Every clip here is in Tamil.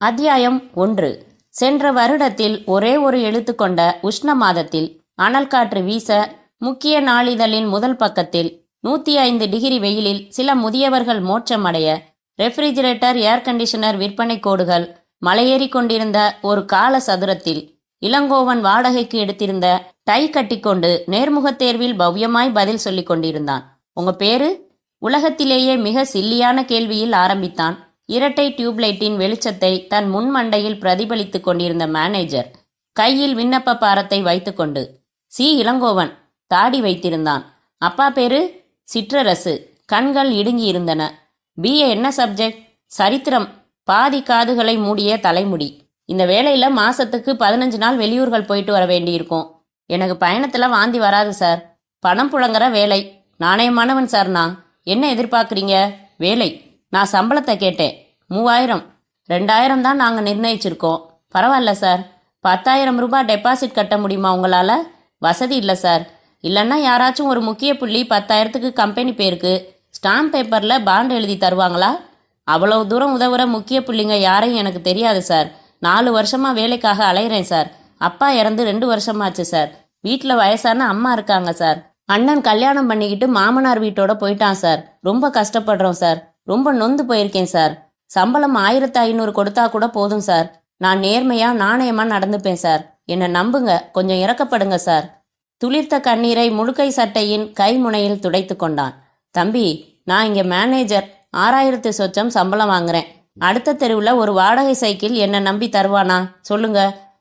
அத்தியாயம் 1. சென்ற வருடத்தில் ஒரே ஒரு எழுத்து கொண்ட உஷ்ண மாதத்தில் அனல் காற்று வீச, முக்கிய நாளிதழின் முதல் பக்கத்தில் 105 டிகிரி வெயிலில் சில முதியவர்கள் மோட்சமடைய, ரெஃப்ரிஜிரேட்டர் ஏர் கண்டிஷனர் விற்பனை கோடுகள் மலையேறி கொண்டிருந்த ஒரு கால சதுரத்தில் இளங்கோவன் வாடகைக்கு எடுத்திருந்த டை கட்டிக்கொண்டு நேர்முகத் தேர்வில் பவ்யமாய் பதில் சொல்லிக் கொண்டிருந்தான். உங்க பேரு? உலகத்திலேயே மிக சில்லியான கேள்வியில் ஆரம்பித்தான். இரட்டை டியூப்லைட்டின் வெளிச்சத்தை தன் முன்மண்டையில் பிரதிபலித்துக் கொண்டிருந்த மேனேஜர் கையில் விண்ணப்ப பாரத்தை வைத்துக்கொண்டு. சி. இளங்கோவன். தாடி வைத்திருந்தான். அப்பா பேரு? சிற்றரசு. கண்கள் இடுங்கி இருந்தன. பிஏ என்ன சப்ஜெக்ட்? சரித்திரம். பாதி காதுகளை மூடிய தலைமுடி. இந்த வேலையில மாசத்துக்கு 15 நாள் வெளியூர்கள் போயிட்டு வர வேண்டியிருக்கும். எனக்கு பயணத்துல வாந்தி வராது சார். பணம் புழங்குற வேலை. நாணயமானவன் சார். நான் என்ன எதிர்பார்க்குறீங்க? வேலை. நான் சம்பளத்தை கேட்டேன். 3000. 2000 தான் நாங்கள் நிர்ணயிச்சிருக்கோம். பரவாயில்ல சார். 10,000 ரூபாய் டெபாசிட் கட்ட முடியுமா உங்களால்? வசதி இல்லை சார். இல்லைன்னா யாராச்சும் ஒரு முக்கிய புள்ளி 10,000க்கு கம்பெனி பேருக்கு ஸ்டாம்ப் பேப்பரில் பாண்ட் எழுதி தருவாங்களா? அவ்வளவு தூரம் உதவுற முக்கிய புள்ளிங்க யாரையும் எனக்கு தெரியாது சார். 4 வருஷமாக வேலைக்காக அலையிறேன் சார். அப்பா இறந்து 2 வருஷமாச்சு சார். வீட்டில் வயசான அம்மா இருக்காங்க சார். அண்ணன் கல்யாணம் பண்ணிக்கிட்டு மாமனார் வீட்டோட போயிட்டான் சார். ரொம்ப கஷ்டப்படுறோம் சார். ரொம்ப நொந்து போயிருக்கேன் சார். சம்பளம் 1500 கொடுத்தா கூட போதும் சார். நான் நேர்மையா நாணயமா நடந்துப்பேன் சார். என்னை நம்புங்க. கொஞ்சம் இறக்கப்படுங்க சார். துளிர்த்த கண்ணீரை முழுக்கை சட்டையின் கைமுனையில் துடைத்து கொண்டான். தம்பி, நான் இங்க மேனேஜர். 6000 சொச்சம் சம்பளம் வாங்குறேன். அடுத்த தெருவில் ஒரு வாடகை சைக்கிள் என்னை நம்பி தருவானா சொல்லுங்க.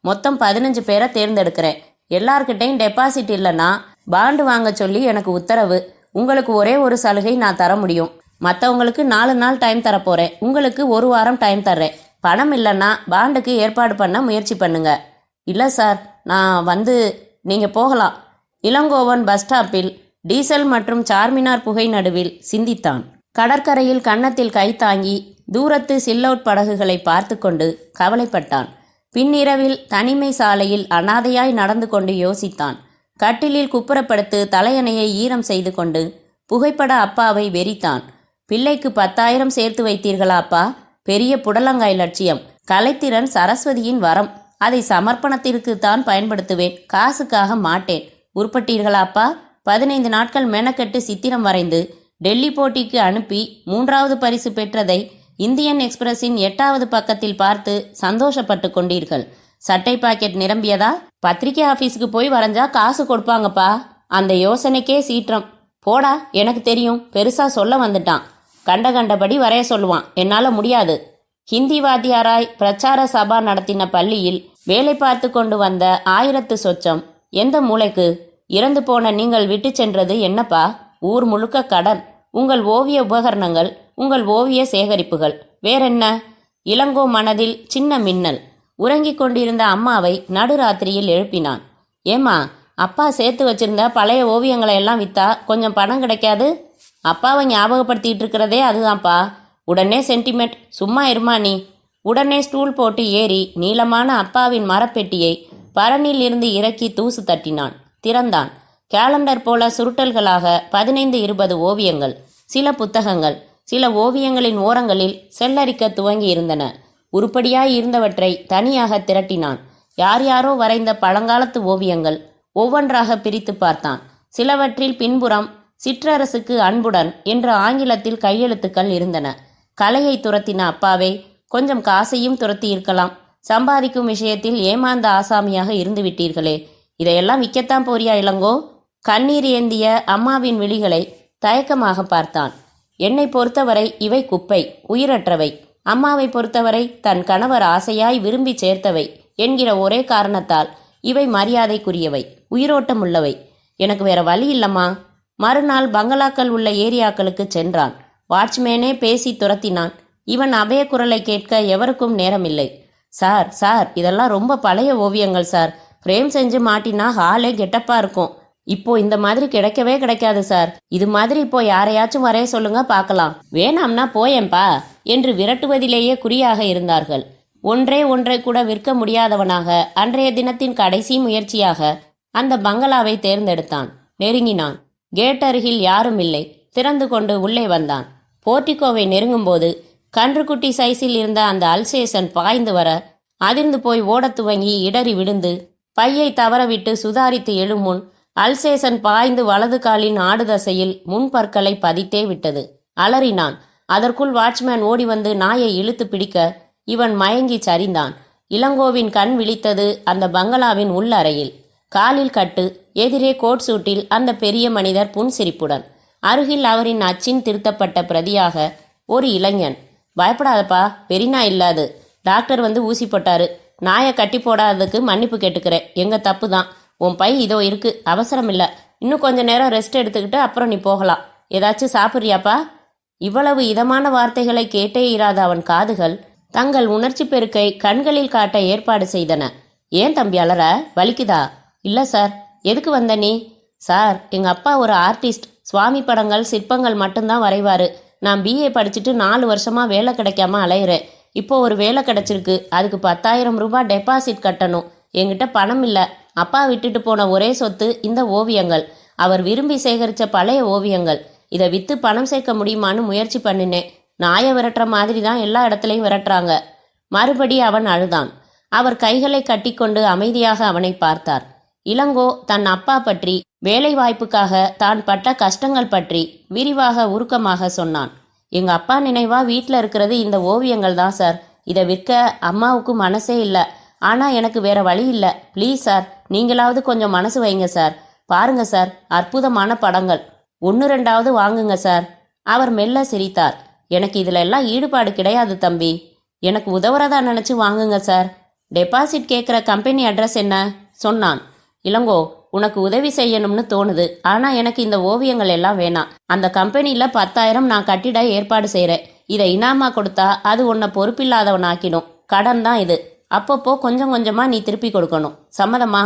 மொத்தம் 15 பேரை தேர்ந்தெடுக்கிறேன். எல்லார்கிட்டையும் டெபாசிட் இல்லைன்னா பாண்டு வாங்க சொல்லி எனக்கு உத்தரவு. உங்களுக்கு ஒரே ஒரு சலுகை நான் தர முடியும். மற்றவங்களுக்கு 4 நாள் டைம் தரப்போறேன். உங்களுக்கு 1 வாரம் டைம் தர்றேன். பணம் இல்லைன்னா பாண்டுக்கு ஏற்பாடு பண்ண முயற்சி பண்ணுங்க. இல்லை சார், நான் நீங்கள் போகலாம். இளங்கோவன் பஸ் ஸ்டாப்பில் டீசல் மற்றும் சார்மினார் புகை நடுவில் சிந்தித்தான். கடற்கரையில் கன்னத்தில் கை தாங்கி தூரத்து சில்லவுட் படகுகளை பார்த்து கொண்டு கவலைப்பட்டான். பின்னிரவில் தனிமை சாலையில் அனாதையாய் நடந்து கொண்டு யோசித்தான். கட்டிலில் குப்புறப்படுத்து தலையணையை ஈரம் செய்து கொண்டு புகைப்பட அப்பாவை வெறித்தான். பிள்ளைக்கு 10,000 சேர்த்து வைத்தீர்களா அப்பா? பெரிய புடலங்காய் லட்சியம். கலைத்திறன் சரஸ்வதியின் வரம். அதை சமர்ப்பணத்திற்கு தான் பயன்படுத்துவேன். காசுக்காக மாட்டேன். உருப்பட்டீர்களா அப்பா? 15 நாட்கள் மெனக்கெட்டு சித்திரம் வரைந்து டெல்லி போட்டிக்கு அனுப்பி 3வது பரிசு பெற்றதை இந்தியன் எக்ஸ்பிரஸின் 8வது பக்கத்தில் பார்த்து சந்தோஷப்பட்டு கொண்டீர்கள். சட்டை பாக்கெட் நிரம்பியதா? பத்திரிகை ஆஃபீஸுக்கு போய் வரைஞ்சா காசு கொடுப்பாங்கப்பா. அந்த யோசனைக்கே சீற்றம். போடா, எனக்கு தெரியும். பெருசா சொல்ல வந்துட்டான். கண்டபடி வரைய சொல்லுவான். என்னால் முடியாது. ஹிந்தி வாத்தியாராய் பிரச்சார சபா நடத்தின பள்ளியில் வேலை பார்த்து கொண்டு வந்த 1000 சொச்சம் எந்த மூளைக்கு? இறந்து போன நீங்கள் விட்டு சென்றது என்னப்பா? ஊர் முழுக்க கடன். உங்கள் ஓவிய உபகரணங்கள், உங்கள் ஓவிய சேகரிப்புகள். வேறென்ன? இளங்கோ மனதில் சின்ன மின்னல். உறங்கிக் கொண்டிருந்த அம்மாவை நடுராத்திரியில் எழுப்பினான். ஏம்மா, அப்பா சேர்த்து வச்சிருந்த பழைய ஓவியங்களை எல்லாம் விற்றா கொஞ்சம் பணம் கிடைக்காது? அப்பாவை ஞாபகப்படுத்திட்டு இருக்கிறதே அதுதான்ப்பா. உடனே சென்டிமெண்ட். சும்மா இருமா நீ. உடனே ஸ்டூல் போட்டு ஏறி நீளமான அப்பாவின் மரப்பெட்டியை பரணில் இருந்து இறக்கி தூசு தட்டினான். திறந்தான். கேலண்டர் போல சுருட்டல்களாக 15-20 ஓவியங்கள், சில புத்தகங்கள். சில ஓவியங்களின் ஓரங்களில் செல்லரிக்க துவங்கி இருந்தன. உருப்படியாய் இருந்தவற்றை தனியாக திரட்டினான். யாரோ வரைந்த பழங்காலத்து ஓவியங்கள். ஒவ்வொன்றாக பிரித்து பார்த்தான். சிலவற்றில் பின்புறம் சிற்றரசுக்கு அன்புடன் என்ற ஆங்கிலத்தில் கையெழுத்துக்கள் இருந்தன. கலையை துரத்தின அப்பாவே, கொஞ்சம் காசையும் துரத்தி இருக்கலாம். சம்பாதிக்கும் விஷயத்தில் ஏமாந்த ஆசாமியாக இருந்து விட்டீர்களே. இதையெல்லாம் விற்கத்தான் போறியா இளங்கோ? கண்ணீர் ஏந்திய அம்மாவின் விழிகளை தயக்கமாக பார்த்தான். என்னை பொறுத்தவரை இவை குப்பை, உயிரற்றவை. அம்மாவை பொறுத்தவரை தன் கணவர் ஆசையாய் விரும்பி சேர்த்தவை என்கிற ஒரே காரணத்தால் இவை மரியாதைக்குரியவை, உயிரோட்டமுள்ளவை. எனக்கு வேற வழி இல்லம்மா. மறுநாள் பங்களாக்கள் உள்ள ஏரியாக்களுக்கு சென்றான். வாட்ச்மேனே பேசி துரத்தினான். இவன் அபய குரலை கேட்க எவருக்கும் நேரமில்லை. சார் சார், இதெல்லாம் ரொம்ப பழைய ஓவியங்கள் சார். ஃப்ரேம் செஞ்சு மாட்டினா ஹாலே கெட்டப்பா இருக்கும். இப்போ இந்த மாதிரி கிடைக்கவே கிடைக்காது சார். இது மாதிரி இப்போ யாரையாச்சும் வரைய சொல்லுங்க பார்க்கலாம். வேணாம்னா போயேன்பா என்று விரட்டுவதிலேயே குறியாக இருந்தார்கள். ஒன்றை கூட விற்க முடியாதவனாக அன்றைய தினத்தின் கடைசி முயற்சியாக அந்த பங்களாவை தேர்ந்தெடுத்தான். நெருங்கினான். கேட் அருகில் யாரும் இல்லை. திறந்து கொண்டு உள்ளே வந்தான். போர்டிகோவை நெருங்கும்போது கன்றுக்குட்டி சைஸில் இருந்த அந்த அல்சேஷன் பாய்ந்து வர அதிர்ந்து போய் ஓடத் துவங்கி இடறி விழுந்து பையை தவறவிட்டு சுதாரித்து எழுமுன் அல்சேஷன் பாய்ந்து வலது காலின் ஆடுதசையில் முன்பற்களை பதித்தே விட்டது. அலறினான். அதற்குள் வாட்ச்மேன் ஓடி வந்து நாயை இழுத்து பிடிக்க இவன் மயங்கி சரிந்தான். இளங்கோவின் கண் விழித்தது அந்த பங்களாவின் உள்ளறையில். காலில் கட்டு, எதிரே கோட் சூட்டில் அந்த பெரிய மனிதர் புன்சிரிப்புடன். அருகில் அவரின் அச்சின் திருத்தப்பட்ட பிரதியாக ஒரு இளைஞன். பயப்படாதப்பா, பெரியனா இல்லாது. டாக்டர் வந்து ஊசி போட்டாரு. நாயை கட்டி போடாததுக்கு மன்னிப்பு கேட்டுக்கிறேன். எங்க தப்பு தான். உன் பை இதோ இருக்கு, அவசரம் இல்லை. இன்னும் கொஞ்ச நேரம் ரெஸ்ட் எடுத்துக்கிட்டு அப்புறம் நீ போகலாம். ஏதாச்சும் சாப்பிட்றியாப்பா? இவ்வளவு இதமான வார்த்தைகளை கேட்டே இராத அவன் காதுகள் தங்கள் உணர்ச்சி பெருக்கை கண்களில் காட்ட ஏற்பாடு செய்தன. ஏன் தம்பி அலற? வலிக்குதா? இல்லை சார். எதுக்கு வந்த நீ? சார், எங்க அப்பா ஒரு ஆர்டிஸ்ட். சுவாமி படங்கள் சிற்பங்கள் மட்டும்தான் வரைவாரு. நான் பிஏ படிச்சுட்டு 4 வருஷமா வேலை கிடைக்காம அலையிறேன். இப்போ ஒரு வேலை கிடைச்சிருக்கு. அதுக்கு 10,000 ரூபாய் டெபாசிட் கட்டணும். என்கிட்ட பணம் இல்லை. அப்பா விட்டுட்டு போன ஒரே சொத்து இந்த ஓவியங்கள். அவர் விரும்பி சேகரித்த பழைய ஓவியங்கள். இதை விற்று பணம் சேர்க்க முடியுமான்னு முயற்சி பண்ணினேன். நாயை விரட்டுற மாதிரி தான் எல்லா இடத்துலையும் விரட்டுறாங்க. மறுபடி அவன் அழுதான். அவர் கைகளை கட்டிக்கொண்டு அமைதியாக அவனை பார்த்தார். இளங்கோ தன் அப்பா பற்றி, வேலை வாய்ப்புக்காக தான் பட்ட கஷ்டங்கள் பற்றி விரிவாக உருக்கமாக சொன்னான். எங்க அப்பா நினைவா வீட்டில் இருக்கிறது இந்த ஓவியங்கள் தான் சார். இதை விற்க அம்மாவுக்கு மனசே இல்லை. ஆனா எனக்கு வேற வழி இல்லை. ப்ளீஸ் சார், நீங்களாவது கொஞ்சம் மனசு வைங்க சார். பாருங்க சார், அற்புதமான படங்கள். 1-2 வாங்குங்க சார். அவர் மெல்ல சிரித்தார். எனக்கு இதுல எல்லாம் ஈடுபாடு கிடையாது தம்பி. எனக்கு உதவுறதா நினைச்சு வாங்குங்க சார். டெபாசிட் கேட்குற கம்பெனி அட்ரஸ் என்ன? சொன்னான். இளங்கோ, உனக்கு உதவி செய்யணும்னு தோணுது. ஆனா எனக்கு இந்த ஓவியங்கள் எல்லாம் வேணாம். அந்த கம்பெனியில 10,000 நான் கட்டிட ஏற்பாடு செய்கிறேன். இதை இனாமா கொடுத்தா அது உன்னை பொறுப்பில்லாதவனாக்கிடும். கடன் தான் இது. அப்பப்போ கொஞ்சம் கொஞ்சமா நீ திருப்பி கொடுக்கணும். சம்மதமா?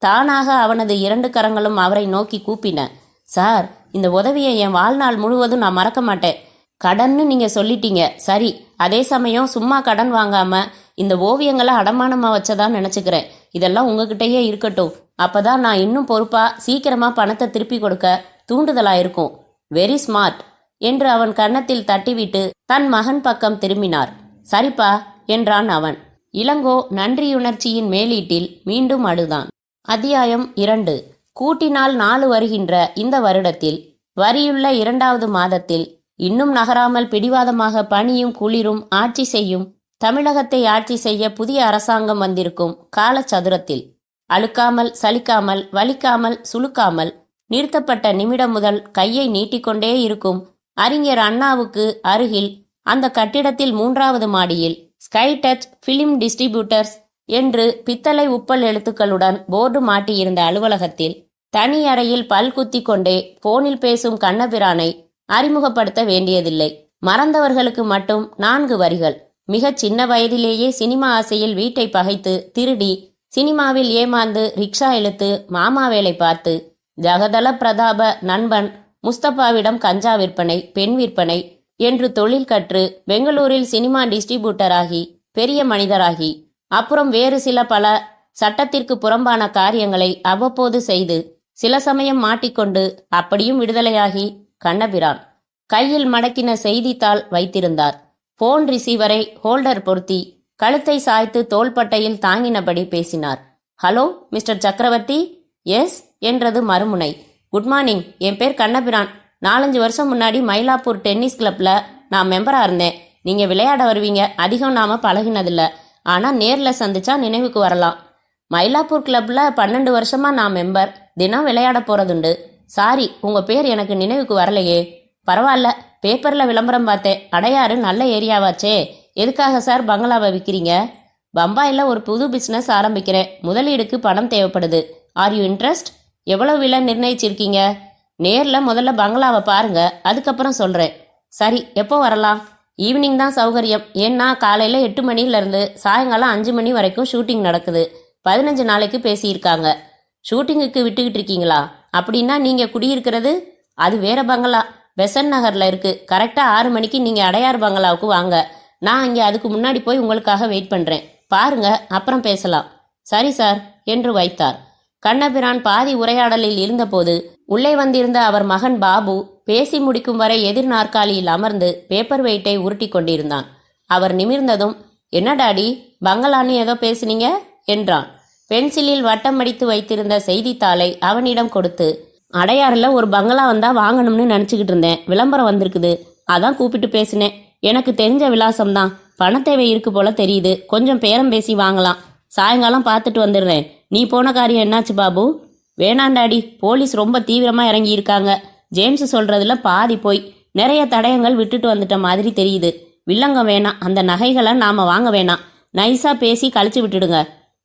தானாக அவனது 2 கரங்களும் அவரை நோக்கி கூப்பின. சார், இந்த உதவியை என் வாழ்நாள் முழுவதும் நான் மறக்க மாட்டேன். கடன்னு நீங்க சொல்லிட்டீங்க, சரி. அதே சமயம் சும்மா கடன் வாங்காம இந்த ஓவியங்களை அடமானமா வச்சதா நினைச்சுக்கிறேன். இதெல்லாம் உங்ககிட்டயே இருக்கட்டும். அப்பதான் நான் இன்னும் பொறுப்பா சீக்கிரமா பணத்தை திருப்பி கொடுக்க தூண்டுதலா இருக்கும். வெரி ஸ்மார்ட் என்று அவன் கன்னத்தில் தட்டிவிட்டு தன் மகன் பக்கம் திரும்பினார். சரிப்பா என்றான் அவன். இளங்கோ நன்றியுணர்ச்சியின் மேலீட்டில் மீண்டும் அழுதான். அத்தியாயம் 2. கூட்டினால் 4 வருகின்ற இந்த வருடத்தில், வரியுள்ள 2வது மாதத்தில், இன்னும் நகராமல் பிடிவாதமாக பனியும் குளிரும் ஆட்சி செய்யும் தமிழகத்தை ஆட்சி செய்ய புதிய அரசாங்கம் வந்திருக்கும் காலச்சதுரத்தில், அழுக்காமல் சலிக்காமல் வலிக்காமல் சுளுக்காமல் நிறுத்தப்பட்ட நிமிடம் முதல் கையை நீட்டிக்கொண்டே இருக்கும் அறிஞர் அண்ணாவுக்கு அருகில் அந்த கட்டிடத்தில் 3வது மாடியில் ஸ்கை டச் பிலிம் டிஸ்ட்ரிபியூட்டர்ஸ் என்று பித்தளை உப்பல் எழுத்துக்களுடன் போர்டு மாட்டியிருந்த அலுவலகத்தில் தனி அறையில் பல் குத்தி கொண்டே போனில் பேசும் கண்ணபிரானை அறிமுகப்படுத்த வேண்டியதில்லை. மறந்தவர்களுக்கு மட்டும் 4 வரிகள். மிகச் சின்ன வயதிலேயே சினிமா ஆசையில் வீட்டை பகைத்து திருடி சினிமாவில் ஏமாந்து ரிக்ஷா இழுத்து மாமா வேலை பார்த்து ஜகதல பிரதாப நண்பன் முஸ்தபாவிடம் கஞ்சா விற்பனை, பெண் விற்பனை என்று தொழில் கற்று பெங்களூரில் சினிமா டிஸ்ட்ரிபியூட்டராகி பெரிய மனிதராகி அப்புறம் வேறு சில பல சட்டத்திற்கு புறம்பான காரியங்களை அவ்வப்போது செய்து சில சமயம் மாட்டிக்கொண்டு அப்படியும் விடுதலையாகி கண்ணபிரான் கையில் மடக்கின செய்தித்தாள் வைத்திருந்தார். போன் ரிசீவரை ஹோல்டர் பொருத்தி கழுத்தை சாய்த்து தோள்பட்டையில் தாங்கினபடி பேசினார். ஹலோ மிஸ்டர் சக்கரவர்த்தி. எஸ் என்றது மறுமுனை. குட் மார்னிங், என் பேர் கண்ணபிரான். 4-5 வருஷம் முன்னாடி மயிலாப்பூர் டென்னிஸ் கிளப்ல நான் மெம்பரா இருந்தேன். நீங்க விளையாட வருவீங்க. அதிகம் நாம பழகினதில்ல. ஆனா நேர்ல சந்திச்சா நினைவுக்கு வரலாம். மயிலாப்பூர் கிளப்ல 12 வருஷமா நான் மெம்பர். தினம் விளையாட போறதுண்டு. சாரி, உங்க பேர் எனக்கு நினைவுக்கு வரலையே. பரவாயில்ல, பேப்பர்ல விளம்பரம் பார்த்தேன். அடையாறு நல்ல ஏரியாவாச்சே. எதுக்காக சார் பங்களாவை விற்கிறீங்க? பம்பாயில் ஒரு புது பிஸ்னஸ் ஆரம்பிக்கிறேன். முதலீடுக்கு பணம் தேவைப்படுது. Are you interest? எவ்வளவு விலை நிர்ணயிச்சிருக்கீங்க? நேர்ல முதல்ல பங்களாவை பாருங்க, அதுக்கப்புறம் சொல்றேன். சரி, எப்போ வரலாம்? ஈவினிங் தான் சௌகரியம். ஏன்னா காலையில 8 மணிலேருந்து சாயங்காலம் 5 மணி வரைக்கும் ஷூட்டிங் நடக்குது. 15 நாளைக்கு பேசியிருக்காங்க. ஷூட்டிங்குக்கு விட்டுக்கிட்டு இருக்கீங்களா? அப்படின்னா நீங்க குடியிருக்கிறது அது வேற பங்களா, பெசன் நகர்ல இருக்கு. கரெக்டா 6 மணிக்கு நீங்க அடையார் பங்களாவுக்கு வாங்க. நான் இங்கே அதுக்கு முன்னாடி போய் உங்களுக்காக வெயிட் பண்றேன். பாருங்க, அப்புறம் பேசலாம். சரி சார் என்று வைத்தார். கண்ணபிரான் பாதி உரையாடலில் இருந்தபோது உள்ளே வந்திருந்த அவர் மகன் பாபு பேசி முடிக்கும் வரை எதிர் நாற்காலியில் அமர்ந்து பேப்பர் வெயிட்டை உருட்டி கொண்டிருந்தான். அவர் நிமிர்ந்ததும், என்ன டாடி, பங்களான்னு ஏதோ பேசுனீங்க என்றான். பென்சிலில் வட்டமடித்து வைத்திருந்த செய்தித்தாளை அவனிடம் கொடுத்து, அடையாறில் ஒரு பங்களா வந்தா வாங்கணும்னு நினச்சிக்கிட்டு இருந்தேன். விளம்பரம் வந்திருக்குது, அதான் கூப்பிட்டு பேசினேன். எனக்கு தெரிஞ்ச விலாசம்தான். பணத்தேவை இருக்கு போல தெரியுது. கொஞ்சம் பேரம் பேசி வாங்கலாம். சாயங்காலம் பார்த்துட்டு வந்துடுறேன். நீ போன காரியம் என்னாச்சு பாபு? வேணாண்டாடி, போலீஸ் ரொம்ப தீவிரமாக இறங்கி இருக்காங்க. ஜேம்ஸ் சொல்றதுல பாதி போய் நிறைய தடயங்கள் விட்டுட்டு வந்துட்ட மாதிரி தெரியுது. வில்லங்கம் வேணாம், அந்த நகைகளை நாம வாங்க வேணாம். நைஸா பேசி கழிச்சு விட்டுடுங்க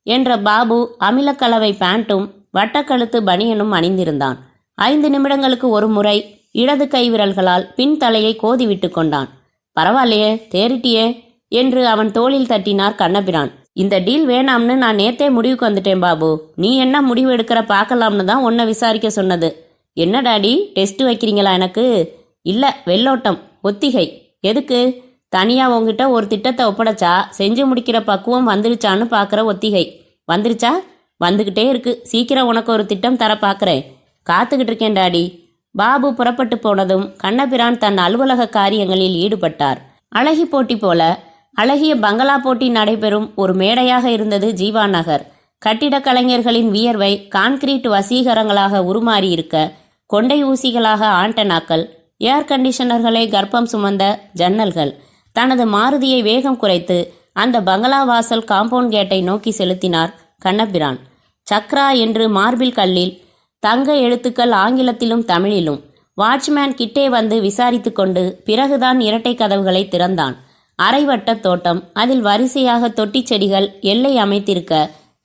என்ற பாபு அமிலக்கலவை பேண்ட்டும் வட்டக்கழுத்து பனியனும் அணிந்திருந்தான். 5 நிமிடங்களுக்கு ஒரு முறை இடது கை விரல்களால் பின் தலையை கோதி விட்டு கொண்டான். பரவாயில்லையே, தேறிட்டியே என்று அவன் தோளில் தட்டினார் கண்ணபிரான். இந்த டீல் வேணாம்னு நான் நேத்தே முடிவுக்கு வந்துட்டேன் பாபு. நீ என்ன முடிவு எடுக்கிற பார்க்கலாம்னு தான் உன்னை விசாரிக்க சொன்னது. என்ன டாடி, டெஸ்ட் வைக்கிறீங்களா எனக்கு? இல்ல, வெள்ளோட்டம், ஒத்திகை. எதுக்கு? தனியா உங்ககிட்ட ஒரு திட்டத்தை ஒப்படைச்சா செஞ்சு முடிக்கிற பக்குவம் வந்துருச்சான்னு பார்க்குற ஒத்திகை. வந்துருச்சா? வந்துக்கிட்டே இருக்கு. சீக்கிரம் உனக்கு ஒரு திட்டம் தர பார்க்குறேன். காத்துக்கிட்டு இருக்கேன் டாடி. பாபு புறப்பட்டு போனதும் கண்ணபிரான் தன் அலுவலக காரியங்களில் ஈடுபட்டார். அழகி போட்டி போல அழகிய பங்களா போட்டி நடைபெறும் ஒரு மேடையாக இருந்தது ஜீவா நகர். கட்டிடக் கலைஞர்களின் வியர்வை கான்கிரீட் வசீகரங்களாக உருமாறியிருக்க, கொண்டை ஊசிகளாக ஆண்டனாக்கள், ஏர் கண்டிஷனர்களை கர்ப்பம் சுமந்த ஜன்னல்கள். தனது மாருதியை வேகம் குறைத்து அந்த பங்களா வாசல் காம்பவுண்ட் கேட்டை நோக்கி செலுத்தினார் கண்ணபிரான். சக்ரா என்று மார்பிள் கல்லில் தங்க எழுத்துக்கள் ஆங்கிலத்திலும் தமிழிலும். வாட்ச்மேன் கிட்டே வந்து விசாரித்து கொண்டு பிறகுதான் இரட்டை கதவுகளை திறந்தான். அரைவட்ட தோட்டம், அதில் வரிசையாக தொட்டி செடிகள் எல்லை அமைத்திருக்க,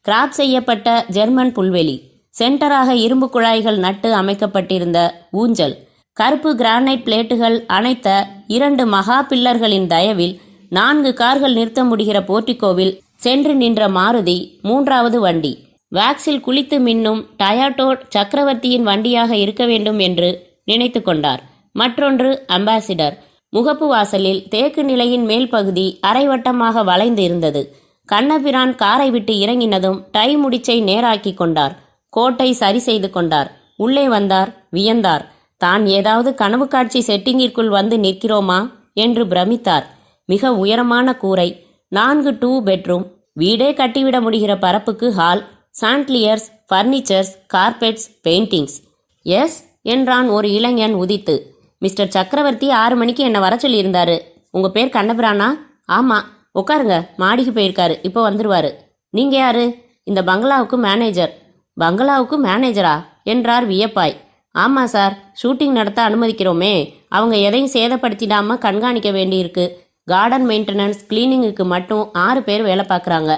கிராப் செய்யப்பட்ட ஜெர்மன் புல்வெளி, சென்டராக இரும்பு குழாய்கள் நட்டு அமைக்கப்பட்டிருந்த ஊஞ்சல், கருப்பு கிரானைட் பிளேட்டுகள் அணைத்த 2 மகா பில்லர்களின் தயவில் 4 கார்கள் நிறுத்த முடிகிற போர்ட்டிகோவில் சென்று நின்ற மாருதி 3வது வண்டி. வேக்ஸில் குளித்து மின்னும் டயாட்டோ சக்கரவர்த்தியின் வண்டியாக இருக்க வேண்டும் என்று நினைத்து கொண்டார். மற்றொன்று அம்பாசிடர். முகப்பு வாசலில் தேக்கு நிலையின் மேல் பகுதி அரைவட்டமாக வளைந்து இருந்தது. கண்ணபிரான் காரை விட்டு இறங்கினதும் டை முடிச்சை நேராக்கி கொண்டார். கோட்டை சரி செய்து கொண்டார். உள்ளே வந்தார். வியந்தார். தான் ஏதாவது கனவு காட்சி செட்டிங்கிற்குள் வந்து நிற்கிறோமா என்று பிரமித்தார். மிக உயரமான கூரை, 4 2 பெட்ரூம், வீடே கட்டிவிட முடிகிற பரப்புக்கு hall, chandeliers, furnitures, carpets, paintings. Yes என்றான் ஒரு இளைஞன் உதித்து. மிஸ்டர் சக்கரவர்த்தி 6 மணிக்கு என்னை வர சொல்லியிருந்தாரு. உங்க பேர் கண்ணபிரானா? ஆமா. உட்காருங்க, மாடிக்கு போயிருக்காரு, இப்போ வந்துருவாரு. நீங்க யாரு? இந்த பங்களாவுக்கு மேனேஜர். பங்களாவுக்கு மேனேஜரா என்றார் வியப்பாய். ஆமா சார், ஷூட்டிங் நடத்த அனுமதிக்கிறோமே, அவங்க எதையும் சேதப்படுத்திடாம கண்காணிக்க வேண்டியிருக்கு. கார்டன் மெயின்டெனன்ஸ், கிளீனிங்குக்கு மட்டும் 6 பேர் வேலை பார்க்குறாங்க.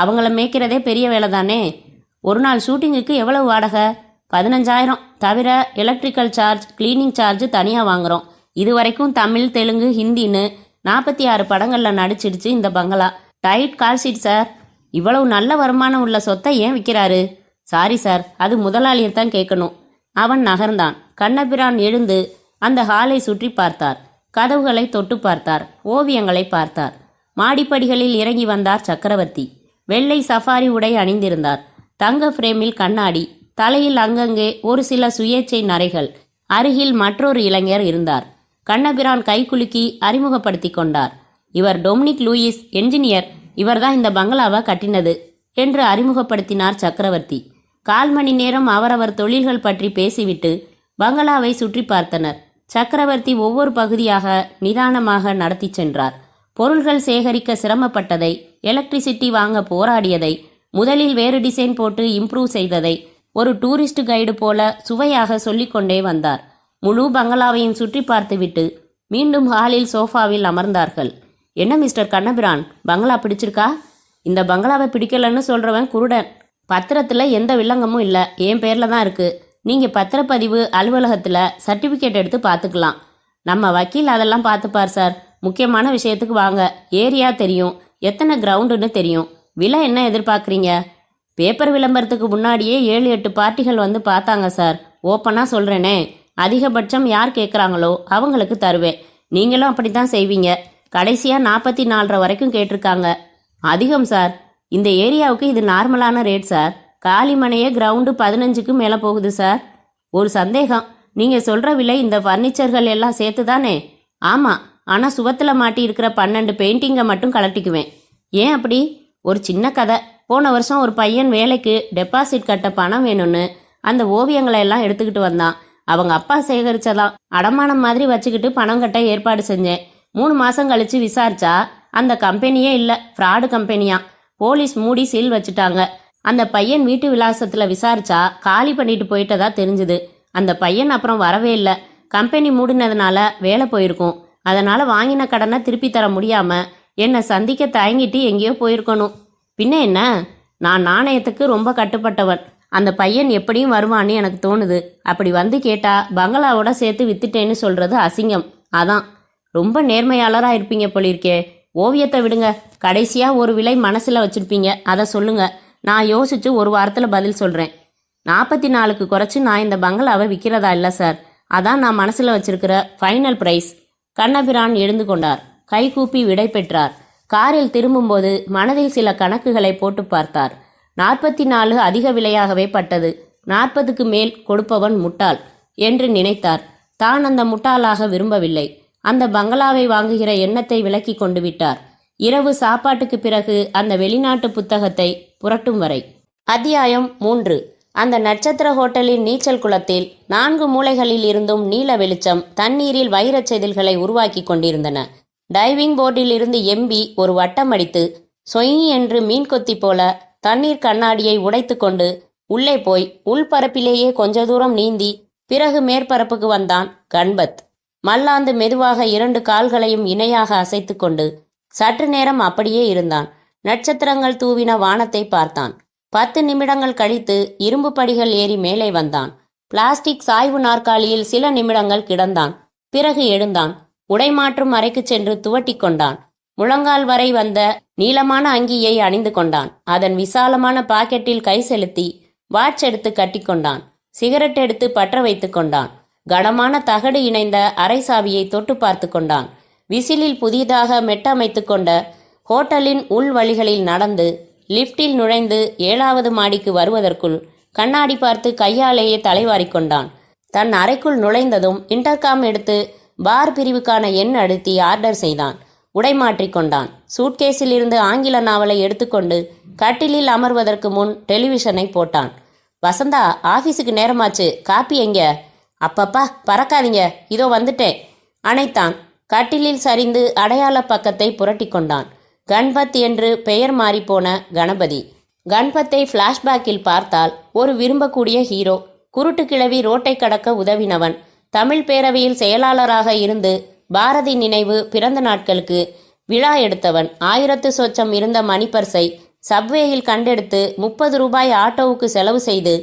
அவங்கள மேய்க்கிறதே பெரிய வேலை தானே. ஒரு நாள் ஷூட்டிங்குக்கு எவ்வளவு வாடகை? 15,000, தவிர எலக்ட்ரிக்கல் சார்ஜ், கிளீனிங் சார்ஜ் தனியாக வாங்குறோம். இது வரைக்கும் தமிழ், தெலுங்கு, ஹிந்தின்னு 46 படங்களில் நடிச்சிடுச்சு இந்த பங்களா. Tight call sheet sir. இவ்வளவு நல்ல வருமானம் உள்ள சொத்தை ஏன் விற்கிறாரு? சாரி சார், அது முதலாளியை தான் கேட்கணும். அவன் நகர்ந்தான். கண்ணபிரான் எழுந்து அந்த ஹாலை சுற்றி பார்த்தார். கதவுகளை தொட்டு பார்த்தார். ஓவியங்களை பார்த்தார். மாடிப்படிகளில் இறங்கி வந்தார் சக்கரவர்த்தி. வெள்ளை சஃபாரி உடை அணிந்திருந்தார். தங்க பிரேமில் கண்ணாடி, தலையில் அங்கங்கே ஒரு சில சுயேச்சை நரைகள். அருகில் மற்றொரு இளைஞர் இருந்தார். கண்ணபிரான் கைகுலுக்கி அறிமுகப்படுத்தி கொண்டார். இவர் டொமினிக் லூயிஸ், என்ஜினியர். இவர்தான் இந்த பங்களாவை கட்டினது என்று அறிமுகப்படுத்தினார் சக்கரவர்த்தி. 1/4 மணி நேரம் அவரவர் தொழில்கள் பற்றி பேசிவிட்டு பங்களாவை சுற்றி பார்த்தனர். சக்கரவர்த்தி ஒவ்வொரு பகுதியாக நிதானமாக நடத்தி சென்றார். பொருள்கள் சேகரிக்க சிரமப்பட்டதை, எலக்ட்ரிசிட்டி வாங்க போராடியதை, முதலில் வேறு டிசைன் போட்டு இம்ப்ரூவ் செய்ததை ஒரு டூரிஸ்ட் கைடு போல சுவையாக சொல்லிக்கொண்டே வந்தார். முழு பங்களாவையும் சுற்றி பார்த்துவிட்டு மீண்டும் ஹாலில் சோஃபாவில் அமர்ந்தார்கள். என்ன மிஸ்டர் கண்ணபிரான், பங்களா பிடிச்சிருக்கா? இந்த பங்களாவை பிடிக்கலன்னு சொல்றவன் குருடன். பத்திரத்துல எந்த வில்லங்கமும் இல்லை, என் பேர்ல தான் இருக்கு. நீங்க பத்திரப்பதிவு அலுவலகத்துல சர்டிபிகேட் எடுத்து பார்த்துக்கலாம். நம்ம வக்கீல் அதெல்லாம் பார்த்துப்பார் சார். முக்கியமான விஷயத்துக்கு வாங்க. ஏரியா தெரியும், எத்தனை கிரவுண்டுன்னு தெரியும். விலை என்ன எதிர்பார்க்குறீங்க? பேப்பர் விளம்பரத்துக்கு முன்னாடியே 7-8 பார்ட்டிகள் வந்து பார்த்தாங்க சார். ஓப்பனாக சொல்கிறேனே, அதிகபட்சம் யார் கேட்குறாங்களோ அவங்களுக்கு தருவேன். நீங்களும் அப்படி தான் செய்வீங்க. கடைசியாக 44 வரைக்கும் கேட்டிருக்காங்க. அதிகம் சார். இந்த ஏரியாவுக்கு இது நார்மலான ரேட் சார். காலிமனையே கிரவுண்டு 15க்கு மேலே போகுது சார். ஒரு சந்தேகம், நீங்க சொல்ற விலை இந்த ஃபர்னிச்சர்கள் எல்லாம் சேர்த்து தானே? ஆமா, ஆனா சுவத்துல மாட்டி இருக்கிற 12 பெயிண்டிங்கை மட்டும் கலட்டிக்குவேன். ஏன் அப்படி? ஒரு சின்ன கதை. போன வருஷம் ஒரு பையன் வேலைக்கு டெபாசிட் கட்ட பணம் வேணும்னு அந்த ஓவியங்களை எல்லாம் எடுத்துக்கிட்டு வந்தான். அவங்க அப்பா சேகரிச்சதான் அடமானம் மாதிரி வச்சுக்கிட்டு பணம் கட்ட ஏற்பாடு செஞ்சேன். 3 மாசம் கழிச்சு விசாரிச்சா அந்த கம்பெனியே இல்லை, ஃப்ராடு கம்பெனியா. போலீஸ் மூடி சீல் வச்சுட்டாங்க. அந்த பையன் வீட்டு விலாசத்துல விசாரிச்சா காலி பண்ணிட்டு போயிட்டதா தெரிஞ்சுது. அந்த பையன் அப்புறம் வரவே இல்லை. கம்பெனி மூடினதுனால வேலை போயிருக்கும். அதனால வாங்கின கடனை திருப்பி தர முடியாம என்னை சந்திக்க தயங்கிட்டு எங்கேயோ போயிருக்கணும். பின்ன என்ன, நான் நாணயத்துக்கு ரொம்ப கட்டுப்பட்டவன். அந்த பையன் எப்படியும் வருவான்னு எனக்கு தோணுது. அப்படி வந்து கேட்டா பங்களாவோட சேர்த்து வித்துட்டேன்னு சொல்றது அசிங்கம். அதான். ரொம்ப நேர்மையாளரா இருப்பீங்க போலிருக்கே. ஓவியத்தை விடுங்க, கடைசியா ஒரு விலை மனசுல வச்சிருப்பீங்க, அதை சொல்லுங்க. நான் யோசிச்சு ஒரு வாரத்துல பதில் சொல்றேன். 44க்கு குறைச்சு நான் இந்த பங்களாவை விற்கிறதா இல்லை சார். அதான் நான் மனசுல வச்சிருக்கிற ஃபைனல் பிரைஸ். கண்ணபிரான் எழுந்து கொண்டார். கைகூப்பி விடை பெற்றார். காரில் திரும்பும்போது மனதில் சில கணக்குகளை போட்டு பார்த்தார். 44 அதிக விலையாகவே பட்டது. 40க்கு மேல் கொடுப்பவன் முட்டாள் என்று நினைத்தார். தான் அந்த முட்டாளாக விரும்பவில்லை. அந்த பங்களாவை வாங்குகிற எண்ணத்தை விலக்கி கொண்டு விட்டார். இரவு சாப்பாட்டுக்கு பிறகு அந்த வெளிநாட்டு புத்தகத்தை புரட்டும் வரை. அத்தியாயம் 3. அந்த நட்சத்திர ஹோட்டலின் நீச்சல் குளத்தில் 4 மூலைகளில் இருந்தும் நீல வெளிச்சம் தண்ணீரில் வைரச் செதில்களை உருவாக்கி கொண்டிருந்தன. டைவிங் போர்டில் இருந்து எம்பி ஒரு வட்டம் அடித்து சொய் என்று மீன் கொத்தி போல தண்ணீர் கண்ணாடியை உடைத்து கொண்டு உள்ளே போய் உள்பரப்பிலேயே கொஞ்ச தூரம் நீந்தி பிறகு மேற்பரப்புக்கு வந்தான் கண்பத். மல்லாந்து மெதுவாக 2 கால்களையும் இணையாக அசைத்து கொண்டு சற்று நேரம் அப்படியே இருந்தான். நட்சத்திரங்கள் தூவின வானத்தை பார்த்தான். 10 நிமிடங்கள் கழித்து இரும்பு படிகள் ஏறி மேலே வந்தான். பிளாஸ்டிக் சாய்வு நாற்காலியில் சில நிமிடங்கள் கிடந்தான். பிறகு எழுந்தான். உடைமாற்றும் அறைக்கு சென்று துவட்டி கொண்டான். முழங்கால் வரை வந்த நீளமான அங்கியை அணிந்து கொண்டான். அதன் விசாலமான பாக்கெட்டில் கை செலுத்தி வாட்ச் எடுத்து கட்டிக்கொண்டான். சிகரெட் எடுத்து பற்ற வைத்து கொண்டான். கனமான தகடு இணைந்த அரை சாவியை தொட்டு பார்த்து கொண்டான். விசிலில் புதிதாக மெட்டமைத்து கொண்ட ஹோட்டலின் உள் வழிகளில் நடந்து லிப்டில் நுழைந்து 7வது மாடிக்கு வருவதற்குள் கண்ணாடி பார்த்து கையாலேயே தலைவாரி கொண்டான். தன் அறைக்குள் நுழைந்ததும் இன்டர்காம் எடுத்து பார் பிரிவுக்கான எண் அழுத்தி ஆர்டர் செய்தான். உடை மாற்றிக்கொண்டான். சூட்கேஸில் இருந்து ஆங்கில நாவலை எடுத்துக்கொண்டு கட்டிலில் அமர்வதற்கு முன் டெலிவிஷனை போட்டான். வசந்தா, ஆஃபீஸுக்கு நேரமாச்சு, காப்பி எங்க? அப்பப்பா பறக்காதீங்க, இதோ வந்துட்டேன். அணைத்தான். கட்டிலில் சரிந்து அடையாள பக்கத்தை புரட்டி கொண்டான். கண்பத் என்று பெயர் மாறிப்போன கணபதி. கண்பத்தை பிளாஷ்பேக்கில் பார்த்தால் ஒரு விரும்பக்கூடிய ஹீரோ. குருட்டு கிழவி ரோட்டை கடக்க உதவினவன். தமிழ் பேரவையில் செயலாளராக இருந்து பாரதி நினைவு பிறந்த நாட்களுக்கு விழா எடுத்தவன். 1000 சொச்சம் இருந்த மணிப்பர்ஸை சப்வேயில் கண்டெடுத்து 30 ரூபாய் ஆட்டோவுக்கு செலவு செய்து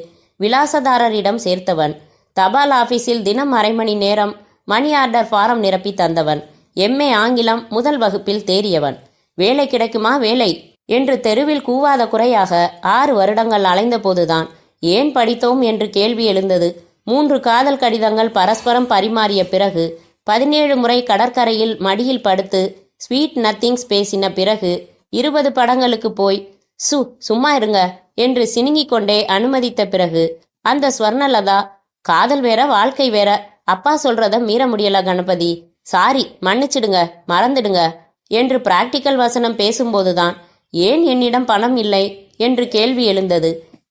விலாசதாரரிடம் சேர்த்தவன். தபால் ஆபீஸில் தினம் அரை மணி நேரம் மணி ஆர்டர் ஃபாரம் நிரப்பி தந்தவன். எம்ஏ ஆங்கிலம் முதல் வகுப்பில் தேறியவன். வேலை கிடைக்குமா வேலை என்று தெருவில் கூவாத குறையாக 6 வருடங்கள் அலைந்த போதுதான் ஏன் படித்தோம் என்று கேள்வி எழுந்தது. 3 காதல் கடிதங்கள் பரஸ்பரம் பரிமாறிய பிறகு 17 முறை கடற்கரையில் மடியில் படுத்து ஸ்வீட் நத்திங்ஸ் பேசின பிறகு 20 படங்களுக்கு போய் சும்மா இருங்க என்று சினுங்கிக் கொண்டே அனுமதித்த பிறகு அந்த ஸ்வர்ணலதா, காதல் வேற வாழ்க்கை வேற, அப்பா சொல்றத மீற முடியல கணபதி, சாரி, மன்னிச்சிடுங்க, மறந்துடுங்க என்று பிராக்டிக்கல் வசனம் பேசும்போதுதான் ஏன் என்னிடம் பணம் இல்லை என்று கேள்வி எழுந்தது.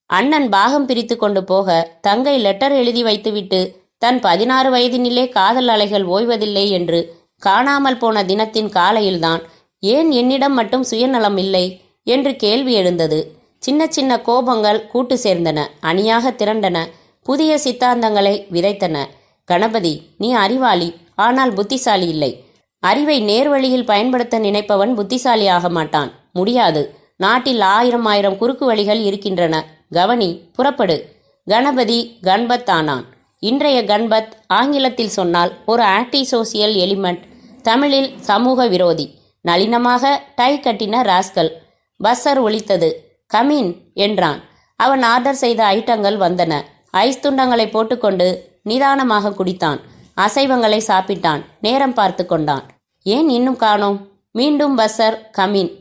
அண்ணன் பாகம் பிரித்து கொண்டு போக தங்கை லெட்டர் எழுதி வைத்துவிட்டு தன் 16 வயதினிலே காதல் அலைகள் ஓய்வதில்லை என்று காணாமல் போன தினத்தின் காலையில்தான் ஏன் என்னிடம் மட்டும் சுயநலம் இல்லை என்று கேள்வி எழுந்தது. சின்ன சின்ன கோபங்கள் கூட்டு சேர்ந்தன, அணியாக திரண்டன, புதிய சித்தாந்தங்களை விதைத்தன. கணபதி, நீ அறிவாளி, ஆனால் புத்திசாலி இல்லை. அறிவை நேர்வழியில் பயன்படுத்த நினைப்பவன் புத்திசாலி ஆக மாட்டான். முடியாது. நாட்டில் 1000 குறுக்கு வழிகள் இருக்கின்றன. கவனி, புறப்படு. கணபதி கண்பத் ஆனான். இன்றைய கண்பத் ஆங்கிலத்தில் சொன்னால் ஒரு ஆன்டி சோசியல் எலிமெண்ட், தமிழில் சமூக விரோதி. நளினமாக டை கட்டின ராஸ்கல். பஸ்ஸர் ஒலித்தது. கமீன் என்றான். அவன் ஆர்டர் செய்த ஐட்டங்கள் வந்தன. ஐஸ் துண்டங்களை போட்டுக்கொண்டு நிதானமாக குடித்தான். அசைவங்களை சாப்பிட்டான். நேரம் பார்த்து கொண்டான். ஏன் இன்னும் காணோம்? மீண்டும் பஸ்ஸர் கமீன்.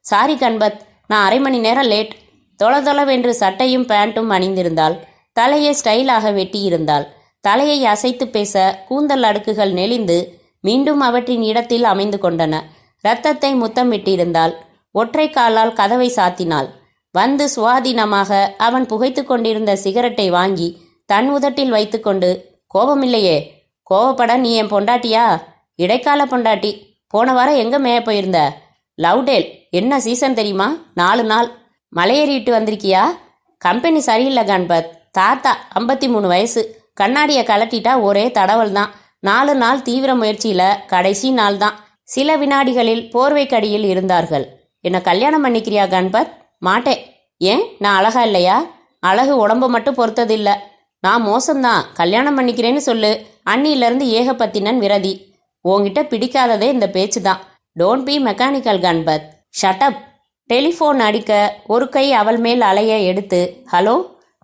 சாரி கண்பத், நான் அரை மணி நேரம் லேட். தொளதொளவென்று சட்டையும் பேண்ட்டும் அணிந்திருந்தாள். தலையை ஸ்டைலாக வெட்டியிருந்தாள். தலையை அசைத்து பேச கூந்தல் அடுக்குகள் நெளிந்து மீண்டும் அவற்றின் இடத்தில் அமைந்து கொண்டன. இரத்தத்தை முத்தமிட்டிருந்தாள். ஒற்றை காலால் கதவை சாத்தினாள். வந்து சுவாதீனமாக அவன் புகைத்து கொண்டிருந்த சிகரெட்டை வாங்கி தன் உதட்டில் வைத்துக்கொண்டு, கோபமில்லையே? கோவப்பட நீ என் பொண்டாட்டியா? இடைக்கால பொண்டாட்டி. போன வாரம் எங்கே மேய போயிருந்த? லவ்டேல். என்ன சீசன் தெரியுமா? 4 நாள் மலையேறிட்டு வந்திருக்கியா? கம்பெனி சரியில்லை கண்பத். தாத்தா 53 வயசு. கண்ணாடியை கலட்டிட்டா ஒரே தடவல் தான். 4 நாள் தீவிர முயற்சியில் கடைசி நாள் தான். சில வினாடிகளில் போர்வைக்கடியில் இருந்தார்கள். என்ன கல்யாணம் பண்ணிக்கிறியா கண்பத்? மாட்டேன். ஏன்? நான் அழகா இல்லையா? அழகு உடம்பு மட்டும் பொறுத்ததில்லை. நான் மோசம்தான். கல்யாணம் பண்ணிக்கிறேன்னு சொல்லு. அன்னியிலேருந்து ஏகபத்தினன் விரதி. உன்கிட்ட பிடிக்காததே இந்த பேச்சு தான். Don't be mechanical Ganpat. Shut up. Telephone அடிக்க ஒரு கை அவள் மேல் அலைய எடுத்து, ஹலோ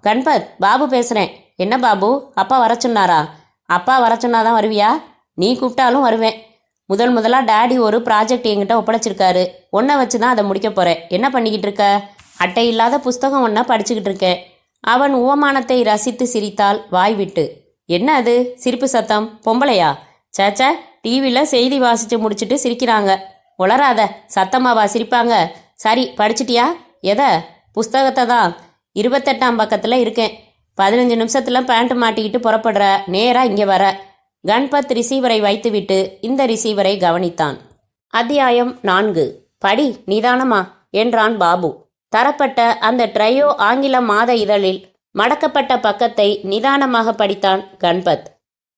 கண்பத், பாபு பேசுகிறேன். என்ன பாபு, அப்பா வர சொன்னாரா? அப்பா வர சொன்னாதான் வருவியா? நீ கூப்பிட்டாலும் வருவேன். முதலாக டேடி ஒரு ப்ராஜெக்ட் என்கிட்ட ஒப்படைச்சிருக்காரு. ஒன்றை வச்சு தான் அதை முடிக்க போகிறேன். என்ன பண்ணிக்கிட்டு இருக்க? அட்டை இல்லாத புஸ்தகம் ஒன்றை படிச்சுக்கிட்டு இருக்கேன். அவன் உவமானத்தை ரசித்து சிரித்தாள் வாய் விட்டு. என்ன அது சிரிப்பு சத்தம்? பொம்பளையா? சேச்சா, டிவியில் செய்தி வாசித்து முடிச்சுட்டு சிரிக்கிறாங்க. உளராத. சத்தமாவா சிரிப்பாங்க? சரி, படிச்சிட்டியா? எதை? புஸ்தகத்தை தான். 28ஆம் பக்கத்தில் இருக்கேன். 15 நிமிஷத்தில் பேண்ட் மாட்டிக்கிட்டு புறப்படுற. நேராக இங்கே வர. கண்பத் ரிசீவரை வைத்துவிட்டு இந்த ரிசீவரை கவனித்தான். அத்தியாயம் 4. படி நிதானமா என்றான் பாபு. தரப்பட்ட அந்த ட்ரையோ ஆங்கில மாத இதழில் மடக்கப்பட்ட பக்கத்தை நிதானமாக படித்தான் கண்பத்.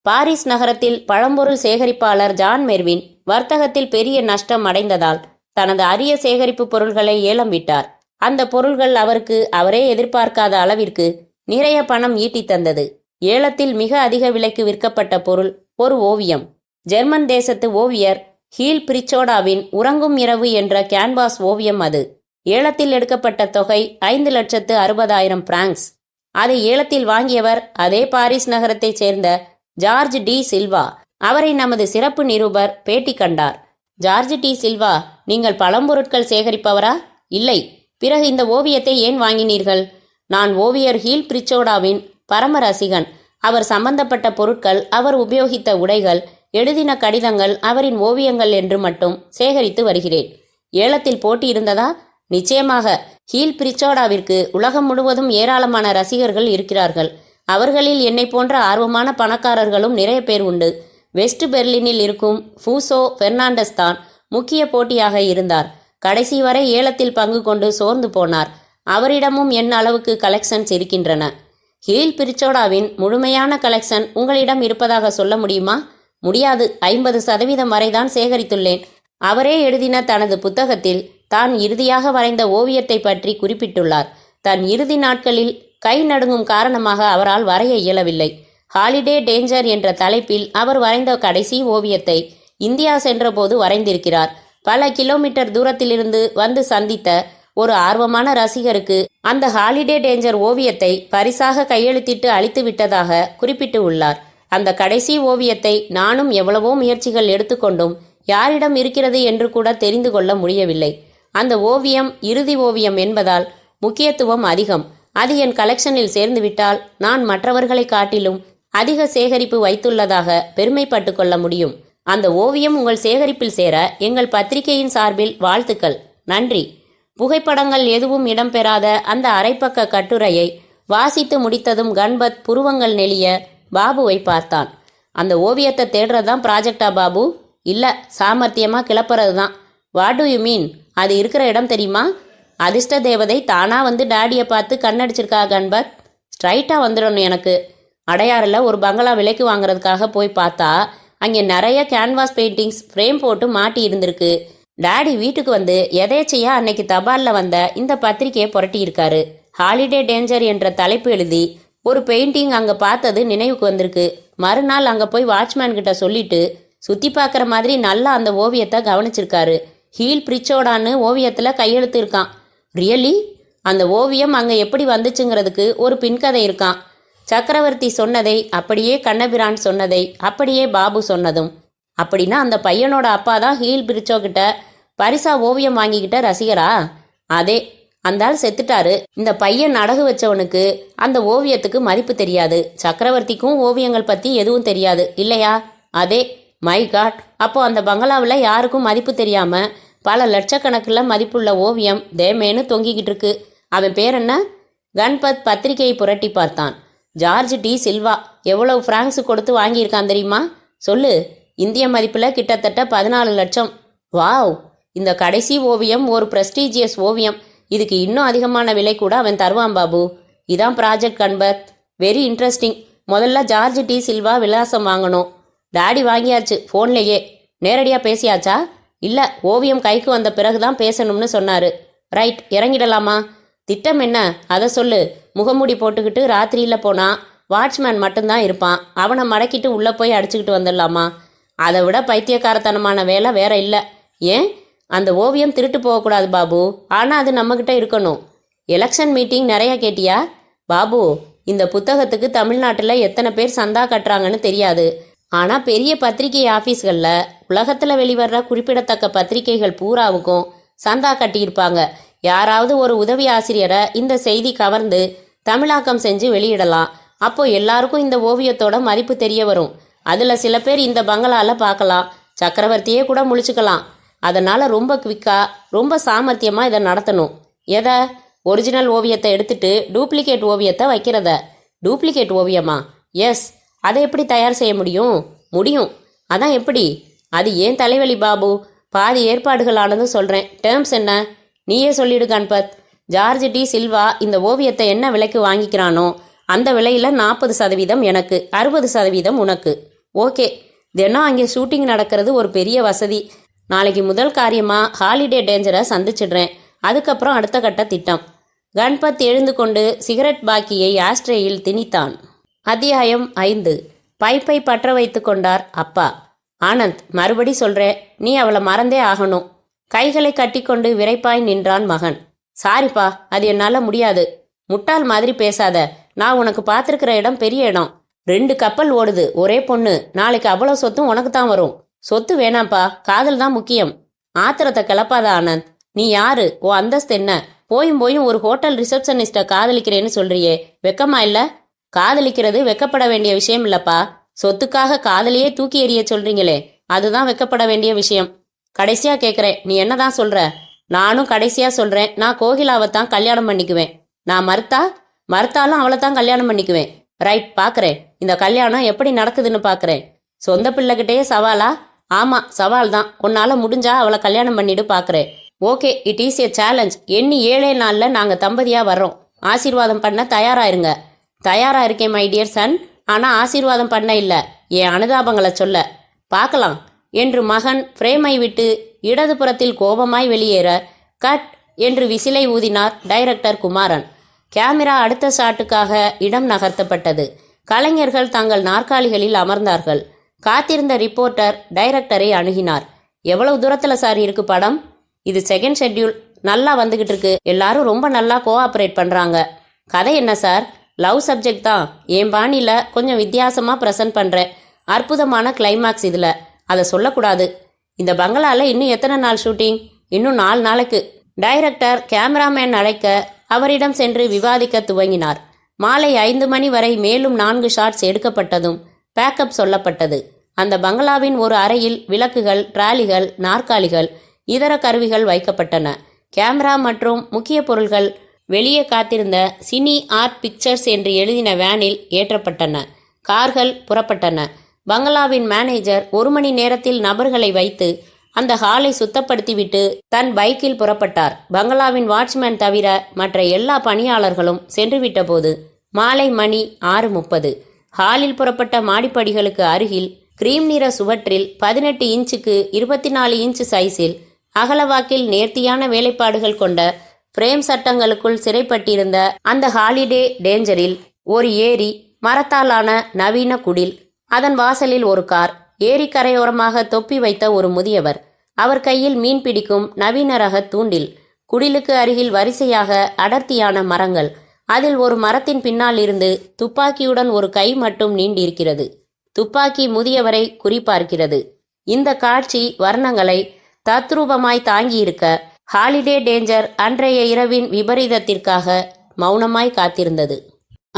பாரிஸ் நகரத்தில் பழம்பொருள் சேகரிப்பாளர் ஜான் மெர்வின் வர்த்தகத்தில் பெரிய நஷ்டம் அடைந்ததால் தனது அரிய சேகரிப்பு பொருள்களை ஏலம் விட்டார். அந்த பொருள்கள் அவருக்கு அவரே எதிர்பார்க்காத அளவிற்கு நிறைய பணம் ஈட்டி தந்தது. ஏலத்தில் மிக அதிக விலைக்கு விற்கப்பட்ட பொருள் ஒரு ஓவியம். ஜெர்மன் தேசத்து ஓவியர் ஹீல் பிரிச்சோடாவின் உறங்கும் இரவு என்ற கேன்வாஸ் ஓவியம் அது. ஏலத்தில் எடுக்கப்பட்ட தொகை 5,60,000 பிராங்க்ஸ். அதை ஏலத்தில் வாங்கியவர் அதே பாரிஸ் நகரத்தைச் சேர்ந்த ஜார்ஜ் டி சில்வா. அவரை நமது சிறப்பு நிருபர் பேட்டி கண்டார். ஜார்ஜ் டி சில்வா, நீங்கள் பழம்பொருட்கள் சேகரிப்பவரா? இல்லை. பிறகு இந்த ஓவியத்தை ஏன் வாங்கினீர்கள்? நான் ஓவியர் ஹீல் பிரிச்சோடாவின் பரம ரசிகன். அவர் சம்பந்தப்பட்ட பொருட்கள், அவர் உபயோகித்த உடைகள், எழுதின கடிதங்கள், அவரின் ஓவியங்கள் என்று மட்டும் சேகரித்து வருகிறேன். ஏலத்தில் போட்டி இருந்ததா? நிச்சயமாக. ஹீல் பிரிச்சோடாவிற்கு உலகம் முழுவதும் ஏராளமான ரசிகர்கள் இருக்கிறார்கள். அவர்களில் என்னை போன்ற ஆர்வமான பணக்காரர்களும் நிறைய பேர் உண்டு. வெஸ்ட் பெர்லினில் இருக்கும் ஃபூசோ பெர்னாண்டஸ் தான் முக்கிய போட்டியாக இருந்தார். கடைசி வரை ஏலத்தில் பங்கு கொண்டு சோர்ந்து போனார். அவரிடமும் என் அளவுக்கு கலெக்ஷன்ஸ் இருக்கின்றன. ஹீல் பிரிச்சோடாவின் முழுமையான கலெக்ஷன் உங்களிடம் இருப்பதாக சொல்ல முடியுமா? முடியாது. 50% வரைதான் சேகரித்துள்ளேன். அவரே எழுதின தனது புத்தகத்தில் தான் இறுதியாக வரைந்த ஓவியத்தை பற்றி குறிப்பிட்டுள்ளார். தன் இறுதி நாட்களில் கை நடுங்கும் காரணமாக அவரால் வரைய இயலவில்லை. ஹாலிடே டேஞ்சர் என்ற தலைப்பில் அவர் வரைந்த கடைசி ஓவியத்தை இந்தியா சென்றபோது வரைந்திருக்கிறார். பல கிலோமீட்டர் தூரத்திலிருந்து வந்து சந்தித்த ஒரு ஆர்வமான ரசிகருக்கு அந்த ஹாலிடே டேஞ்சர் ஓவியத்தை பரிசாக கையெழுத்திட்டு அளித்து விட்டதாக குறிப்பிட்டு உள்ளார். அந்த கடைசி ஓவியத்தை நானும் எவ்வளவோ முயற்சிகள் எடுத்துக்கொண்டும் யாரிடம் இருக்கிறது என்று கூட தெரிந்து கொள்ள முடியவில்லை. அந்த ஓவியம் இறுதி ஓவியம் என்பதால் முக்கியத்துவம் அதிகம். அது என் கலெக்ஷனில் சேர்ந்துவிட்டால் நான் மற்றவர்களை காட்டிலும் அதிக சேகரிப்பு வைத்துள்ளதாக பெருமைப்பட்டு கொள்ள முடியும். அந்த ஓவியம் உங்கள் சேகரிப்பில் சேர எங்கள் பத்திரிகையின் சார்பில் வாழ்த்துக்கள். நன்றி. புகைப்படங்கள் எதுவும் இடம்பெறாத அந்த அரைப்பக்க கட்டுரையை வாசித்து முடித்ததும் கண்பத் புருவங்கள் நெளிய பாபுவை பார்த்தான். அந்த ஓவியத்தை தேடுறதுதான் ப்ராஜெக்டா பாபு? இல்லை, சாமர்த்தியமாக கிளப்புறது தான். What to you mean? அது இருக்கிற இடம் தெரியுமா? அதிர்ஷ்ட தேவதை தானா வந்து டாடியை பார்த்து கண்ணடிச்சிருக்கா கண்பத். ஸ்ட்ரைட்டாக வந்துடணும் எனக்கு. அடையாறில் ஒரு பங்களா விலைக்கு வாங்குறதுக்காக போய் பார்த்தா அங்கே நிறைய கேன்வாஸ் பெயிண்டிங்ஸ் ஃப்ரேம் போட்டு மாட்டி இருந்திருக்கு. டாடி வீட்டுக்கு வந்து எதேச்சையா அன்னைக்கு தபாலில் வந்த இந்த பத்திரிகையை புரட்டியிருக்காரு. ஹாலிடே டேஞ்சர் என்ற தலைப்பு எழுதி ஒரு பெயிண்டிங் அங்கே பார்த்தது நினைவுக்கு வந்திருக்கு. மறுநாள் அங்கே போய் வாட்ச்மேன் கிட்ட சொல்லிட்டு சுற்றி பார்க்குற மாதிரி நல்லா அந்த ஓவியத்தை கவனிச்சிருக்காரு. ஹீல் பிரிச்சோடான்னு ஓவியத்தில் கையெழுத்து இருக்கான். ரியலி? அந்த ஓவியம் அங்கே எப்படி வந்துச்சுங்கிறதுக்கு ஒரு பின்கதை இருக்கான். சக்கரவர்த்தி சொன்னதை அப்படியே கண்ணபிரான் சொன்னதை அப்படியே பாபு சொன்னதும். அப்படின்னா அந்த பையனோட அப்பா தான் ஹீல் பிரிச்சோ கிட்ட பரிசா ஓவியம் வாங்கிக்கிட்ட ரசிகரா? அதே. அந்தாள் செத்துட்டாரு. இந்த பையன் அடகு வச்சவனுக்கு அந்த ஓவியத்துக்கு மதிப்பு தெரியாது. சக்கரவர்த்திக்கும் ஓவியங்கள் பத்தி எதுவும் தெரியாது இல்லையா? அதே. My God. அப்போ அந்த பங்களாவில் யாருக்கும் மதிப்பு தெரியாம பல லட்சக்கணக்கில் மதிப்புள்ள ஓவியம் தேமேன்னு தொங்கிக்கிட்டு இருக்கு. அவன் பேர் என்ன? கண்பத் பத்திரிகையை புரட்டி பார்த்தான். George de Silva. எவ்வளவு பிராங்க்ஸ் கொடுத்து வாங்கியிருக்கான் தெரியுமா? சொல்லு. இந்திய மதிப்பில் கிட்டத்தட்ட 14 லட்சம். வாவ். இந்த கடைசி ஓவியம் ஒரு பிரஸ்டீஜியஸ் ஓவியம். இதுக்கு இன்னும் அதிகமான விலை கூட அவன் தருவான் பாபு. இதான் ப்ராஜெக்ட் கண்பத். Very interesting. முதல்ல ஜார்ஜ் டி சில்வா விலாசம் வாங்கணும். டாடி வாங்கியாச்சு ஃபோன்லேயே. நேரடியாக பேசியாச்சா? இல்லை, ஓவியம் கைக்கு வந்த பிறகுதான் பேசணும்னு சொன்னார். ரைட், இறங்கிடலாமா? திட்டம் என்ன அதை சொல்லு. முகமூடி போட்டுக்கிட்டு ராத்திரியில் போனால் வாட்ச்மேன் மட்டும்தான் இருப்பான். அவனை மடக்கிட்டு உள்ளே போய் அடிச்சுக்கிட்டு வந்துடலாமா? அதை விட பைத்தியக்காரத்தனமான வேலை வேற இல்லை. ஏன்? அந்த ஓவியம் திருட்டு போகக்கூடாது பாபு. ஆனால் அது நம்மக்கிட்ட இருக்கணும். எலெக்ஷன் மீட்டிங் நிறைய கேட்டியா? பாபு, இந்த புத்தகத்துக்கு தமிழ்நாட்டில் எத்தனை பேர் சந்தா கட்டுறாங்கன்னு தெரியாது. ஆனால் பெரிய பத்திரிகை ஆஃபீஸ்களில் உலகத்தில் வெளிவர்ற குறிப்பிடத்தக்க பத்திரிகைகள் பூராவுக்கும் சந்தா கட்டியிருப்பாங்க. யாராவது ஒரு உதவி ஆசிரியரை இந்த செய்தி கவர்ந்து தமிழாக்கம் செஞ்சு வெளியிடலாம். அப்போ எல்லாருக்கும் இந்த ஓவியத்தோட மதிப்பு தெரிய வரும். அதில் சில பேர் இந்த பங்களால பார்க்கலாம். சக்கரவர்த்தியே கூட முழிச்சுக்கலாம். அதனால் ரொம்ப குவிக்காக, ரொம்ப சாமர்த்தியமாக இதை நடத்தணும். எதை? ஒரிஜினல் ஓவியத்தை எடுத்துட்டு டூப்ளிகேட் ஓவியத்தை வைக்கிறத. டூப்ளிகேட் ஓவியமா? எஸ். அதை எப்படி தயார் செய்ய முடியும்? முடியும். அதான் எப்படி? அது ஏன் தலைவலி பாபு. பாதி ஏற்பாடுகளானதும் சொல்கிறேன். டேர்ம்ஸ் என்ன? நீயே சொல்லிடு கண்பத். ஜார்ஜ் டி சில்வா இந்த ஓவியத்தை என்ன விலைக்கு வாங்கிக்கிறானோ அந்த விலையில் 40% எனக்கு, 60% உனக்கு. ஓகே. தினம் அங்கே ஷூட்டிங் நடக்கிறது ஒரு பெரிய வசதி. நாளைக்கு முதல் காரியமாக ஹாலிடே டேஞ்சரை சந்திச்சிடுறேன். அதுக்கப்புறம் அடுத்த கட்ட திட்டம். கண்பத் எழுந்து கொண்டு சிகரெட் பாக்கியை ஆஸ்ட்ரேயில் திணித்தான். அத்தியாயம் 5. பைப்பை பற்ற வைத்து கொண்டார் அப்பா. ஆனந்த், மறுபடி சொல்கிறேன், நீ அவளை மறந்தே ஆகணும். கைகளை கட்டிக்கொண்டு விரைப்பாய் நின்றான் மகன். சாரிப்பா, அது என்னால் முடியாது. முட்டாள் மாதிரி பேசாத. நான் உனக்கு பார்த்துருக்கிற இடம் பெரிய இடம். 2 கப்பல் ஓடுது, ஒரே பொண்ணு. நாளைக்கு அவ்வளோ சொத்தும் உனக்கு தான் வரும். சொத்து வேணாம்ப்பா, காதல் தான் முக்கியம். ஆத்திரத்தை கிளப்பாத ஆனந்த். நீ யாரு? ஓ அந்தஸ்து என்ன? போயும் ஒரு ஹோட்டல் ரிசப்ஷனிஸ்ட்டை காதலிக்கிறேன்னு சொல்றியே, வெக்கமா இல்லை? காதலிக்கிறது வெக்கப்பட வேண்டிய விஷயம் இல்லப்பா. சொத்துக்காக காதலியே தூக்கி எறிய சொல்றீங்களே, அதுதான் வெக்கப்பட வேண்டிய விஷயம். கடைசியா கேட்குறேன், நீ என்னதான் சொல்ற? நானும் கடைசியா சொல்றேன், நான் கோகிலாவைத்தான் கல்யாணம் பண்ணிக்குவேன். நான் மறுத்தாலும் அவளை தான் கல்யாணம் பண்ணிக்குவேன். ரைட், பார்க்குறேன். இந்த கல்யாணம் எப்படி நடக்குதுன்னு பார்க்குறேன். சொந்த பிள்ளைகிட்டேயே சவாலா? ஆமாம், சவால் தான். உன்னால் முடிஞ்சா அவளை கல்யாணம் பண்ணிட்டு பார்க்குறேன். Okay, it is a challenge. எண்ணி 7 நாளில் நாங்கள் தம்பதியாக வர்றோம். ஆசீர்வாதம் பண்ண தயாராயிருங்க. தயாராக இருக்கேன் மை டியர் சன். ஆனால் ஆசீர்வாதம் பண்ண இல்லை, என் அனுதாபங்களை சொல்ல. பார்க்கலாம் என்று மகன் ஃப்ரேமை விட்டு இடதுபுறத்தில் கோபமாய் வெளியேற கட் என்று விசிலை ஊதினார் டைரக்டர் குமாரன். கேமரா அடுத்த ஷாட்டுக்காக இடம் நகர்த்தப்பட்டது. கலைஞர்கள் தங்கள் நாற்காலிகளில் அமர்ந்தார்கள். காத்திருந்த ரிப்போர்ட்டர் டைரக்டரை அணுகினார். எவ்வளவு தூரத்தில் சார் இருக்கு படம்? இது செகண்ட் ஷெட்யூல். நல்லா வந்துகிட்டு இருக்கு. எல்லாரும் ரொம்ப நல்லா கோஆப்ரேட் பண்ணுறாங்க. கதை என்ன சார்? லவ் சப்ஜெக்ட் தான். என் பாணியில் கொஞ்சம் வித்தியாசமாக ப்ரெசன்ட் பண்ணுறேன். அற்புதமான கிளைமாக்ஸ் இதில். அதை சொல்லக்கூடாது. இந்த பங்களாவில் இன்னும் எத்தனை நாள் ஷூட்டிங்? இன்னும் 4 நாளைக்கு. டைரக்டர் கேமராமேன் அழைக்க அவரிடம் சென்று விவாதிக்க துவங்கினார். மாலை 5 மணி வரை மேலும் 4 ஷாட்ஸ் எடுக்கப்பட்டதும் பேக்கப் சொல்லப்பட்டது. அந்த பங்களாவின் ஒரு அறையில் விளக்குகள், டிராலிகள், நாற்காலிகள், இதர கருவிகள் வைக்கப்பட்டன. கேமரா மற்றும் முக்கிய பொருள்கள் வெளியே காத்திருந்த சினி ஆர்ட் பிக்சர்ஸ் என்று எழுதின வேனில் ஏற்றப்பட்டன. கார்கள் புறப்பட்டன. பங்களாவின் மேனேஜர் 1 மணி நேரத்தில் நபர்களை வைத்து அந்த ஹாலை சுத்தப்படுத்திவிட்டு தன் பைக்கில் புறப்பட்டார். பங்களாவின் வாட்ச்மேன் தவிர மற்ற எல்லா பணியாளர்களும் சென்றுவிட்ட போது மாலை மணி 6:30. ஹாலில் புறப்பட்ட மாடிப்படிகளுக்கு அருகில் கிரீம் நிற சுவற்றில் 18 இன்ச்சுக்கு 24 இன்ச்சு சைஸில் அகலவாக்கில் நேர்த்தியான வேலைப்பாடுகள் கொண்ட பிரேம் சட்டங்களுக்குள் சிறைப்பட்டிருந்த அந்த ஹாலிடே டேஞ்சரில் ஒரு ஏரி, மரத்தாலான நவீன குடில், அதன் வாசலில் ஒரு கார், ஏரிக்கரையோரமாக தொப்பி வைத்த ஒரு முதியவர், அவர் கையில் மீன் பிடிக்கும் நவீன ரக தூண்டில், குடிலுக்கு அருகில் வரிசையாக அடர்த்தியான மரங்கள், அதில் ஒரு மரத்தின் பின்னால் இருந்து துப்பாக்கியுடன் ஒரு கை மட்டும் நீண்டிருக்கிறது. துப்பாக்கி முதியவரை குறிப்பார்க்கிறது. இந்த காட்சி வர்ணங்களை தத்ரூபமாய் தாங்கியிருக்க ஹாலிடே டேஞ்சர் அன்றைய இரவின் விபரீதத்திற்காக மௌனமாய் காத்திருந்தது.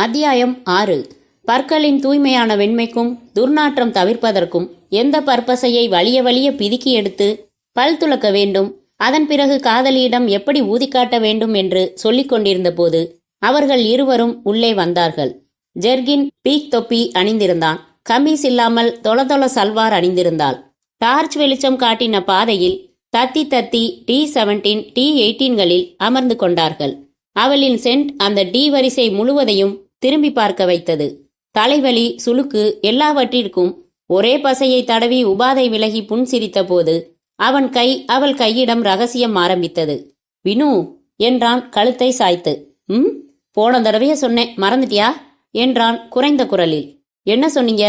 அத்தியாயம் 6. பற்களின் தூய்மையான வெண்மைக்கும் துர்நாற்றம் தவிர்ப்பதற்கும் எந்த பற்பசையை வலிய வலிய பிதுக்கி எடுத்து பல் துலக்க வேண்டும், அதன் பிறகு காதலியிடம் எப்படி ஊதிக்காட்ட வேண்டும் என்று சொல்லிக் கொண்டிருந்த போது அவர்கள் இருவரும் உள்ளே வந்தார்கள். ஜெர்கின் பீக் தொப்பி அணிந்திருந்தான். கமீஸ் இல்லாமல் தொளதொள சல்வார் அணிந்திருந்தாள். டார்ச் வெளிச்சம் காட்டின பாதையில் தத்தி தத்தி T17 T18களில் அமர்ந்து கொண்டார்கள். அவளின் சென்ட் அந்த டி வரிசை முழுவதையும் திரும்பி பார்க்க வைத்தது. தலைவலி, சுளுக்கு எல்லாவற்றிற்கும் ஒரே பசையை தடவி உபாதை விலகி புன் சிரித்த போது அவன் கை அவள் கையிடம் ரகசியம் ஆரம்பித்தது. வினு என்றான் கழுத்தை சாய்த்து. போன தடவையே சொன்னேன், மறந்துட்டியா என்றான் குறைந்த குரலில். என்ன சொன்னீங்க?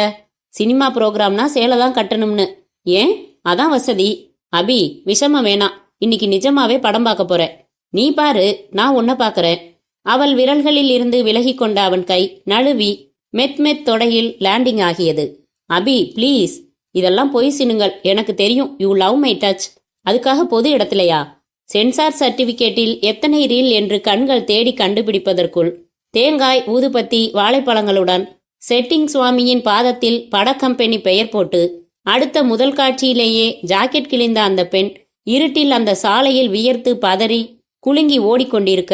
சினிமா புரோகிராம்னா சேலை தான் கட்டணும்னு. ஏன்? அதான் வசதி. அபி, விஷமம் வேணாம். இன்னைக்கு நிஜமாவே படம் பார்க்க போறேன். நீ பாரு, நான் உன்னை பார்க்கறேன். அவள் விரல்களில் இருந்து விலகி கொண்ட அவன் கை நழுவி மெத் மெத் தொடையில் லேண்டிங் ஆகியது. அபி ப்ளீஸ், இதெல்லாம் பொய் சினுங்கள். எனக்கு தெரியும் யூ லவ் மை டச். அதுக்காக பொது இடத்துலையா? சென்சார் சர்டிபிகேட்டில் எத்தனை ரீல் என்று கண்கள் தேடி கண்டுபிடிப்பதற்குள் தேங்காய், ஊதுபத்தி, வாழைப்பழங்களுடன் செட்டிங் சுவாமியின் பாதத்தில் பட கம்பெனி பெயர் போட்டு அடுத்த முதல் காட்சியிலேயே ஜாக்கெட் கிழிந்த அந்த பெண் இருட்டில் அந்த சாலையில் வியர்த்து பதறி குலுங்கி ஓடிக்கொண்டிருக்க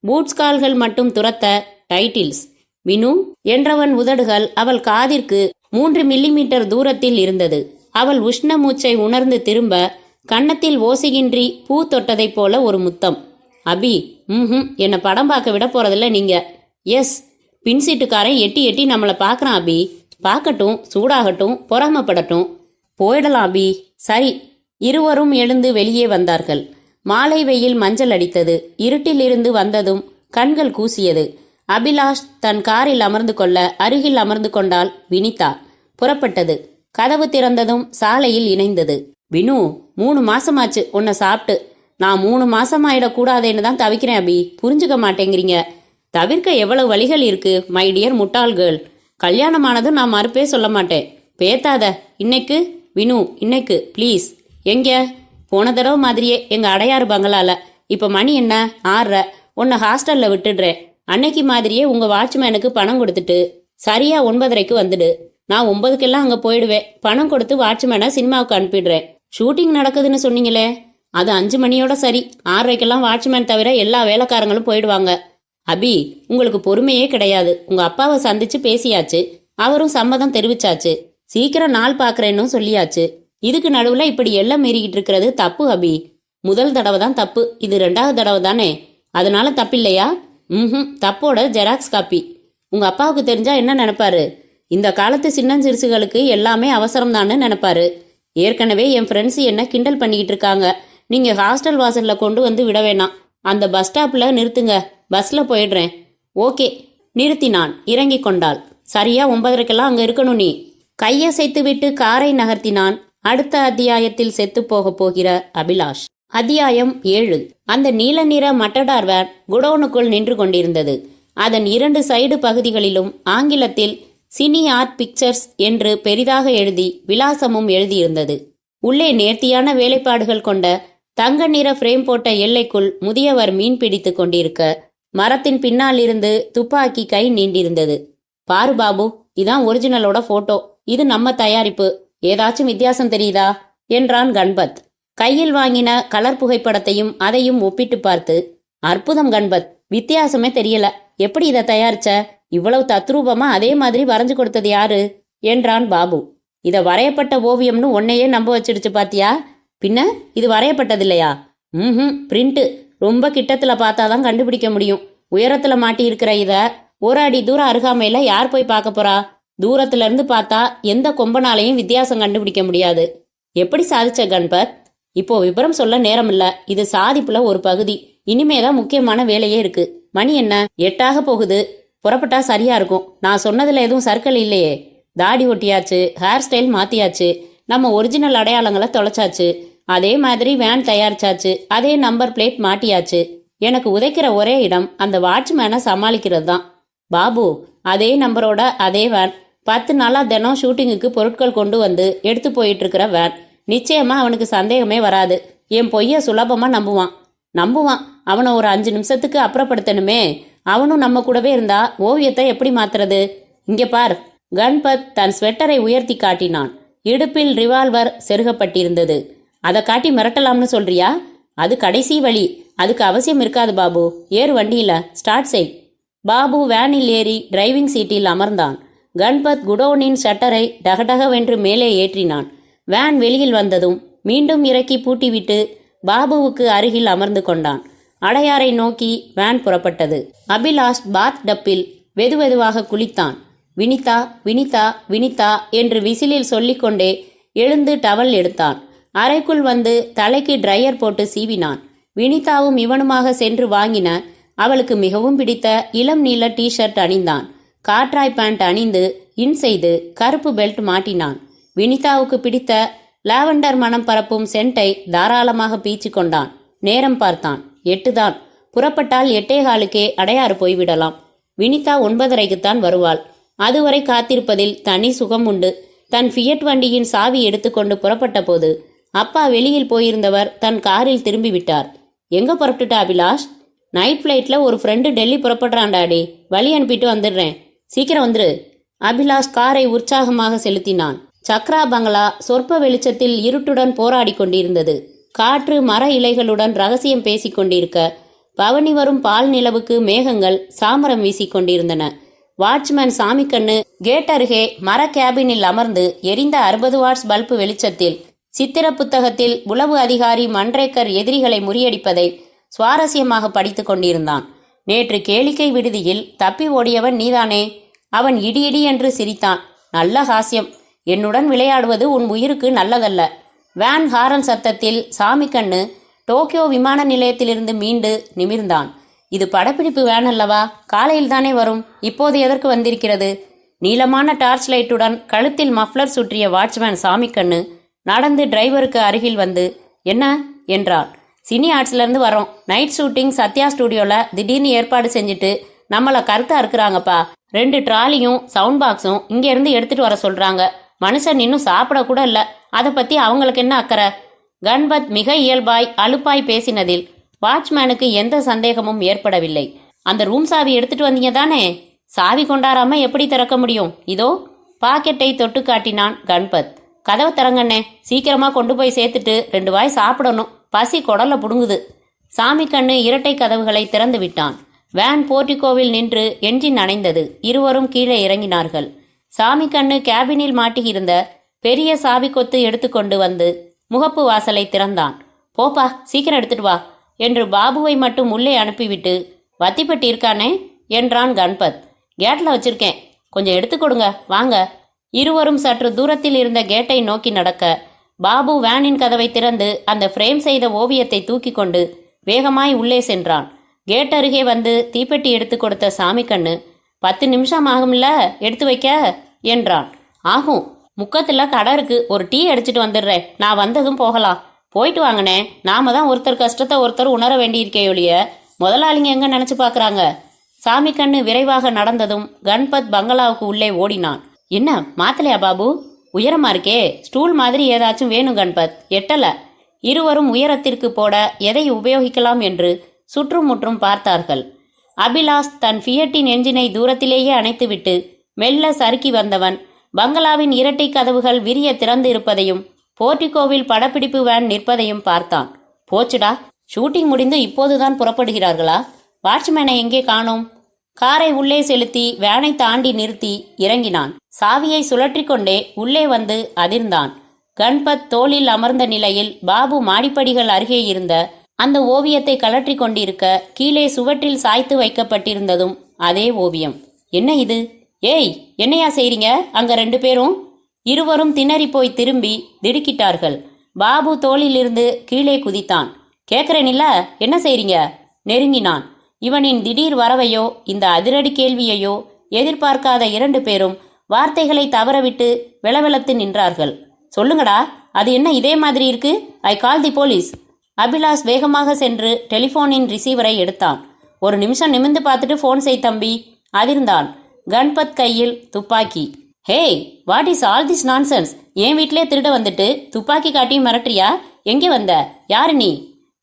பூட்ஸ் கால்கள் மட்டும் துரத்த டைட்டில்ஸ். வினு என்றவன் உதடுகள் அவள் காதிற்கு 3 மில்லிமீட்டர் தூரத்தில் இருந்தது. அவள் உஷ்ண மூச்சை உணர்ந்து திரும்ப கன்னத்தில் ஓசையின்றி பூ தொட்டதைப் போல ஒரு முத்தம். அபி, என்னை படம் பார்க்க விட போறதில்ல நீங்க. எஸ், பின்சீட்டுக்காரன் எட்டி எட்டி நம்மளை பார்க்கறான் அபி. பார்க்கட்டும், சூடாகட்டும், பொறாமப்படட்டும். போயிடலாம் அபி. சரி. இருவரும் எழுந்து வெளியே வந்தார்கள். மாலை வெயில் மஞ்சள் அடித்தது. இருட்டில் இருந்து வந்ததும் கண்கள் கூசியது. அபிலாஷ் தன் காரில் அமர்ந்து கொள்ள அருகில் அமர்ந்து கொண்டாள் வினிதா. புறப்பட்டது. கதவு திறந்ததும் சாலையில் இணைந்தது. வினு, 3 மாசமாச்சு உன்னை சாப்பிட்டு. நான் 3 மாசமாயிடக்கூடாதுன்னு தான் தவிக்கிறேன் அபி. புரிஞ்சுக்க மாட்டேங்கிறீங்க. தவிர்க்க எவ்வளவு வழிகள் இருக்கு மை டியர் முட்டாள் கேர்ள். கல்யாணமானதும் நான் மறுப்பே சொல்ல மாட்டேன். பேத்தாத. இன்னைக்கு வினு, இன்னைக்கு ப்ளீஸ். எங்க? போன தடவை மாதிரியே எங்க அடையாறு பங்களால. இப்ப மணி என்ன? 6:30. உன்னை ஹாஸ்டல்ல விட்டுடுறேன். அன்னைக்கு மாதிரியே உங்க வாட்ச்மேனுக்கு பணம் கொடுத்துட்டு சரியா 9:30க்கு வந்துடு. நான் 9க்கெல்லாம் அங்க போயிடுவேன். பணம் கொடுத்து வாட்ச்மேனை சினிமாவுக்கு அனுப்பிடுறேன். ஷூட்டிங் நடக்குதுன்னு சொன்னீங்களே, அது 5 மணியோட சரி. 6:30க்கெல்லாம் வாட்ச்மேன் தவிர எல்லா வேலைக்காரங்களும் போயிடுவாங்க. அபி, உங்களுக்கு பொறுமையே கிடையாது. உங்க அப்பாவை சந்திச்சு பேசியாச்சு. அவரும் சம்மதம் தெரிவிச்சாச்சு. சீக்கிரம் நாள் பாக்குறேன்னு சொல்லியாச்சு. இதுக்கு நடுவுல இப்படி எல்லாம் மீறிக்கிட்டு இருக்கிறது தப்பு அபி. முதல் தடவை தான் தப்பு, இது 2வது தடவை தானே. அதனால தப்பில்லையா? தப்போட ஜெராக்ஸ் காப்பி. உங்க அப்பாவுக்கு தெரிஞ்சா என்ன நினைப்பாரு? இந்த காலத்து சின்னஞ்சிறுசுகளுக்கு எல்லாமே அவசரம் தான்னு நினைப்பாரு. ஏற்கனவே என் ஃப்ரெண்ட்ஸ் என்ன கிண்டல் பண்ணிக்கிட்டு இருக்காங்க. நீங்க ஹாஸ்டல் வாசல்ல கொண்டு வந்து விட வேணாம். அந்த பஸ் ஸ்டாப்ல நிறுத்துங்க. பஸ்ல போயிடுறேன். ஓகே. நிறுத்தினான். இறங்கி கொண்டாள். சரியா 9:30க்கெல்லாம் அங்க இருக்கணும் நீ. கையசைத்து விட்டு காரை நகர்த்தினான். அடுத்த அத்தியாயத்தில் செத்து போக போகிற அபிலாஷ். அத்தியாயம் 7. அந்த நீல நிற மட்டடார் வேன் குடோனுக்குள் நின்று கொண்டிருந்தது. அதன் 2 சைடு பகுதிகளிலும் ஆங்கிலத்தில் சினி ஆர்ட் பிக்சர்ஸ் என்று பெரிதாக எழுதி விலாசமும் எழுதியிருந்தது. உள்ளே நேர்த்தியான வேலைப்பாடுகள் கொண்ட தங்க நிற ஃப்ரேம் போட்ட எல்லைக்குள் முதியவர் மீன் பிடித்து கொண்டிருக்க மரத்தின் பின்னால் இருந்து துப்பாக்கி கை நீண்டிருந்தது. பாரு பாபு, இதான் ஒரிஜினலோட போட்டோ. இது நம்ம தயாரிப்பு. ஏதாச்சும் வித்தியாசம் தெரியுதா என்றான் கண்பத். கையில் வாங்கின கலர் புகைப்படத்தையும் அதையும் ஒப்பிட்டு பார்த்து, அற்புதம் கண்பத், வித்தியாசமே தெரியல. எப்படி இதை தயாரிச்ச? இவ்வளவு தத்ரூபமா அதே மாதிரி வரைஞ்சு கொடுத்தது யாரு என்றான் பாபு. இத வரையப்பட்ட ஓவியம்னு உன்னையே நம்ப வச்சிடுச்சு பாத்தியா? பின்ன இது வரையப்பட்டதில்லையா? பிரிண்ட். ரொம்ப கிட்டத்துல பார்த்தாதான் கண்டுபிடிக்க முடியும். உயரத்துல மாட்டி இருக்கிற இத 1 அடி தூரம் அருகாமையில யார் போய் பார்க்க போறா? தூரத்துல இருந்து பார்த்தா எந்த கொம்பனாலையும் வித்தியாசம் கண்டுபிடிக்க முடியாது. எப்படி சாதிச்ச கண்பத்? இப்போ விபரம் சொல்ல நேரம் இல்ல. இது சாதிப்புல ஒரு பகுதி. இனிமேதான் முக்கியமான வேலையே இருக்கு. மணி என்ன? 8 போகுது. புறப்பட்டா சரியா இருக்கும். நான் சொன்னதுல எதுவும் சர்க்கிள் இல்லையே. தாடி ஒட்டியாச்சு, ஹேர் ஸ்டைல் மாத்தியாச்சு, நம்ம ஒரிஜினல் அடையாளங்களை தொலைச்சாச்சு, அதே மாதிரி வேன் தயாரிச்சாச்சு, அதே நம்பர் பிளேட் மாட்டியாச்சு. எனக்கு உதைக்கிற ஒரே இடம் அந்த வாட்ச்மேனை சமாளிக்கிறது தான். பாபு, அதே நம்பரோட அதே வேன். 10 நாளா தினம் ஷூட்டிங்குக்கு பொருட்கள் கொண்டு வந்து எடுத்து போயிட்டு இருக்கிற வேன். நிச்சயமா அவனுக்கு சந்தேகமே வராது. என் பொய்ய சுலபமா நம்புவான். நம்புவான். அவனை ஒரு 5 நிமிஷத்துக்கு அப்புறப்படுத்தணுமே. அவனும் நம்ம கூடவே இருந்தா ஓவியத்தை எப்படி மாத்துறது? இங்க பார். கணபத் தன் ஸ்வெட்டரை உயர்த்தி காட்டினான். இடுப்பில் ரிவால்வர் செருகப்பட்டிருந்தது. அதை காட்டி மிரட்டலாம்னு சொல்றியா? அது கடைசி வழி. அதுக்கு அவசியம் இருக்காது பாபு. ஏறு வண்டியில, ஸ்டார்ட் செய். பாபு வேனில் ஏறி டிரைவிங் சீட்டில் அமர்ந்தான். கணபத் குடோனின் ஷட்டரை டகடகவென்று மேலே ஏற்றினான். வேன் வெளியில் வந்ததும் மீண்டும் இறக்கி பூட்டிவிட்டு பாபுவுக்கு அருகில் அமர்ந்து கொண்டான். அடையாரை நோக்கி வேன் புறப்பட்டது. அபிலாஷ் பாத் டப்பில் வெதுவெதுவாக குளித்தான். வினிதா வினிதா வினிதா என்று விசிலில் சொல்லிக்கொண்டே எழுந்து டவல் எடுத்தான். அறைக்குள் வந்து தலைக்கு ட்ரையர் போட்டு சீவினான். வினிதாவும் இவனுமாக சென்று வாங்கின அவளுக்கு மிகவும் பிடித்த இளம் நீல டிஷர்ட் அணிந்தான். காட்ராய் பேண்ட் அணிந்து இன் செய்து கருப்பு பெல்ட் மாட்டினான். வினிதாவுக்கு பிடித்த லாவெண்டர் மனம் பரப்பும் சென்ட்டை தாராளமாக பீச்சு கொண்டான். நேரம் பார்த்தான். 8 தான். புறப்பட்டால் 8:15 அடையாறு போய்விடலாம். வினிதா 9:30க்குத்தான் வருவாள். அதுவரை காத்திருப்பதில் தனி சுகம் உண்டு. தன் ஃபியட் வண்டியின் சாவி எடுத்துக்கொண்டு புறப்பட்ட போது அப்பா வெளியில் போயிருந்தவர் தன் காரில் திரும்பிவிட்டார். எங்க புறப்பட்டுட்டா அபிலாஷ்? நைட் ஃப்ளைட்ல ஒரு ஃப்ரெண்டு டெல்லி புறப்படுறான்டாடி. வழி அனுப்பிட்டு வந்துடுறேன். சீக்கிரம் வந்துரு. அபிலாஷ் காரை உற்சாகமாக செலுத்தினான். சக்ரா பங்களா சொற்ப வெளிச்சத்தில் இருட்டுடன் போராடி கொண்டிருந்தது. காற்று மர இலைகளுடன் ரகசியம் பேசிக் கொண்டிருக்க பவனி வரும் பால் நிலவுக்கு மேகங்கள் சாமரம் வீசிக் கொண்டிருந்தன. வாட்ச்மேன் சாமிக்கண்ணு கேட் அருகே மர கேபினில் அமர்ந்து எரிந்த 60 வாட்ஸ் பல்பு வெளிச்சத்தில் சித்திர புத்தகத்தில் உளவு அதிகாரி மன்ரேக்கர் எதிரிகளை முறியடிப்பதை சுவாரஸ்யமாக படித்து கொண்டிருந்தான். நேற்று கேளிக்கை விடுதியில் தப்பி ஓடியவன் நீதானே? அவன் இடி என்று சிரித்தான். நல்ல ஹாஸ்யம். என்னுடன் விளையாடுவது உன் உயிருக்கு நல்லதல்ல. வேன் ஹாரன் சத்தத்தில் சாமிக்கண்ணு டோக்கியோ விமான நிலையத்திலிருந்து மீண்டு நிமிர்ந்தான். இது படப்பிடிப்பு வேன் அல்லவா? காலையில் தானே வரும். இப்போது எதற்கு வந்திருக்கிறது? நீளமான டார்ச் லைட்டுடன் கழுத்தில் மஃப்ளர் சுற்றிய வாட்ச்மேன் சாமிக்கண்ணு நடந்து டிரைவருக்கு அருகில் வந்து என்ன என்றான். சினி ஆர்ட்ஸ்லேருந்து வரோம். நைட் ஷூட்டிங் சத்யா ஸ்டூடியோவில் திடீர்னு ஏற்பாடு செஞ்சுட்டு நம்மளை கருத்தா இருக்கிறாங்கப்பா. 2 ட்ராலியும் சவுண்ட் பாக்ஸும் இங்கேருந்து எடுத்துட்டு வர சொல்கிறாங்க. மனுஷன் இன்னும் சாப்பிடக்கூட இல்லை. அதை பற்றி அவங்களுக்கு என்ன அக்கறை? கணபத் மிக இயல்பாய் அலுப்பாய் பேசினதில் வாட்ச்மேனுக்கு எந்த சந்தேகமும் ஏற்படவில்லை. அந்த ரூம் சாவி எடுத்துட்டு வந்தீங்க தானே? சாவி கொண்டாராம எப்படி திறக்க முடியும்? இதோ. பாக்கெட்டை தொட்டு காட்டினான் கணபத். கதவை திறங்கண்ணே. சீக்கிரமா கொண்டு போய் சேர்த்துட்டு 2 வாய் சாப்பிடணும். பசி குடல்ல புடுங்குது. சாமிக்கண்ணு இரட்டை கதவுகளை திறந்து விட்டான். வேன் போர்டிகோவில் நின்று என்ஜின் அணைந்தது. இருவரும் கீழே இறங்கினார்கள். சாமிக்கண்ணு கேபினில் மாட்டியிருந்த பெரிய சாவி கொத்து எடுத்துக்கொண்டு வந்து முகப்பு வாசலை திறந்தான். போப்பா, சீக்கிரம் எடுத்துட்டு வா என்று பாபுவை மட்டும் உள்ளே அனுப்பிவிட்டு வத்திப்பட்டி இருக்கானே என்றான் கணபத். கேட்ல வச்சிருக்கேன், கொஞ்சம் எடுத்து கொடுங்க, வாங்க. இருவரும் சற்று தூரத்தில் இருந்த கேட்டை நோக்கி நடக்க பாபு வேனின் கதவை திறந்து அந்த ஃப்ரேம் செய்த ஓவியத்தை தூக்கி கொண்டு வேகமாய் உள்ளே சென்றான். கேட் அருகே வந்து தீப்பெட்டி எடுத்து கொடுத்த சாமிக்கண்ணு 10 நிமிஷம் ஆகும்ல எடுத்து வைக்க என்றான். ஆகும், முக்கத்தில் கடை இருக்கு, ஒரு டீ அடிச்சிட்டு வந்துடுறேன். நான் வந்ததும் போகலாம். போயிட்டு வாங்கினே. நாம தான் ஒருத்தர் கஷ்டத்தை ஒருத்தர் உணர வேண்டியிருக்கே ஒழிய முதலாளிங்க எங்க நினைச்சு பார்க்குறாங்க. சாமிக்கண்ணு விரைவாக நடந்ததும் கணபத் பங்களாவுக்கு உள்ளே ஓடினான். என்ன மாத்தலையா பாபு? உயரமா இருக்கே. ஸ்டூல் மாதிரி ஏதாச்சும் வேணும் கணபத். எட்டல. இருவரும் உயரத்திற்கு போட எதை உபயோகிக்கலாம் என்று சுற்றும் முற்றும் பார்த்தார்கள். அபிலாஷ் தன் ஃபியட்டின் என்ஜினை தூரத்திலேயே அணைத்துவிட்டு மெல்ல சறுக்கி வந்தவன் பங்களாவின் இரட்டை கதவுகள் விரிய திறந்து இருப்பதையும் போர்டிகோவில் படப்பிடிப்பு வேன் நிற்பதையும் பார்த்தான். போச்சுடா, ஷூட்டிங் முடிந்து இப்போதுதான் புறப்படுகிறார்களா? வாட்ச்மேனை எங்கே காணோம்? காரை உள்ளே செலுத்தி வேனை தாண்டி நிறுத்தி இறங்கினான். சாவியை சுழற்றி கொண்டே உள்ளே வந்து அதிர்ந்தான். கணபத் தோளில் அமர்ந்த நிலையில் பாபு மாடிப்படிகள் அருகே இருந்த அந்த ஓவியத்தை கலற்றி கொண்டிருக்க கீழே சுவற்றில் சாய்த்து வைக்கப்பட்டிருந்ததும் அதே ஓவியம். என்ன இது? ஏய், என்னையா செய்றீங்க அங்க 2 பேரும்? இருவரும் திணறி போய் திரும்பி திடுக்கிட்டார்கள். பாபு தோளிலிருந்து கீழே குதித்தான். கேட்கிறேனில்ல, என்ன செய்றீங்க? நெருங்கினான். இவனின் திடீர் வரவையோ இந்த அதிரடி கேள்வியையோ எதிர்பார்க்காத 2 பேரும் வார்த்தைகளை தவறவிட்டு வெளவெளத்து நின்றார்கள். சொல்லுங்கடா, அது என்ன இதே மாதிரி இருக்கு? ஐ கால் தி போலீஸ். அபிலாஷ் வேகமாக சென்று டெலிஃபோனின் ரிசீவரை எடுத்தான். 1 நிமிஷம் நிமிந்து பார்த்துட்டு ஃபோன் செய் தம்பி. அதிர்ந்தான். கணபத் கையில் துப்பாக்கி. Hey, what is all this nonsense? என் வீட்டிலே திருட வந்துட்டு துப்பாக்கி காட்டியும் மிரட்டுறியா? எங்கே வந்த? யாரு நீ?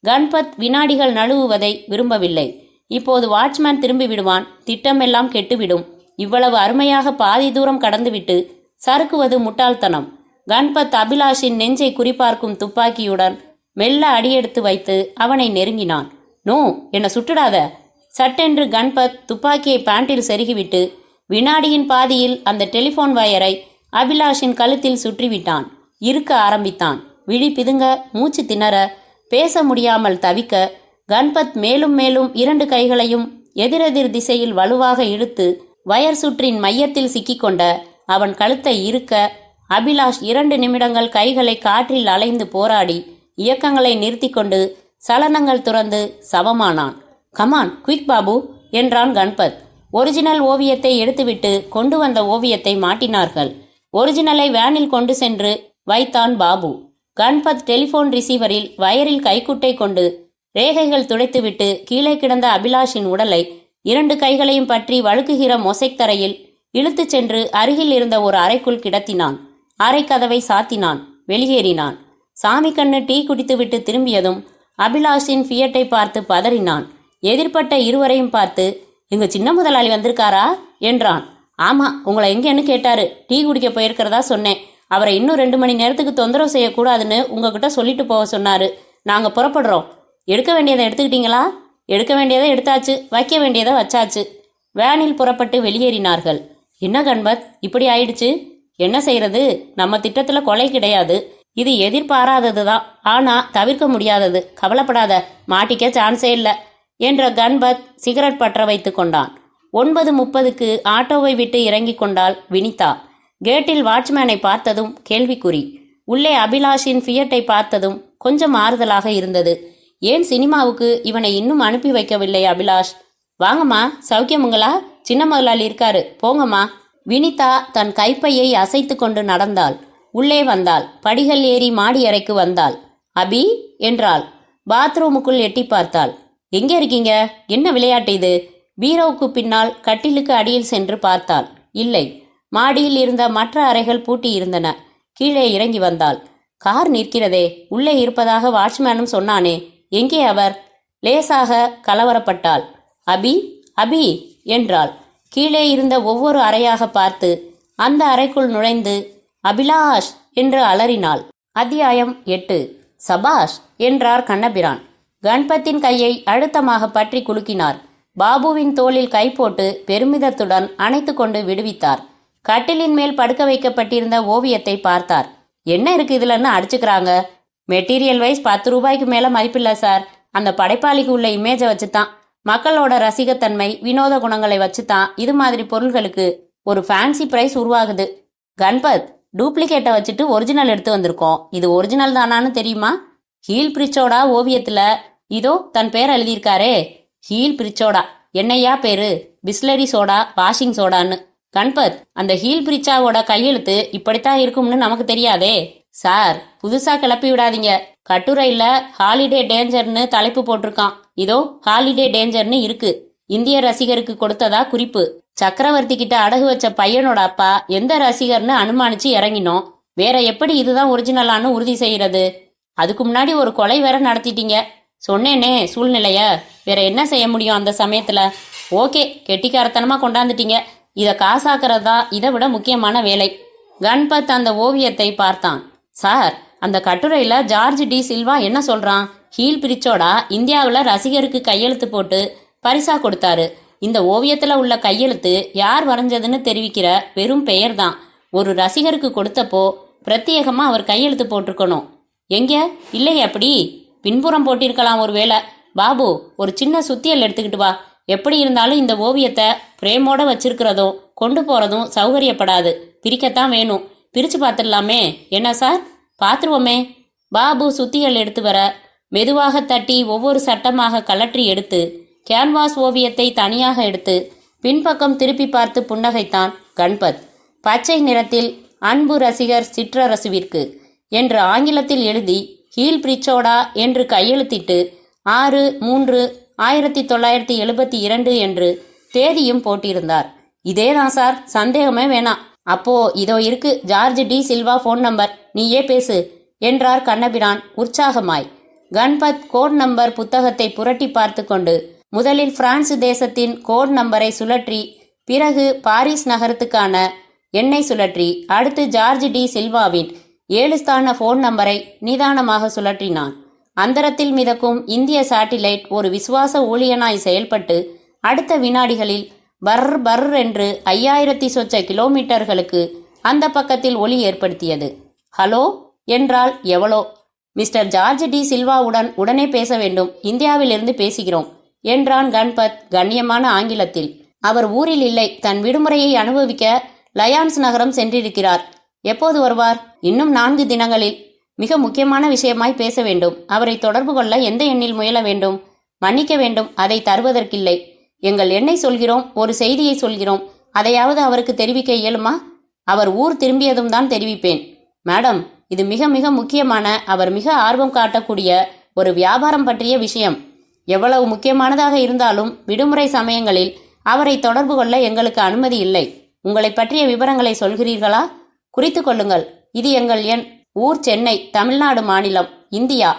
கன்பத் வினாடிகள் நழுவுவதை விரும்பவில்லை. இப்போது வாட்ச்மேன் திரும்பி விடுவான், திட்டமெல்லாம் கெட்டுவிடும். இவ்வளவு அருமையாக பாதி தூரம் கடந்துவிட்டு சறுக்குவது முட்டாள்தனம். கன்பத் அபிலாஷின் நெஞ்சை குறிபார்க்கும் துப்பாக்கியுடன் மெல்ல அடியெடுத்து வைத்து அவனை நெருங்கினான். நோ, என்னை சுட்டுடாத! சட்டென்று கன்பத் துப்பாக்கியை பேண்டில் செருகிவிட்டு வினாடியின் பாதியில் அந்த டெலிஃபோன் வயரை அபிலாஷின் கழுத்தில் சுற்றிவிட்டான். இருக்க ஆரம்பித்தான். விழி பிதுங்க, மூச்சு திணற, பேச முடியாமல் தவிக்க கன்பத் மேலும் மேலும் 2 கைகளையும் எதிரெதிர் திசையில் வலுவாக இழுத்து வயர் சுற்றின் மையத்தில் சிக்கிக்கொண்ட அவன் கழுத்தை இறுக்க அபிலாஷ் 2 நிமிடங்கள் கைகளை காற்றில் அலைந்து போராடி இயக்கங்களை நிறுத்தி கொண்டு சலனங்கள் துறந்து சவமானான். கமான் குயிக் பாபு என்றான் கன்பத். ஒரிஜினல் ஓவியத்தை எடுத்துவிட்டு கொண்டு வந்த ஓவியத்தை மாட்டினார்கள். ஒரிஜினலை வேனில் கொண்டு சென்று வைத்தான் பாபு. கன்பத் டெலிஃபோன் ரிசீவரில் வயரில் கைக்குட்டை கொண்டு ரேகைகள் துடைத்துவிட்டு கீழே கிடந்த அபிலாஷின் உடலை 2 கைகளையும் பற்றி வழுக்குகிற மொசைக் தரையில் இழுத்துச் சென்று அருகில் இருந்த ஒரு அறைக்குள் கிடத்தினான். அறை கதவை சாத்தினான். வெளியேறினான். சாமி கண்ணு டீ குடித்துவிட்டு திரும்பியதும் அபிலாஷின் ஃபியட்டை பார்த்து பதறினான். எதிர்பட்ட இருவரையும் பார்த்து, எங்க சின்ன முதலாளி வந்திருக்காரா என்றான். ஆமா, உங்களை எங்கன்னு கேட்டாரு. டீ குடிக்க போயிருக்கிறதா சொன்னேன். அவரை இன்னும் 2 மணி நேரத்துக்கு தொந்தரவு செய்யக்கூடாதுன்னு உங்ககிட்ட சொல்லிட்டு போக சொன்னாரு. நாங்க புறப்படுறோம். எடுக்க வேண்டியதை எடுத்துக்கிட்டீங்களா? எடுக்க வேண்டியதை எடுத்தாச்சு, வைக்க வேண்டியதை வச்சாச்சு. வேனில் புறப்பட்டு வெளியேறினார்கள். என்ன கன்பத், இப்படி ஆயிடுச்சு? என்ன செய்யறது? நம்ம திட்டத்துல கொலை கிடையாது. இது எதிர்பாராதது தான், ஆனா தவிர்க்க முடியாதது. கவலைப்படாத, மாட்டிக்க சான்ஸே இல்லை என்ற கன்பத் சிகரெட் பற்ற வைத்து கொண்டான். 9:30க்கு ஆட்டோவை விட்டு இறங்கி கொண்டாள் வினிதா. கேட்டில் வாட்ச்மேனை பார்த்ததும் கேள்விக்குறி. உள்ளே அபிலாஷின் ஃபியட்டை பார்த்ததும் கொஞ்சம் ஆறுதலாக இருந்தது. ஏன் சினிமாவுக்கு இவனை இன்னும் அனுப்பி வைக்கவில்லை அபிலாஷ்? வாங்கம்மா, சௌக்கியமுங்களா? சின்ன முதலாளி இருக்காரு, போங்கம்மா. வினிதா தன் கைப்பையை அசைத்து கொண்டு நடந்தாள். உள்ளே வந்தாள். படிகள் ஏறி மாடி அறைக்கு வந்தாள். அபி என்றாள். பாத்ரூமுக்குள் எட்டி பார்த்தாள். எங்கே இருக்கீங்க? என்ன விளையாட்டு இது? பீரோவுக்கு பின்னால் கட்டிலுக்கு அடியில் சென்று பார்த்தாள். இல்லை. மாடியில் இருந்த மற்ற அறைகள் பூட்டி இருந்தன. கீழே இறங்கி வந்தாள். கார் நிற்கிறதே, உள்ளே இருப்பதாக வாட்ச்மேனும் சொன்னானே, எங்கே அவர்? லேசாக கலவரப்பட்டாள். அபி அபி என்றாள். கீழே இருந்த ஒவ்வொரு அறையாக பார்த்து அந்த அறைக்குள் நுழைந்து அபிலாஷ் என்று அலறினாள். அத்தியாயம் 8. சபாஷ் என்றார் கண்ணபிரான். கன்பத்தின் கையை அழுத்தமாக பற்றி குலுக்கினார். பாபுவின் தோளில் கை போட்டு பெருமிதத்துடன் அணைத்து கொண்டு விடுவித்தார். கட்டிலின் மேல் படுக்க வைக்கப்பட்டிருந்த ஓவியத்தை பார்த்தார். என்ன இருக்கு இதுலன்னு அடிச்சுக்கிறாங்க? மெட்டீரியல் வைஸ் 10 ரூபாய்க்கு மேல மதிப்பில்லை சார். அந்த படைப்பாளிக்கு உள்ள இமேஜை வச்சுதான், மக்களோட ரசிகத்தன்மை, வினோத குணங்களை வச்சுதான் இது மாதிரி பொருள்களுக்கு ஒரு ஃபேன்சி பிரைஸ் உருவாகுது. கன்பத், டூப்ளிகேட்டை வச்சுட்டு ஒரிஜினல் எடுத்து வந்திருக்கோம். இது ஒரிஜினல் தானான்னு தெரியுமா? ஹீல் பிரிச்சோடா ஓவியத்துல இதோ தன் பேர் எழுதியிருக்காரே, ஹீல் பிரிச்சோடா. என்னையா பேரு? பிஸ்லரி சோடா, வாஷிங் சோடான்னு. கன்பத், அந்த ஹீல் பிரிச்சாவோட கையெழுத்து இப்படித்தான் இருக்கும்னு நமக்கு தெரியாதே. சார், புதுசா கிளப்பி விடாதீங்க. கட்டுரையில ஹாலிடே டேஞ்சர்னு தலைப்பு போட்டிருக்கான். இதோ ஹாலிடே டேஞ்சர்னு இருக்கு. இந்திய ரசிகருக்கு கொடுத்ததா குறிப்பு. சக்கரவர்த்தி கிட்ட அடகு வச்ச பையனோட அப்பா எந்த ரசிகர்னு அனுமானிச்சு இறங்கினோம். வேற எப்படி இதுதான் ஒரிஜினலான்னு உறுதி செய்யறது? அதுக்கு முன்னாடி ஒரு கொலை வேற நடத்திட்டீங்க. சொன்னேனே சூழ்நிலைய, வேற என்ன செய்ய முடியும் அந்த சமயத்துல? ஓகே, கெட்டிக்காரத்தனமா கொண்டாந்துட்டீங்க. இதை காசாக்குறது தான் இதை விட முக்கியமான வேலை. கன்பத் அந்த ஓவியத்தை பார்த்தான். சார், அந்த கட்டுரையில ஜார்ஜ் டி சில்வா என்ன சொல்றான்? ஹீல் பிரிச்சோடா இந்தியாவில் ரசிகருக்கு கையெழுத்து போட்டு பரிசா கொடுத்தாரு. இந்த ஓவியத்துல உள்ள கையெழுத்து யார் வரைஞ்சதுன்னு தெரிவிக்கிற வெறும் பெயர் தான். ஒரு ரசிகருக்கு கொடுத்தப்போ பிரத்யேகமா அவர் கையெழுத்து போட்டிருக்கணும். எங்க இல்லையே அப்படி? பின்புறம் போட்டிருக்கலாம் ஒருவேளை. பாபு, ஒரு சின்ன சுத்தியல் எடுத்துக்கிட்டு வா. எப்படி இருந்தாலும் இந்த ஓவியத்தை பிரேமோட வச்சிருக்கிறதும் கொண்டு போறதும் சௌகரியப்படாது. பிரிக்கத்தான் வேணும். பிரிச்சு பார்த்துடலாமே. என்ன சார்? பார்த்துருவோமே. பாபு சுத்தியல் எடுத்து வர மெதுவாக தட்டி ஒவ்வொரு சட்டமாக கலற்றி எடுத்து கேன்வாஸ் ஓவியத்தை தனியாக எடுத்து பின்பக்கம் திருப்பி பார்த்து புன்னகைத்தான் கன்பத். பச்சை நிறத்தில் அன்பு ரசிகர் சிற்றரசுவிற்கு என்று ஆங்கிலத்தில் எழுதி ஹீல் பிரிச்சோடா என்று கையெழுத்திட்டு 6/3/1972 என்று தேதியும் போட்டிருந்தார். இதேதான் சார், சந்தேகமே வேணாம். அப்போ இதோ இருக்கு George de Silva phone number, நீயே பேசு என்றார் கண்ணபிரான் உற்சாகமாய். கன்பத் கோட் நம்பர் புத்தகத்தை புரட்டி பார்த்து கொண்டு முதலில் பிரான்ஸ் தேசத்தின் கோட் நம்பரை சுழற்றி, பிறகு பாரிஸ் நகரத்துக்கான எண்ணை சுழற்றி, அடுத்து ஜார்ஜ் டி சில்வாவின் 7 ஸ்தான போன் நம்பரை நிதானமாக சுழற்றினான். அந்தரத்தில் மிதக்கும் இந்திய சாட்டிலைட் ஒரு விசுவாச ஊழியனாய் செயல்பட்டு அடுத்த வினாடிகளில் பர் பர் என்று 5000 சொச்ச கிலோமீட்டர்களுக்கு அந்த பக்கத்தில் ஒலி ஏற்படுத்தியது. ஹலோ என்றால் எவளோ. மிஸ்டர் ஜார்ஜ் டி சில்வாவுடன் உடனே பேச வேண்டும், இந்தியாவிலிருந்து பேசுகிறோம் என்றான் கன்பத் கண்ணியமான ஆங்கிலத்தில். அவர் ஊரில் இல்லை, தன் விடுமுறையை அனுபவிக்க லயான்ஸ் நகரம் சென்றிருக்கிறார். எப்போது வருவார்? இன்னும் 4 தினங்களில். மிக முக்கியமான விஷயமாய் பேச வேண்டும். அவரை தொடர்பு கொள்ள எந்த எண்ணில் முயல வேண்டும்? மன்னிக்க வேண்டும், அதை தருவதற்கில்லை. எங்கள் எண்ணை சொல்கிறோம், ஒரு செய்தியை சொல்கிறோம். அதையாவது அவருக்கு தெரிவிக்க இயலுமா? அவர் ஊர் திரும்பியதும் தான் தெரிவிப்பேன். மேடம், இது மிக மிக முக்கியமான, அவர் மிக ஆர்வம் காட்டக்கூடிய ஒரு வியாபாரம் பற்றிய விஷயம். எவ்வளவு முக்கியமானதாக இருந்தாலும் விடுமுறை சமயங்களில் அவரை தொடர்பு கொள்ள எங்களுக்கு அனுமதி இல்லை. உங்களை பற்றிய விவரங்களை சொல்கிறீர்களா? குறித்து கொள்ளுங்கள். இது எங்கள் எண். ஊர் சென்னை, தமிழ்நாடு மாநிலம், இந்தியா.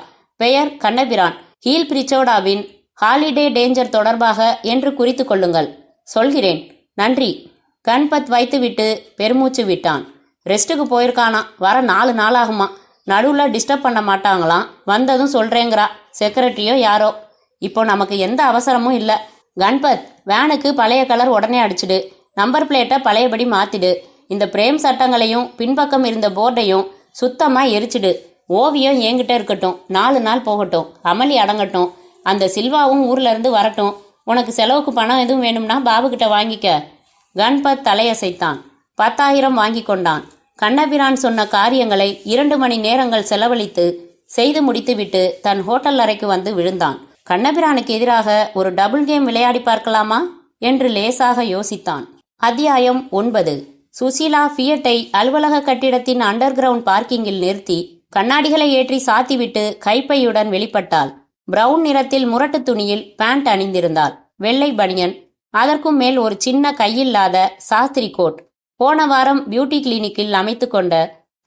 பெயர் கண்ணபிரான். ஹீல் பிரிச்சோடாவின் ஹாலிடே டேஞ்சர் தொடர்பாக என்று குறித்து கொள்ளுங்கள். சொல்கிறேன். நன்றி. கன்பத் வைத்துவிட்டு பெருமூச்சு விட்டான். ரெஸ்ட்டுக்கு போயிருக்கானா, வர 4 நாளாகுமா. நடுவில் டிஸ்டர்ப் பண்ண மாட்டாங்களாம். வந்ததும் சொல்கிறேங்கிறா, செக்ரட்டரியோ யாரோ. இப்போ நமக்கு எந்த அவசரமும் இல்லை. கன்பத், வேனுக்கு பழைய கலர் உடனே அடிச்சிடு. நம்பர் பிளேட்டை பழையபடி மாற்றிடு. இந்த பிரேம் சட்டங்களையும் பின்பக்கம் இருந்த போர்டையும் சுத்தமாக எரிச்சிடு. ஓவியம் என்கிட்ட இருக்கட்டும். 4 நாள் போகட்டும். அமளி அடங்கட்டும். அந்த சில்வாவும் ஊர்ல இருந்து வரட்டும். உனக்கு செலவுக்கு பணம் எதுவும் வேணும்னா பாபுகிட்ட வாங்கிக்க. கன்பத் தலையசைத்தான். 10,000 வாங்கி கொண்டான். கண்ணபிரான் சொன்ன காரியங்களை 2 மணி நேரங்கள் செலவழித்து செய்து முடித்துவிட்டு தன் ஹோட்டல் அறைக்கு வந்து விழுந்தான். கண்ணபிரானுக்கு எதிராக ஒரு டபுள் கேம் விளையாடி பார்க்கலாமா என்று லேசாக யோசித்தான். அத்தியாயம் 9. சுசீலா ஃபியட்டை அலுவலக கட்டிடத்தின் அண்டர் கிரவுண்ட் பார்க்கிங்கில் நிறுத்தி கண்ணாடிகளை ஏற்றி சாத்திவிட்டு கைப்பையுடன் வெளிப்பட்டாள். பிரவுன் நிறத்தில் முரட்டு துணியில் பேண்ட் அணிந்திருந்தாள். வெள்ளை பனியன், அதற்கும் மேல் ஒரு சின்ன கையில்லாத சாஸ்திரி கோட். போன வாரம் பியூட்டி கிளினிக்கில் அமைத்து கொண்ட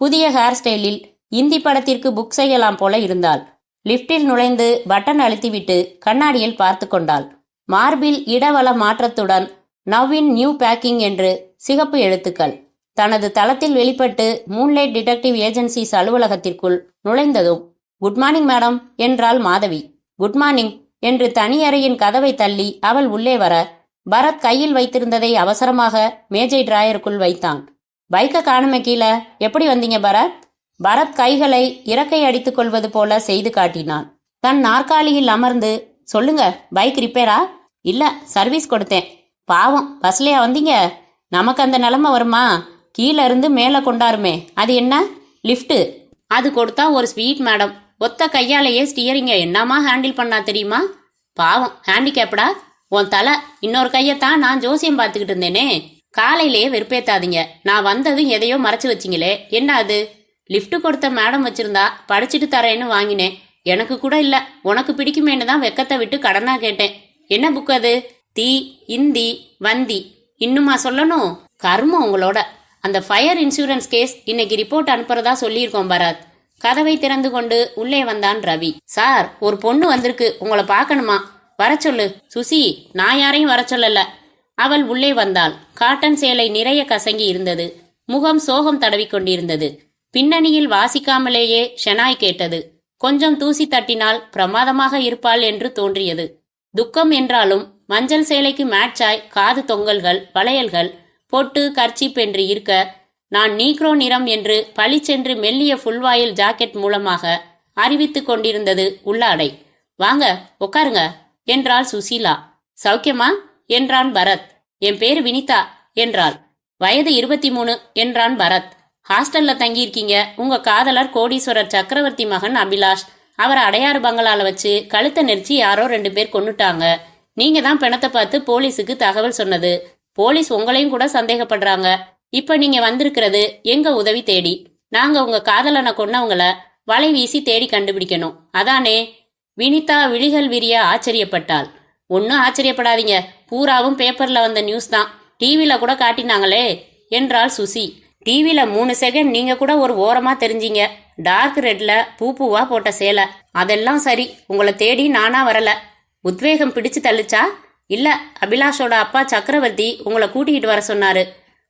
புதிய ஹேர் ஸ்டைலில் இந்தி படத்திற்கு புக் செய்யலாம் போல இருந்தாள். லிப்டில் நுழைந்து பட்டன் அழுத்திவிட்டு கண்ணாடியில் பார்த்து கொண்டாள். மார்பில் இடவள மாற்றத்துடன் நவ் நியூ பேக்கிங் என்று சிகப்பு எழுத்துக்கள். தனது தளத்தில் வெளிப்பட்டு மூன்லைட் டிடெக்டிவ் ஏஜென்சிஸ் அலுவலகத்திற்குள் நுழைந்ததும் குட் மார்னிங் மேடம் என்றாள் மாதவி. குட் மார்னிங் என்று தனி அறையின் கதவை தள்ளி அவள் உள்ளே வர பரத் கையில் வைத்திருந்ததை அவசரமாக மேஜை டிராயருக்குள் வைத்தான். பைக்கை காணுமே கீழே, எப்படி வந்தீங்க பரத்? பரத் கைகளை இறக்கை அடித்துக் கொள்வது போல செய்து காட்டினான். தன் நாற்காலியில் அமர்ந்து, சொல்லுங்க, பைக் ரிப்பேரா? இல்ல, சர்வீஸ் கொடுத்தேன். பாவம், பஸ்லையா வந்தீங்க? நமக்கு அந்த நிலைமை வருமா? கீழே இருந்து மேலே கொண்டாருமே, அது என்ன? லிஃப்ட். அது கொடுத்தா ஒரு ஸ்வீட் மேடம். ஒத்த கையாலேயே ஸ்டியரிங்க என்னமா ஹேண்டில் பண்ணா தெரியுமா? பாவம், ஹேண்டிகேப்டா. உன் தலை, இன்னொரு கையத்தான் நான் ஜோசியம் பார்த்துக்கிட்டு இருந்தேனே. காலையிலேயே வெறுப்பேத்தாதீங்க. நான் வந்ததும் எதையோ மறைச்சு வச்சிங்களே, என்ன அது? லிஃப்ட் கொடுத்த மேடம் வச்சிருந்தா படிச்சுட்டு தரேன்னு வாங்கினேன். எனக்கு கூட இல்ல, உனக்கு பிடிக்குமேன்னு தான் வெக்கத்தை விட்டு கடனா கேட்டேன். என்ன புக் அது? தீ, இந்தி, வந்தி. இன்னுமா சொல்லணும்? கர்மம் உங்களோட. அந்த ஃபயர் இன்சூரன்ஸ் கேஸ் இன்னைக்கு ரிப்போர்ட் அனுப்புறதா சொல்லியிருக்கோம் பரத். கதவை திறந்து கொண்டு உள்ளே வந்தான் ரவி. சார், ஒரு பொண்ணு வந்திருக்கு, உங்களை பார்க்கணுமா? வர சொல்லு. சுசி, நான் யாரையும் வர சொல்லல. அவள் உள்ளே வந்தாள். காட்டன் சேலை நிறைய கசங்கி இருந்தது. முகம் சோகம் தடவி கொண்டிருந்தது. பின்னணியில் வாசிக்காமலேயே ஷெனாய் கேட்டது. கொஞ்சம் தூசி தட்டினால் பிரமாதமாக இருப்பாள் என்று தோன்றியது. துக்கம் என்றாலும் மஞ்சள் சேலைக்கு மேட்சாய் காது தொங்கல்கள், வளையல்கள், பொட்டு, கர்ச்சிப் என்று இருக்க, நான் நீக்ரோ நிறம் என்று பளிச்சென்று மெல்லிய ஃபுல்வாயில் ஜாக்கெட் மூலமாக அறிவித்து கொண்டிருந்தது உள்ளாடை. வாங்க, உட்காருங்க என்றாள் சுசீலா. சௌக்கியமா என்றான் பரத். என் பேரு வினிதா என்றாள். வயது 23 என்றான் பரத். ஹாஸ்டல்ல தங்கியிருக்கீங்க. உங்க காதலர் கோடீஸ்வரர் சக்கரவர்த்தி மகன் அபிலாஷ். அவரை அடையாறு பங்களால வச்சு கழுத்தை நெரிச்சு யாரோ 2 பேர் கொன்னுட்டாங்க. நீங்க தான் பிணத்தை பார்த்து போலீஸுக்கு தகவல் சொன்னது. போலீஸ் உங்களையும் கூட சந்தேகப்படுறாங்க. இப்ப நீங்க வந்திருக்கிறது எங்க உதவி தேடி. நாங்க உங்க காதலனை கொன்னவங்கள வலை வீசி தேடி கண்டுபிடிக்கணும், அதானே? வினிதா விழிகள் விரிய ஆச்சரியப்பட்டாள். ஒன்னும் ஆச்சரியப்படாதீங்க, பூராவும் பேப்பர்ல வந்த நியூஸ் தான், டிவில கூட காட்டினாங்களே என்றாள் சுசி. டிவில 3 செகண்ட் நீங்க கூட ஒரு ஓரமா தெரிஞ்சீங்க. டார்க் ரெட்ல பூவா போட்ட சேலை. அதெல்லாம் சரி, உங்களை தேடி நானா வரல. உத்வேகம் பிடிச்சு தள்ளுச்சா? இல்ல, அபிலாஷோட அப்பா சக்கரவர்த்தி உங்களை கூட்டிகிட்டு வர சொன்னாரு.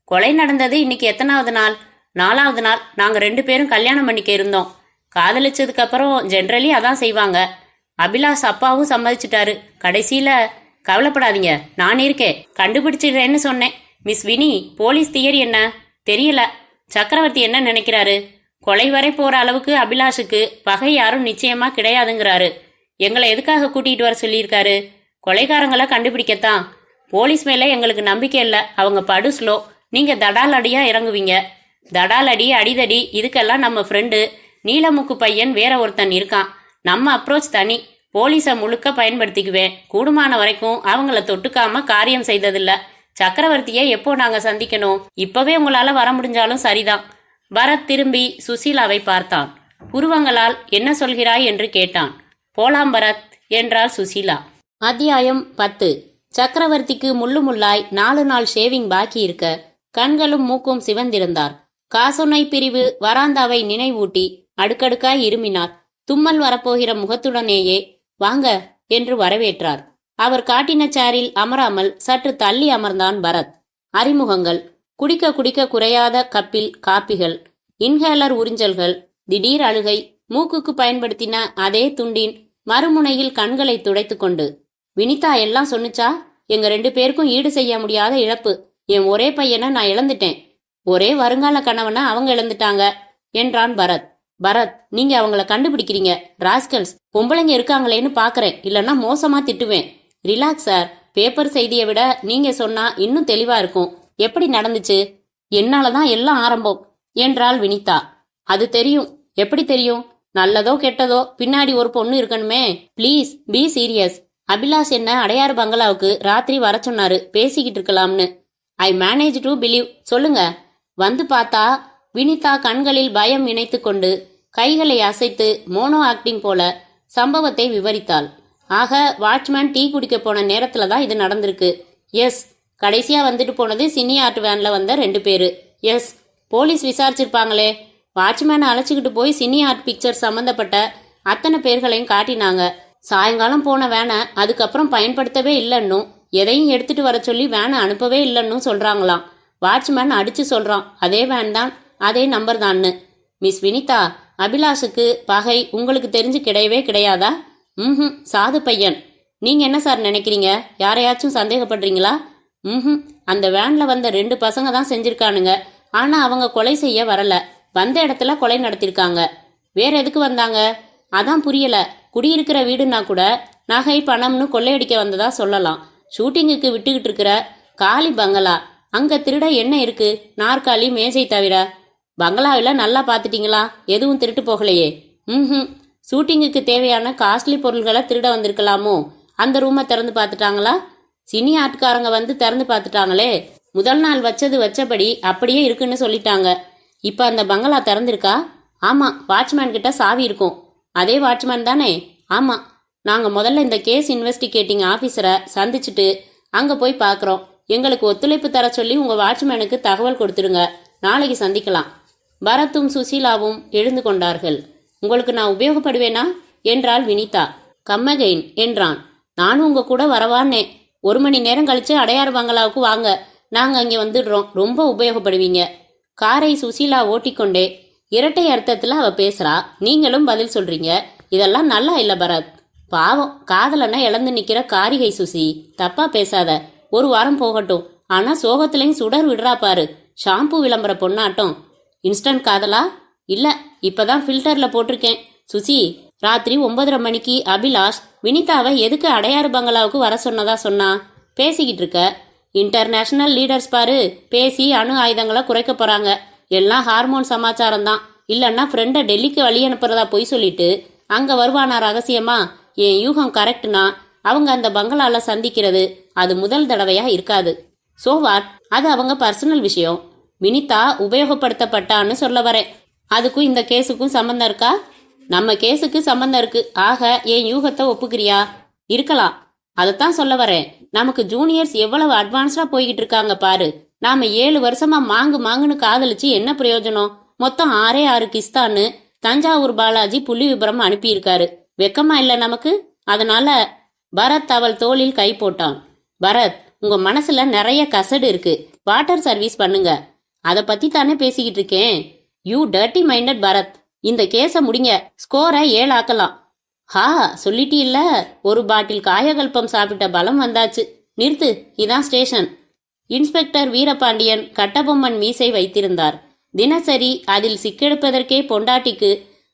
கொலை நடந்தது இன்னைக்கு எத்தனாவது நாள்? 4வது நாள். நாங்க 2 பேரும் கல்யாணம் பண்ணிக்க இருந்தோம். காதலிச்சதுக்கு அப்புறம் ஜென்ரலி அதான் செய்வாங்க. அபிலாஷ் அப்பாவும் சம்மதிச்சிட்டாரு. கடைசியில கவலைப்படாதீங்க, நான் இருக்கேன், கண்டுபிடிச்சிடுறேன்னு சொன்னேன். மிஸ் வினி, போலீஸ் தியரி என்ன? தெரியல. சக்கரவர்த்தி என்ன நினைக்கிறாரு? கொலை வரை போற அளவுக்கு அபிலாஷுக்கு பகை யாரும் நிச்சயமா கிடையாதுங்கிறாரு. எங்களை எதுக்காக கூட்டிகிட்டு வர சொல்லியிருக்காரு? கொலைகாரங்களை கண்டுபிடிக்கத்தான். போலீஸ் மேலே எங்களுக்கு நம்பிக்கை இல்லை. அவங்க படு ஸ்லோ. நீங்க தடால் அடியா இறங்குவீங்க. தடால் அடி, அடிதடி, இதுக்கெல்லாம் நம்ம ஃப்ரெண்டு நீலமுக்கு பையன் வேற ஒருத்தன் இருக்கான். நம்ம அப்ரோச் தனி. போலீஸை முழுக்க பயன்படுத்திக்குவேன். கூடுமான வரைக்கும் அவங்கள தொட்டுக்காம காரியம் செய்ததில்ல. சக்கரவர்த்தியை எப்போ நாங்க சந்திக்கணும்? இப்பவே உங்களால வர முடிஞ்சாலும் சரிதான். பரத் திரும்பி சுசீலாவை பார்த்தான். புருவங்களால் என்ன சொல்கிறாய் என்று கேட்டான். போலாம் பரத் என்றாள் சுசீலா. அத்தியாயம் 10. சக்கரவர்த்திக்கு முள்ளு முள்ளாய் 4 நாள் ஷேவிங் பாக்கி இருக்க கண்களும் மூக்கும் சிவந்திருந்தார். காசொன்னை பிரிவு வராந்தாவை நினைவூட்டி அடுக்கடுக்காய் இருமினார். தும்மல் வரப்போகிற முகத்துடனேயே வாங்க என்று வரவேற்றார். அவர் காட்டின சேரில் அமராமல் சற்று தள்ளி அமர்ந்தான் பரத். அறிமுகங்கள், குடிக்க குடிக்க குறையாத கப்பில் காப்பிகள், இன்ஹேலர் உறிஞ்சல்கள், திடீர் அழுகை, மூக்குக்கு பயன்படுத்தின அதே துண்டின் மறுமுனையில் கண்களை துடைத்து கொண்டு. வினிதா எல்லாம் சொன்னுச்சா? எங்க 2 பேருக்கும் ஈடு செய்ய முடியாத இழப்பு. என் ஒரே பையனை நான் இழந்துட்டேன். ஒரே வருங்கால கணவனை அவங்க இழந்துட்டாங்க என்றான் பரத். பரத், நீங்க அவங்கள கண்டுபிடிக்கிறீங்க. ராஸ்கல்ஸ், பொம்பளைங்க இருக்காங்களேன்னு பாக்குறேன், இல்லைன்னா மோசமா திட்டுவேன். Relax sir. பேப்பர் செய்தியை விட நீங்க சொன்னா இன்னும் தெளிவா இருக்கும். எப்படி நடந்துச்சு? என்னாலதான் எல்லாம் ஆரம்பம் என்றாள் வினிதா. அது தெரியும். எப்படி தெரியும்? நல்லதோ கெட்டதோ பின்னாடி ஒரு பொண்ணு இருக்கணுமே. Please be serious. அபிலாஷ் என்ன அடையாறு பங்களாவுக்கு ராத்திரி வர சொன்னாரு, பேசிக்கிட்டு இருக்கலாம்னு. ஐ மேனேஜ் டு பிலீவ். சொல்லுங்க. வந்து பார்த்தா வினிதா கண்களில் பயம் இணைத்து கொண்டு கைகளை அசைத்து மோனோ ஆக்டிங் போல சம்பவத்தை விவரித்தாள். ஆக, வாட்ச்மேன் டீ குடிக்க போன நேரத்துல தான் இது நடந்திருக்கு. எஸ். கடைசியா வந்துட்டு போனது சினி ஆர்ட் வேன்ல வந்த 2 பேரு. எஸ். போலீஸ் விசாரிச்சிருப்பாங்களே. வாட்ச்மேனை அழைச்சிக்கிட்டு போய் சினி ஆர்ட் பிக்சர் சம்பந்தப்பட்ட அத்தனை பேர்களையும் காட்டினாங்க. சாயங்காலம் போன வேனை அதுக்கப்புறம் பயன்படுத்தவே இல்லைன்னும் எதையும் எடுத்துட்டு வர சொல்லி வேனை அனுப்பவே இல்லைன்னும் சொல்றாங்களாம். வாட்ச்மேன் அடிச்சு சொல்றான், அதே வேன் தான், அதே நம்பர் தான்னு. மிஸ் வினிதா, அபிலாஷுக்கு பகை உங்களுக்கு தெரிஞ்சு கிடையவே கிடையாதா? சாது பையன். நீங்க என்ன சார் நினைக்கிறீங்க? யாரையாச்சும் சந்தேகப்படுறீங்களா? அந்த வேன்ல வந்த 2 பசங்க தான் செஞ்சிருக்கானுங்க. ஆனா அவங்க கொலை செய்ய வரல. வந்த இடத்துல கொலை நடத்திருக்காங்க. வேற எதுக்கு வந்தாங்க? அதான் புரியல. குடியிருக்கிற வீடுனா கூட நகை பணம்னு கொள்ளையடிக்க வந்ததா சொல்லலாம். ஷூட்டிங்குக்கு விட்டுக்கிட்டு இருக்கிற காலி பங்களா, அங்க திருட என்ன இருக்கு? நாற்காலி, மேஜை தவிர. பங்களாவில் நல்லா பார்த்துட்டீங்களா? எதுவும் திருட்டு போகலையே. ஷூட்டிங்குக்கு தேவையான காஸ்ட்லி பொருள்களை திருட வந்திருக்கலாமோ? அந்த ரூமை திறந்து பார்த்துட்டாங்களா? சினி ஆட்காரங்க வந்து திறந்து பார்த்துட்டாங்களே. முதல் நாள் வச்சது வச்சபடி அப்படியே இருக்குன்னு சொல்லிட்டாங்க. இப்போ அந்த பங்களா திறந்திருக்கா? ஆமா, வாட்ச்மேன் கிட்ட சாவி இருக்கும். அதே வாட்ச்மேன் தானே? ஆமா. நாங்க முதல்ல இந்த கேஸ் இன்வெஸ்டிகேட்டிங் ஆபீசரை சந்திச்சுட்டு அங்க போய் பார்க்குறோம். எங்களுக்கு ஒத்துழைப்பு தர சொல்லி உங்க வாட்ச்மேனுக்கு தகவல் கொடுத்துருங்க. நாளைக்கு சந்திக்கலாம். பரத்தும் சுசீலாவும் எழுந்து கொண்டார்கள். உங்களுக்கு நான் உபயோகப்படுவேனா என்றாள் வினிதா. கம்மகைன் என்றான். நானும் உங்க கூட வரவானே. 1 மணி நேரம் கழிச்சு அடையாறு பங்களாவுக்கு வாங்க. நாங்க அங்கே வந்துடுறோம். ரொம்ப உபயோகப்படுவீங்க. காரை சுசீலா ஓட்டிக்கொண்டே இரட்டை அர்த்தத்துல அவ பேசுறா, நீங்களும் பதில் சொல்றீங்க. இதெல்லாம் நல்லா இல்ல பரத். பாவம், காதலனா இழந்து நிக்கிற காரிகை சுசி. தப்பா பேசாத. 1 வாரம் போகட்டும். ஆனா சோகத்திலையும் சுடர் விடுறா பாரு. ஷாம்பு விளம்பர பொண்ணாட்டம். இன்ஸ்டன்ட் காதலா? இல்ல, இப்பதான் ஃபில்டர்ல போட்டிருக்கேன். சுசி, ராத்திரி 9:30 மணிக்கு அபிலாஷ் வினிதாவை எதுக்கு அடையாறு பங்களாவுக்கு வர சொன்னதா சொன்னா? பேசிக்கிட்டு இருக்க. இன்டர்நேஷனல் லீடர்ஸ் பாரு, பேசி அணு ஆயுதங்களை குறைக்க போறாங்க. எல்லாம் ஹார்மோன் சமாச்சாரம் தான். இல்லைன்னா ஃப்ரெண்டை டெல்லிக்கு வழி அனுப்புறதா போய் சொல்லிட்டு அங்க வருவானா ரகசியமா? என் யூகம் கரெக்ட்னா அவங்க அந்த பங்களால சந்திக்கிறது அது முதல் தடவையா இருக்காது. So what? அது அவங்க பர்சனல் விஷயம். வினிதா உபயோகப்படுத்தப்பட்டான்னு சொல்ல வரேன். அதுக்கும் இந்த கேஸுக்கும் சம்பந்தம் இருக்கா? நம்ம கேஸுக்கு சம்பந்தம் இருக்கு. ஆக என் யூகத்தை ஒப்புக்கிறியா? இருக்கலாம். அதைத்தான் சொல்ல வரேன். நமக்கு ஜூனியர்ஸ் எவ்வளவு அட்வான்ஸ்டா போய்கிட்டு இருக்காங்க பாரு. நாம 7 வருஷமா மாங்கு மாங்குன்னு காதலிச்சு என்ன பிரயோஜனம்? மொத்தம் 6 கிஸ்தான்னு தஞ்சாவூர் பாலாஜி புள்ளி விபரம் அனுப்பியிருக்காரு. வெக்கமா இல்ல நமக்கு? அதனால பரத் அவள் தோளில் கை போட்டான். பரத், உங்க மனசுல நிறைய கசடு இருக்கு. வாட்டர் சர்வீஸ் பண்ணுங்க. அதை பத்தி தானே பேசிக்கிட்டு இருக்கேன். You dirty minded Bharat. இந்த கேஸை முடிங்க. ஸ்கோரை 7 ஆக்கலாம். ஹா, சொல்லிட்டீல்ல. ஒரு பாட்டில் காயகல்பம் சாப்பிட்ட பலம் வந்தாச்சு. நிறுத்து, இதான் ஸ்டேஷன். இன்ஸ்பெக்டர் வீரபாண்டியன் கட்டபொம்மன் மீசை வைத்திருந்தார். தினசரி அதில் சிக்கெடுப்பதற்கே பொண்டாட்டிக்கு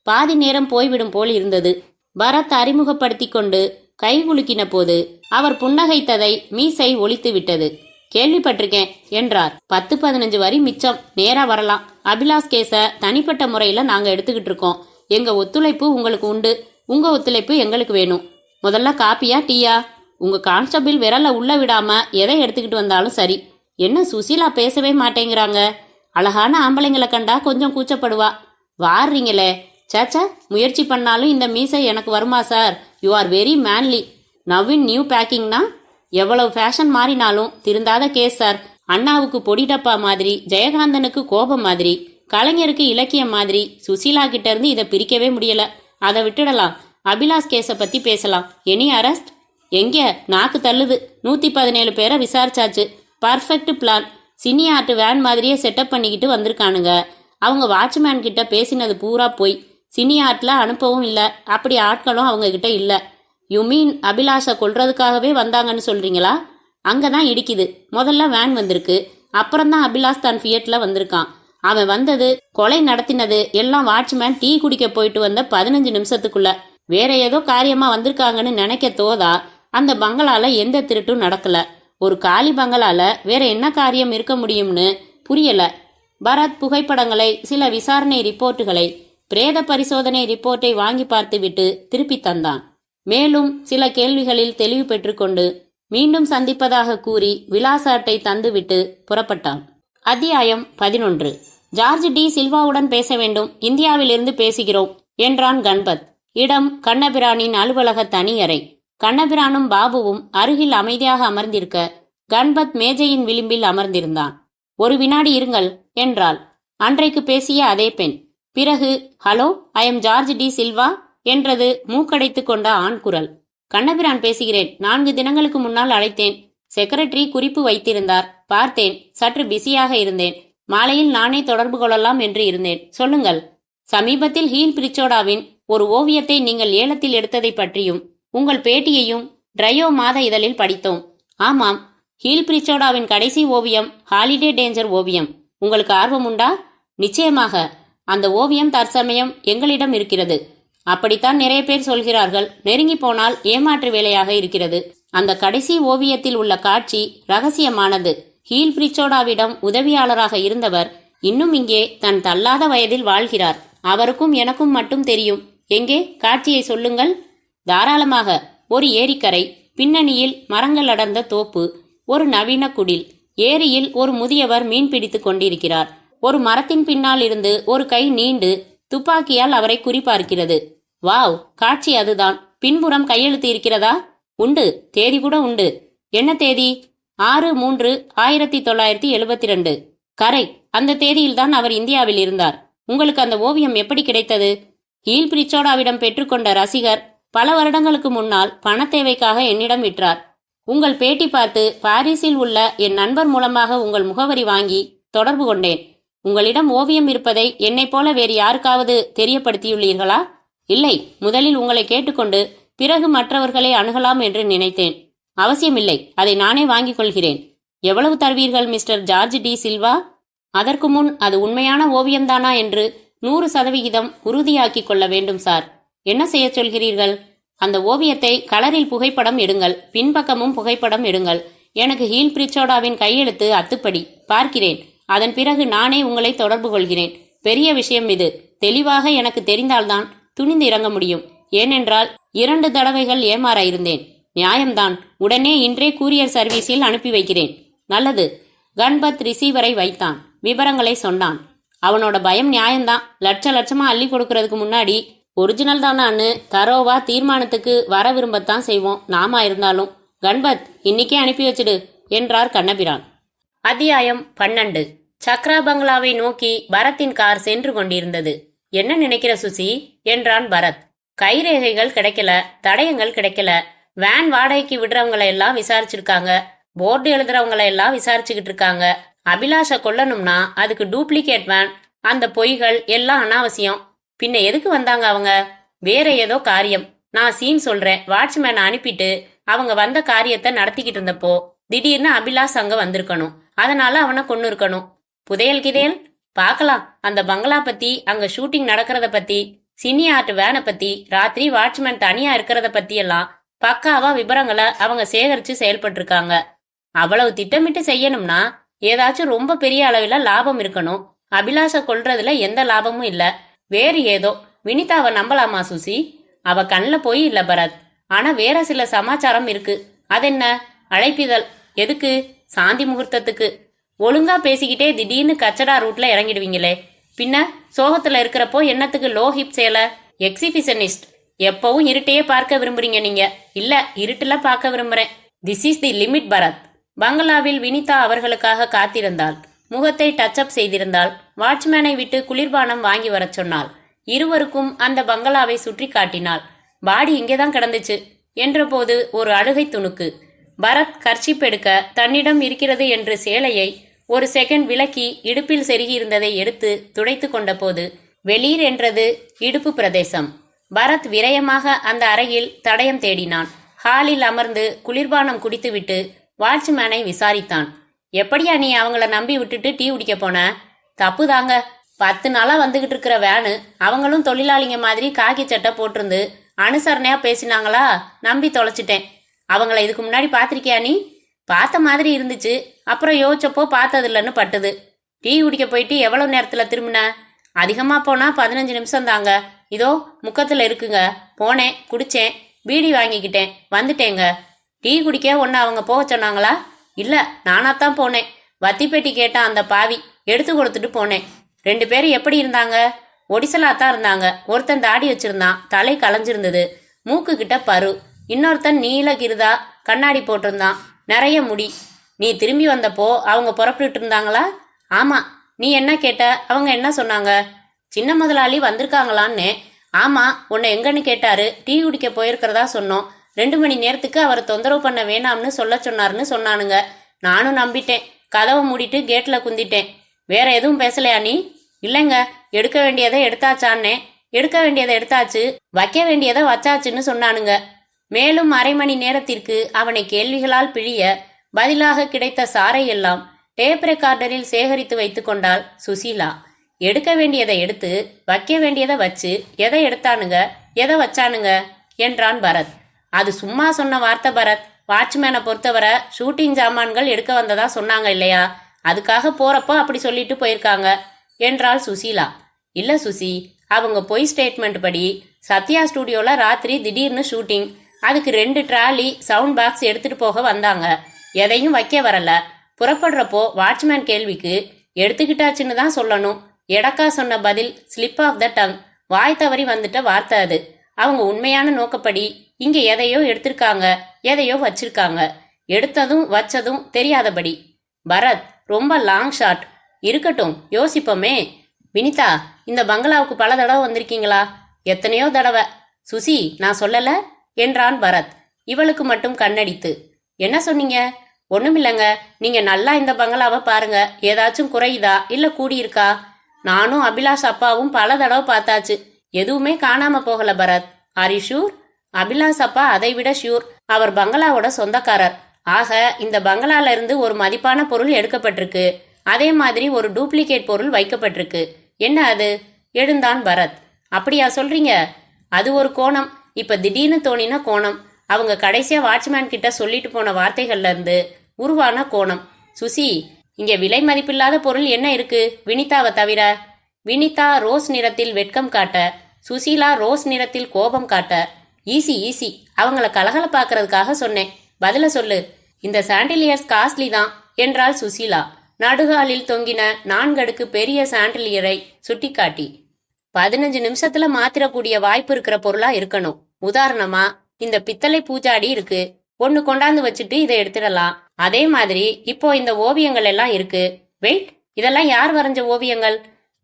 பாதி நேரம் போய்விடும் போல் இருந்தது. பரத் அறிமுகப்படுத்தி கொண்டு கை குலுக்கின போது அவர் புன்னகைத்ததை மீசை ஒலித்து விட்டது. கேள்விப்பட்டிருக்கேன் என்றார். 10-15 வரி மிச்சம். நேரா வரலாம். அபிலாஷ் கேஸ தனிப்பட்ட முறையில நாங்க எடுத்துக்கிட்டு இருக்கோம். எங்க ஒத்துழைப்பு உங்களுக்கு உண்டு. உங்க ஒத்துழைப்பு எங்களுக்கு வேணும். முதல்ல காப்பியா டீயா? உங்க கான்ஸ்டபிள் விரல உள்ள விடாம எதை எடுத்துக்கிட்டு வந்தாலும் சரி. என்ன சுசீலா பேசவே மாட்டேங்கிறாங்க? அழகான ஆம்பளைங்களை கண்டா கொஞ்சம் கூச்சப்படுவா. வாடுறீங்களே. சேச்சா, முயற்சி பண்ணாலும் இந்த மீசை எனக்கு வருமா sir? You are very manly. Naveen new பேக்கிங்னா எவ்வளவு ஃபேஷன் மாறினாலும் திருந்தாத கேஸ் சார். அண்ணாவுக்கு பொடி டப்பா மாதிரி, ஜெயகாந்தனுக்கு கோபம் மாதிரி, கலைஞருக்கு இலக்கியம் மாதிரி சுசீலா கிட்ட இருந்து இதை பிரிக்கவே முடியல. அதை விட்டுடலாம். அபிலாஷ் கேஸை பத்தி பேசலாம். Any arrest? எங்க நாக்கு தள்ளுது. 117 பேரை விசாரிச்சாச்சு. Perfect plan. Cine art van மாதிரியே செட்டப் பண்ணிக்கிட்டு வந்திருக்கானுங்க. அவங்க வாட்ச்மேன் கிட்ட பேசினது பூரா போய். சினி ஆர்ட்ல அனுப்பவும் இல்லை. அப்படி ஆட்களும் அவங்க கிட்ட இல்லை. யூ மீன் அபிலாஷை கொல்றதுக்காகவே வந்தாங்கன்னு சொல்றீங்களா? அங்கதான் இடிக்குது. முதல்ல வேன் வந்திருக்கு. அப்புறம்தான் அபிலாஷ் தன் ஃபியட்ல வந்திருக்கான். அவன் வந்தது, கொலை நடத்தினது எல்லாம் வாட்ச்மேன் டீ குடிக்க போயிட்டு வந்த 15 நிமிஷத்துக்குள்ள. வேற ஏதோ காரியமா வந்திருக்காங்கன்னு நினைக்க தோதா அந்த பங்களால எந்த திருட்டும் நடக்கல. ஒரு காலி பங்களால வேற என்ன காரியம் இருக்க முடியும்னு புரியல. பரத் புகைப்படங்களை, சில விசாரணை ரிப்போர்ட்டுகளை, பிரேத பரிசோதனை ரிப்போர்ட்டை வாங்கி பார்த்துவிட்டு திருப்பி தந்தான். மேலும் சில கேள்விகளில் தெளிவு பெற்றுக்கொண்டு மீண்டும் சந்திப்பதாக கூறி விலாச அட்டை தந்துவிட்டு புறப்பட்டான். அத்தியாயம் 11. ஜார்ஜ் டி சில்வாவுடன் பேச வேண்டும். இந்தியாவிலிருந்து பேசுகிறோம் என்றான் கண்பத். இடம் கண்ணபிரானின் அலுவலக தனி அறை. கண்ணபிரானும் பாபுவும் அருகில் அமைதியாக அமர்ந்திருக்க கண்பத் மேஜையின் விளிம்பில் அமர்ந்திருந்தான். ஒரு வினாடி இருங்கள் என்றாள் அன்றைக்கு பேசிய அதே பெண். பிறகு hello, I am George de Silva என்றது மூக்கடைத்து கொண்ட ஆண் குரல். கண்ணபிரான் பேசுகிறேன். 4 தினங்களுக்கு முன்னால் அழைத்தேன். செக்ரட்டரி குறிப்பு வைத்திருந்தார். பார்த்தேன். சற்று பிஸியாக இருந்தேன். மாலையில் நானே தொடர்பு கொள்ளலாம் என்று இருந்தேன். சொல்லுங்கள். சமீபத்தில் ஹீல் பிரிச்சோடாவின் ஒரு ஓவியத்தை நீங்கள் ஏலத்தில் எடுத்ததை பற்றியும் உங்கள் பேட்டியையும் ட்ரையோ மாத இதழில் படித்தோம். ஆமாம், ஹீல் பிரிச்சோடாவின் கடைசி ஓவியம் ஹாலிடே டேஞ்சர் ஓவியம். உங்களுக்கு ஆர்வம் உண்டா? நிச்சயமாக. அந்த ஓவியம் தற்சமயம் எங்களிடம் இருக்கிறது. அப்படித்தான் நிறைய பேர் சொல்கிறார்கள். நெருங்கி போனால் ஏமாற்று வேலையாக இருக்கிறது. அந்த கடைசி ஓவியத்தில் உள்ள காட்சி ரகசியமானது. ஹீல் பிரிச்சோடாவிடம் உதவியாளராக இருந்தவர் இன்னும் இங்கே தன் தள்ளாத வயதில் வாழ்கிறார். அவருக்கும் எனக்கும் மட்டும் தெரியும். எங்கே? காட்சியை சொல்லுங்கள். தாராளமாக. ஒரு ஏரிக்கரை, பின்னணியில் மரங்கள் அடர்ந்த தோப்பு, ஒரு நவீன குடில். ஏரியில் ஒரு முதியவர் மீன் பிடித்து கொண்டிருக்கிறார். ஒரு மரத்தின் பின்னால் இருந்து ஒரு கை நீண்டு துப்பாக்கியால் அவரை குறிபார்க்கிறது. வாவ், காட்சி அதுதான். பின்புறம் கையெழுத்து இருக்கிறதா? உண்டு. தேதி கூட உண்டு. என்ன தேதி? 6/3/1972. கரெக்ட். அந்த தேதியில்தான் அவர் இந்தியாவில் இருந்தார். உங்களுக்கு அந்த ஓவியம் எப்படி கிடைத்தது? ஹீல் பிரிச்சோடாவிடம் பெற்றுக்கொண்ட ரசிகர் பல வருடங்களுக்கு முன்னால் பண தேவைக்காக என்னிடம் விற்றார். உங்கள் பேட்டி பார்த்து பாரிஸில் உள்ள என் நண்பர் மூலமாக உங்கள் முகவரி வாங்கி தொடர்பு கொண்டேன். உங்களிடம் ஓவியம் இருப்பதை என்னைப் போல வேறு யாருக்காவது தெரியப்படுத்தியுள்ளீர்களா? இல்லை. முதலில் உங்களை கேட்டுக்கொண்டு பிறகு மற்றவர்களை அணுகலாம் என்று நினைத்தேன். அவசியமில்லை. அதை நானே வாங்கிக் கொள்கிறேன். எவ்வளவு தருவீர்கள் மிஸ்டர் ஜார்ஜ் டி சில்வா? அதற்கு முன் அது உண்மையான ஓவியம்தானா என்று 100% உறுதியாக்கிக் கொள்ள வேண்டும் சார். என்ன செய்ய சொல்கிறீர்கள்? அந்த ஓவியத்தை கலரில் புகைப்படம் எடுங்கள். பின்பக்கமும் புகைப்படம் எடுங்கள். எனக்கு ஹீல் பிரிச்சோடாவின் கையெழுத்து அத்துப்படி. பார்க்கிறேன். அதன் பிறகு நானே உங்களை தொடர்பு கொள்கிறேன். பெரிய விஷயம் இது. தெளிவாக எனக்கு தெரிந்தால்தான் துணிந்து இறங்க முடியும். ஏனென்றால் 2 தடவைகள் ஏமாற இருந்தேன். நியாயம்தான். உடனே இன்றே கூரியர் சர்வீஸில் அனுப்பி வைக்கிறேன். நல்லது. கண்பத் ரிசீவரை வைத்தான். விவரங்களை சொன்னான். அவனோட பயம் நியாயம்தான். லட்சமா அள்ளி கொடுக்கறதுக்கு முன்னாடி ஒரிஜினல் தானான்னு தரோவா தீர்மானத்துக்கு வர விரும்பத்தான் செய்வோம். நாமா இருந்தாலும். கண்பத், இன்னைக்கே அனுப்பி வச்சிடு என்றார் கண்ணபிரான். அத்தியாயம் 12. சக்ரா பங்களாவை நோக்கி பரத்தின் கார் சென்று கொண்டிருந்தது. என்ன நினைக்கிற சுசி என்றான் பரத். கைரேகைகள் கிடைக்கல, தடயங்கள் கிடைக்கல. வேன் வாடகைக்கு விடுறவங்களை எல்லாம் விசாரிச்சிருக்காங்க, போர்டு எழுதுறவங்களை எல்லாம் விசாரிச்சுக்கிட்டு இருக்காங்க. அபிலாஷை கொல்லணும்னா அதுக்கு டூப்ளிகேட் வேன், அந்த பொய்கள் எல்லாம் அனாவசியம். பின்ன எதுக்கு வந்தாங்க அவங்க? வேற ஏதோ காரியம். நான் சீன் சொல்றேன். வாட்ச்மேனை அனுப்பிட்டு அவங்க வந்த காரியத்தை நடத்திக்கிட்டு இருந்தப்போ திடீர்னு அபிலாஷ் அங்க வந்திருக்கணும். அதனால அவனை கொன்னு இருக்கணும். புதையல் கிதையல் பார்க்கலாம். அந்த பங்களா பத்தி, அங்க ஷூட்டிங் நடக்கிறத பத்தி, சினி ஆர்ட் வேனை பத்தி, ராத்திரி வாட்ச்மேன் தனியா இருக்கிறத பத்தி எல்லாம் பக்காவா விவரங்களை அவங்க சேகரிச்சு செயல்பட்டு இருக்காங்க. அவ்வளவு திட்டமிட்டு செய்யணும்னா ஏதாச்சும் ரொம்ப பெரிய அளவில் லாபம் இருக்கணும். அபிலாஷை கொல்றதுல எந்த லாபமும் இல்ல. வேறு ஏதோ. வினிதாவை நம்பலாமா சுசி? அவ கண்ணில் போய் இல்ல பரத். ஆனா வேற சில சமாச்சாரம் இருக்கு. அதென்ன? அழைப்பிதழ். எதுக்கு? சாந்தி முகூர்த்தத்துக்கு. ஒழுங்கா பேசிக்கிட்டே திடீர்னு கச்சடா ரூட்ல இறங்கிடுவீங்களே. பின்ன சோகத்துல இருக்கிறப்போ என்னத்துக்கு லோ ஹிப் சேலை? எக்ஸிபிஷனிஸ்ட். எப்பவும் இருட்டையே பார்க்க விரும்புறீங்க நீங்க. இல்ல, இருட்டுல பார்க்க விரும்புறேன். This is the limit Bharat. பங்களாவில் வினிதா அவர்களுக்காக காத்திருந்தாள். முகத்தை டச்சப் செய்திருந்தாள். வாட்ச்மேனை விட்டு குளிர்பானம் வாங்கி வரச் சொன்னாள். இருவருக்கும் அந்த பங்களாவை சுற்றி காட்டினாள். பாடி இங்கேதான் கிடந்துச்சு என்றபோது ஒரு அழுகை துணுக்கு. பரத் கர்ச்சிப் எடுக்க தன்னிடம் இருக்கிறது என்று சேலையை ஒரு செகண்ட் விலக்கி இடுப்பில் செருகி இருந்ததை எடுத்து துடைத்து கொண்ட போது வெளிர் என்றது இடுப்பு பிரதேசம். பரத் விரயமாக அந்த அறையில் தடயம் தேடினான். ஹாலில் அமர்ந்து குளிர்பானம் குடித்துவிட்டு வாட்ச்மேனை விசாரித்தான். எப்படியா நீ அவங்கள நம்பி விட்டுட்டு டீ குடிக்க போன? தப்பு தாங்க. 10 நாளா வந்துகிட்டு இருக்கிற வேனு. அவங்களும் தொழிலாளிங்க மாதிரி காக்கி சட்டை போட்டிருந்து அனுசரணையா பேசினாங்களா, நம்பி தொலைச்சிட்டேன். அவங்கள இதுக்கு முன்னாடி பார்த்திருக்கியா நீ? பார்த்த மாதிரி இருந்துச்சு. அப்புறம் யோசிச்சப்போ பார்த்ததில்லன்னு பட்டுது. டீ குடிக்க போயிட்டு எவ்வளவு நேரத்துல திரும்பின? அதிகமா போனா 15 நிமிஷம் தாங்க. இதோ முக்கத்துல இருக்குங்க. போனேன், குடிச்சேன், பீடி வாங்கிக்கிட்டேன், வந்துட்டேங்க. டீ குடிக்க ஒன்னு அவங்க போக சொன்னாங்களா? இல்ல, நானாத்தான் போனேன். வத்தி பெட்டி கேட்டான் அந்த பாவி. எடுத்து கொடுத்துட்டு போனேன். 2 பேரும் எப்படி இருந்தாங்க? ஒடிசலாத்தான் இருந்தாங்க. ஒருத்தன் தாடி வச்சிருந்தான், தலை களைஞ்சிருந்தது, மூக்கு கிட்ட பரு. இன்னொருத்தன் நீலகிருதா, கண்ணாடி போட்டிருந்தான், நிறைய முடி. நீ திரும்பி வந்தப்போ அவங்க புறப்பட்டு இருந்தாங்களா? ஆமா. நீ என்ன கேட்ட? அவங்க என்ன சொன்னாங்க? சின்ன முதலாளி வந்திருக்காங்களான்னு. ஆமா. உன்னை எங்கன்னு கேட்டாரு. டீ குடிக்க போயிருக்கிறதா சொன்னோம். 2 மணி நேரத்துக்கு அவரை தொந்தரவு பண்ண வேணாம்னு சொல்ல சொன்னாருன்னு சொன்னானுங்க. நானும் நம்பிட்டேன். கதவை மூடிட்டு கேட்ல குந்திட்டேன். வேற எதுவும் பேசலையா நீ? இல்லைங்க. எடுக்க வேண்டியதை எடுத்தாச்சான்னே. எடுக்க வேண்டியதை எடுத்தாச்சு, வைக்க வேண்டியதை வச்சாச்சுன்னு சொன்னானுங்க. மேலும் அரை மணி நேரத்திற்கு அவனை கேள்விகளால் பிழிய பதிலாக கிடைத்த சாரை எல்லாம் டேப் ரெக்கார்டரில் சேகரித்து வைத்து கொண்டாள் சுசீலா. எடுக்க வேண்டியதை எடுத்து, வைக்க வேண்டியதை வச்சு, எதை எடுத்தானுங்க, எதை வச்சானுங்க என்றான் பரத். அது சும்மா சொன்ன வார்த்தை பரத். வாட்ச்மேனை பொறுத்தவரை ஷூட்டிங் ஜாமான்கள் எடுக்க வந்ததா சொன்னாங்க இல்லையா? அதுக்காக போறப்போ அப்படி சொல்லிட்டு போயிருக்காங்க என்றாள் சுசீலா. இல்ல சுசி, அவங்க பொய் ஸ்டேட்மெண்ட் படி சத்யா ஸ்டூடியோல ராத்திரி திடீர்னு ஷூட்டிங். அதுக்கு 2 ட்ராலி சவுண்ட் பாக்ஸ் எடுத்துட்டு போக வந்தாங்க. எதையும் வைக்க வரல. புறப்படுறப்போ வாட்ச்மேன் கேள்விக்கு எடுத்துக்கிட்டாச்சுன்னு தான் சொல்லணும். எடக்கா சொன்ன பதில் ஸ்லிப் ஆஃப் த டங். வாய் தவறி வந்துட்ட வார்த்தை அது. அவங்க உண்மையான நோக்கப்படி இங்க எதையோ எடுத்திருக்காங்க, எதையோ வச்சிருக்காங்க. எடுத்ததும் வச்சதும் தெரியாதபடி. பரத், ரொம்ப லாங் ஷாட். இருக்கட்டும், யோசிப்போமே. வினிதா, இந்த பங்களாவுக்கு பல தடவை வந்திருக்கீங்களா? எத்தனையோ தடவை. சுசி, நான் சொல்லல என்றான் பரத், இவளுக்கு மட்டும் கண்ணடித்து. என்ன சொன்னீங்க? ஒண்ணுமில்லைங்க. நீங்க நல்லா இந்த பங்களாவை பாருங்க. ஏதாச்சும் குறையுதா இல்ல கூடியிருக்கா? நானும் அபிலாஷ் அப்பாவும் பல தடவை பார்த்தாச்சு. எதுவுமே காணாம போகல Bharat. Are you sure? Abhilash அப்பா அதை விட ஷூர். அவர் பங்களாவோட சொந்தக்காரர். ஆக இந்த பங்களால இருந்து ஒரு மதிப்பான பொருள் எடுக்கப்பட்டிருக்கு. அதே மாதிரி ஒரு டூப்ளிகேட் பொருள் வைக்கப்பட்டிருக்கு. என்ன அது? எழுந்தான் பரத். அப்படியா சொல்றீங்க? அது ஒரு கோணம். இப்ப திடீர்னு தோணின கோணம். அவங்க கடைசியா வாட்ச்மேன் கிட்ட சொல்லிட்டு போன வார்த்தைகள்ல இருந்து உருவான கோணம். சுசி, இங்க விலை மதிப்பில்லாத பொருள் என்ன இருக்கு வினிதாவை தவிர? வினிதா ரோஸ் நிறத்தில் வெட்கம் காட்ட, சுசீலா ரோஸ் நிறத்தில் கோபம் காட்ட. ஈஸி ஈஸி, அவங்கள கலகலப்பாக்குறதுக்காக சொன்னேன். பதில சொல்லு. இந்த சாண்டிலியர்ஸ் காஸ்ட்லி தான் என்றாள் சுசீலா நடுகாலில் தொங்கின 4 அடுக்கு பெரிய சாண்டிலியரை சுட்டிக்காட்டி. 15 நிமிஷத்துல மாத்திரக்கூடிய வாய்ப்பு இருக்கிற பொருளா இருக்கணும். உதாரணமா இந்த பித்தளை பூஜாடி இருக்கு. ஒன்னு கொண்டாந்து வச்சுட்டு இதை எடுத்துடலாம். அதே மாதிரி இப்போ இந்த ஓவியங்கள் எல்லாம் இருக்கு. வெயிட், இதெல்லாம் யார் வரைஞ்ச ஓவியங்கள்?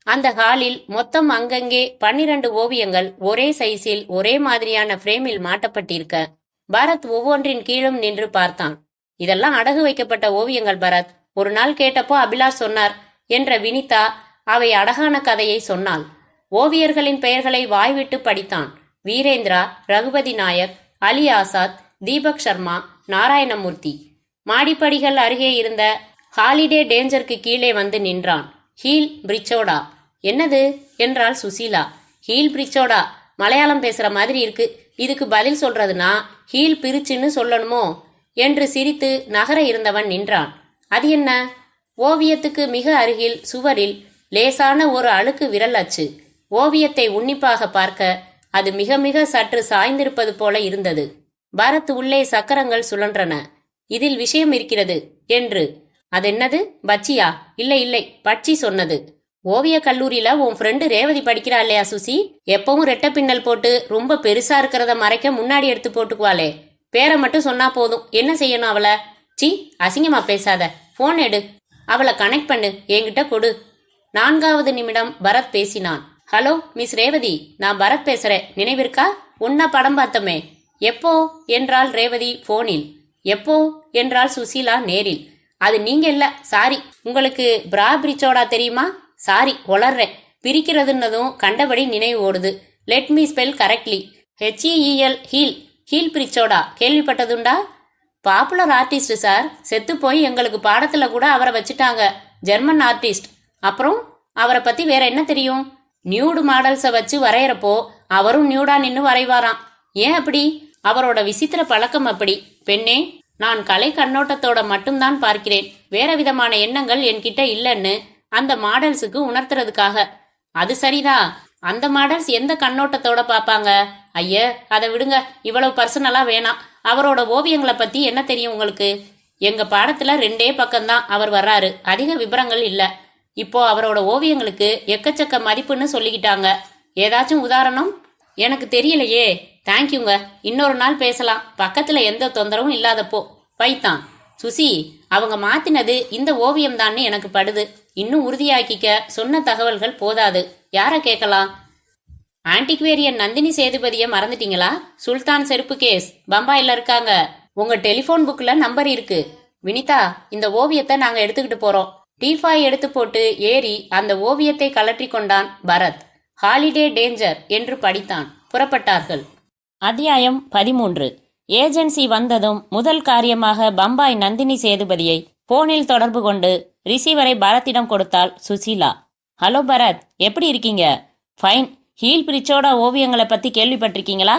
அந்த ஹாலில் மொத்தம் அங்கங்கே 12 ஓவியங்கள் ஒரே சைஸில் ஒரே மாதிரியான பிரேமில் மாட்டப்பட்டிருக்க பரத் ஒவ்வொன்றின் கீழும் நின்று பார்த்தான். இதெல்லாம் அடகு வைக்கப்பட்ட ஓவியங்கள் பரத். ஒரு நாள் கேட்டப்போ அபிலாஷ் சொன்னார் என்ற வினிதா அவை அழகான கதையை சொன்னாள். ஓவியர்களின் பெயர்களை வாய்விட்டு படித்தான். வீரேந்திரா, ரகுபதி நாயக், அலி ஆசாத், தீபக் சர்மா, நாராயணமூர்த்தி. மாடிப்படிகள் அருகே இருந்த ஹாலிடே டேஞ்சருக்கு கீழே வந்து நின்றான். ஹீல் பிரிச்சோடா. என்னது என்றாள் சுசீலா. ஹீல் பிரிச்சோடா, மலையாளம் பேசுற மாதிரி இருக்கு. இதுக்கு பதில் சொல்றதுனா ஹீல் பிரிச்சுன்னு சொல்லணுமோ என்று சிரித்து நகர இருந்தவன் நின்றான். அது என்ன? ஓவியத்துக்கு மிக அருகில் சுவரில் லேசான ஒரு அழுக்கு விரல் அச்சு. ஓவியத்தை உன்னிப்பாக பார்க்க அது மிக மிக சற்று சாய்ந்திருப்பது போல இருந்தது. பரத் உள்ளே சக்கரங்கள் சுழன்றன. இதில் விஷயம் இருக்கிறது என்று. அதென்னது? பச்சியா? இல்லை இல்லை, பட்சி சொன்னது. ஓவிய கல்லூரியில உன் ஃப்ரெண்டு ரேவதி படிக்கிறா இல்லையா சுசி? எப்பவும் ரெட்டை பின்னல் போட்டு ரொம்ப பெருசா இருக்கிறத மறைக்க முன்னாடி எடுத்து போட்டுக்குவாளே. பேரை மட்டும் சொன்னா போதும், என்ன செய்யணும் அவளை? சி, அசிங்கமா பேசாத. போன் எடு, அவளை கனெக்ட் பண்ணு, என்கிட்ட கொடு. 4வது நிமிடம் பரத் பேசினான். ஹலோ மிஸ் ரேவதி, நான் பரத் பேசுறேன். நினைவிருக்கா? உன்ன படம் பார்த்தமே. எப்போ என்றாள் ரேவதி போனில். எப்போ என்றாள் சுசீலா நேரில். அது நீங்க இல்ல, சாரி. உங்களுக்கு பிரா பிரிச்சோடா தெரியுமா? சாரி, ஒளர்றேன். பிரிக்கிறதுன்னதும் கண்டபடி நினைவு ஓடுது. Let me spell correctly. HEEL, Heel. Heel பிரிச்சோடா கேள்விப்பட்டதுண்டா? Popular artist sir. செத்து போய் எங்களுக்கு பாடத்துல கூட அவரை வச்சுட்டாங்க. German artist. அப்புறம் அவரை பத்தி வேற என்ன தெரியும்? நியூடு மாடல்ஸை வச்சு வரைகிறப்போ அவரும் நியூடா நின்னு வரைவாராம். ஏன் அப்படி? அவரோட விசித்திர பழக்கம் அப்படி. பெண்ணே, நான் கலை கண்ணோட்டத்தோட மட்டும்தான் பார்க்கிறேன். வேற விதமான எண்ணங்கள் என்கிட்ட இல்லைன்னு அந்த மாடல்ஸுக்கு உணர்த்துறதுக்காக. அது சரிதான். அந்த மாடல்ஸ் எந்த கண்ணோட்டத்தோட பாப்பாங்க? ஐய, அதை விடுங்க. இவ்வளவு பர்சனலா வேணாம். அவரோட ஓவியங்களை பத்தி என்ன தெரியும் உங்களுக்கு? எங்க பாடத்துல 2 பக்கம்தான் அவர் வர்றாரு. அதிக விபரங்கள் இல்ல. இப்போ அவரோட ஓவியங்களுக்கு எக்கச்சக்க மதிப்புன்னு சொல்லிக்கிட்டாங்க. ஏதாச்சும் உதாரணம்? எனக்கு தெரியலையே. தேங்க்யூங்க, இன்னொரு நாள் பேசலாம். பக்கத்துல எந்த தொந்தரவும் இல்லாதப்போ. பைத்தான். சுசி, அவங்க மாத்தினது இந்த ஓவியம் தான்னு எனக்கு படுது. இன்னும் உறுதியாக்கிக்க சொன்ன தகவல்கள் போதாது. யார கேட்கலாம்? ஆன்டிக்வேரியன் நந்தினி சேதுபதியை மறந்துட்டீங்களா? சுல்தான் செருப்பு கேஸ் பம்பாயில இருக்காங்க. உங்க டெலிபோன் புக்ல நம்பர் இருக்கு. வினிதா, இந்த ஓவியத்தை நாங்க எடுத்துக்கிட்டு போறோம். டீஃபாய் எடுத்து போட்டு ஏறி அந்த ஓவியத்தை கலற்றி கொண்டான் பரத். ஹாலிடே டேஞ்சர் என்று படித்தான். புறப்பட்டார்கள். அத்தியாயம் 13. ஏஜென்சி வந்ததும் முதல் காரியமாக பம்பாய் நந்தினி சேதுபதியை போனில் தொடர்பு கொண்டு ரிசீவரை பரத்திடம் கொடுத்தாள் சுசீலா. ஹலோ பரத், எப்படி இருக்கீங்க? ஃபைன். ஹீல் பிரிச்சோட ஓவியங்களை பத்தி கேள்விப்பட்டிருக்கீங்களா?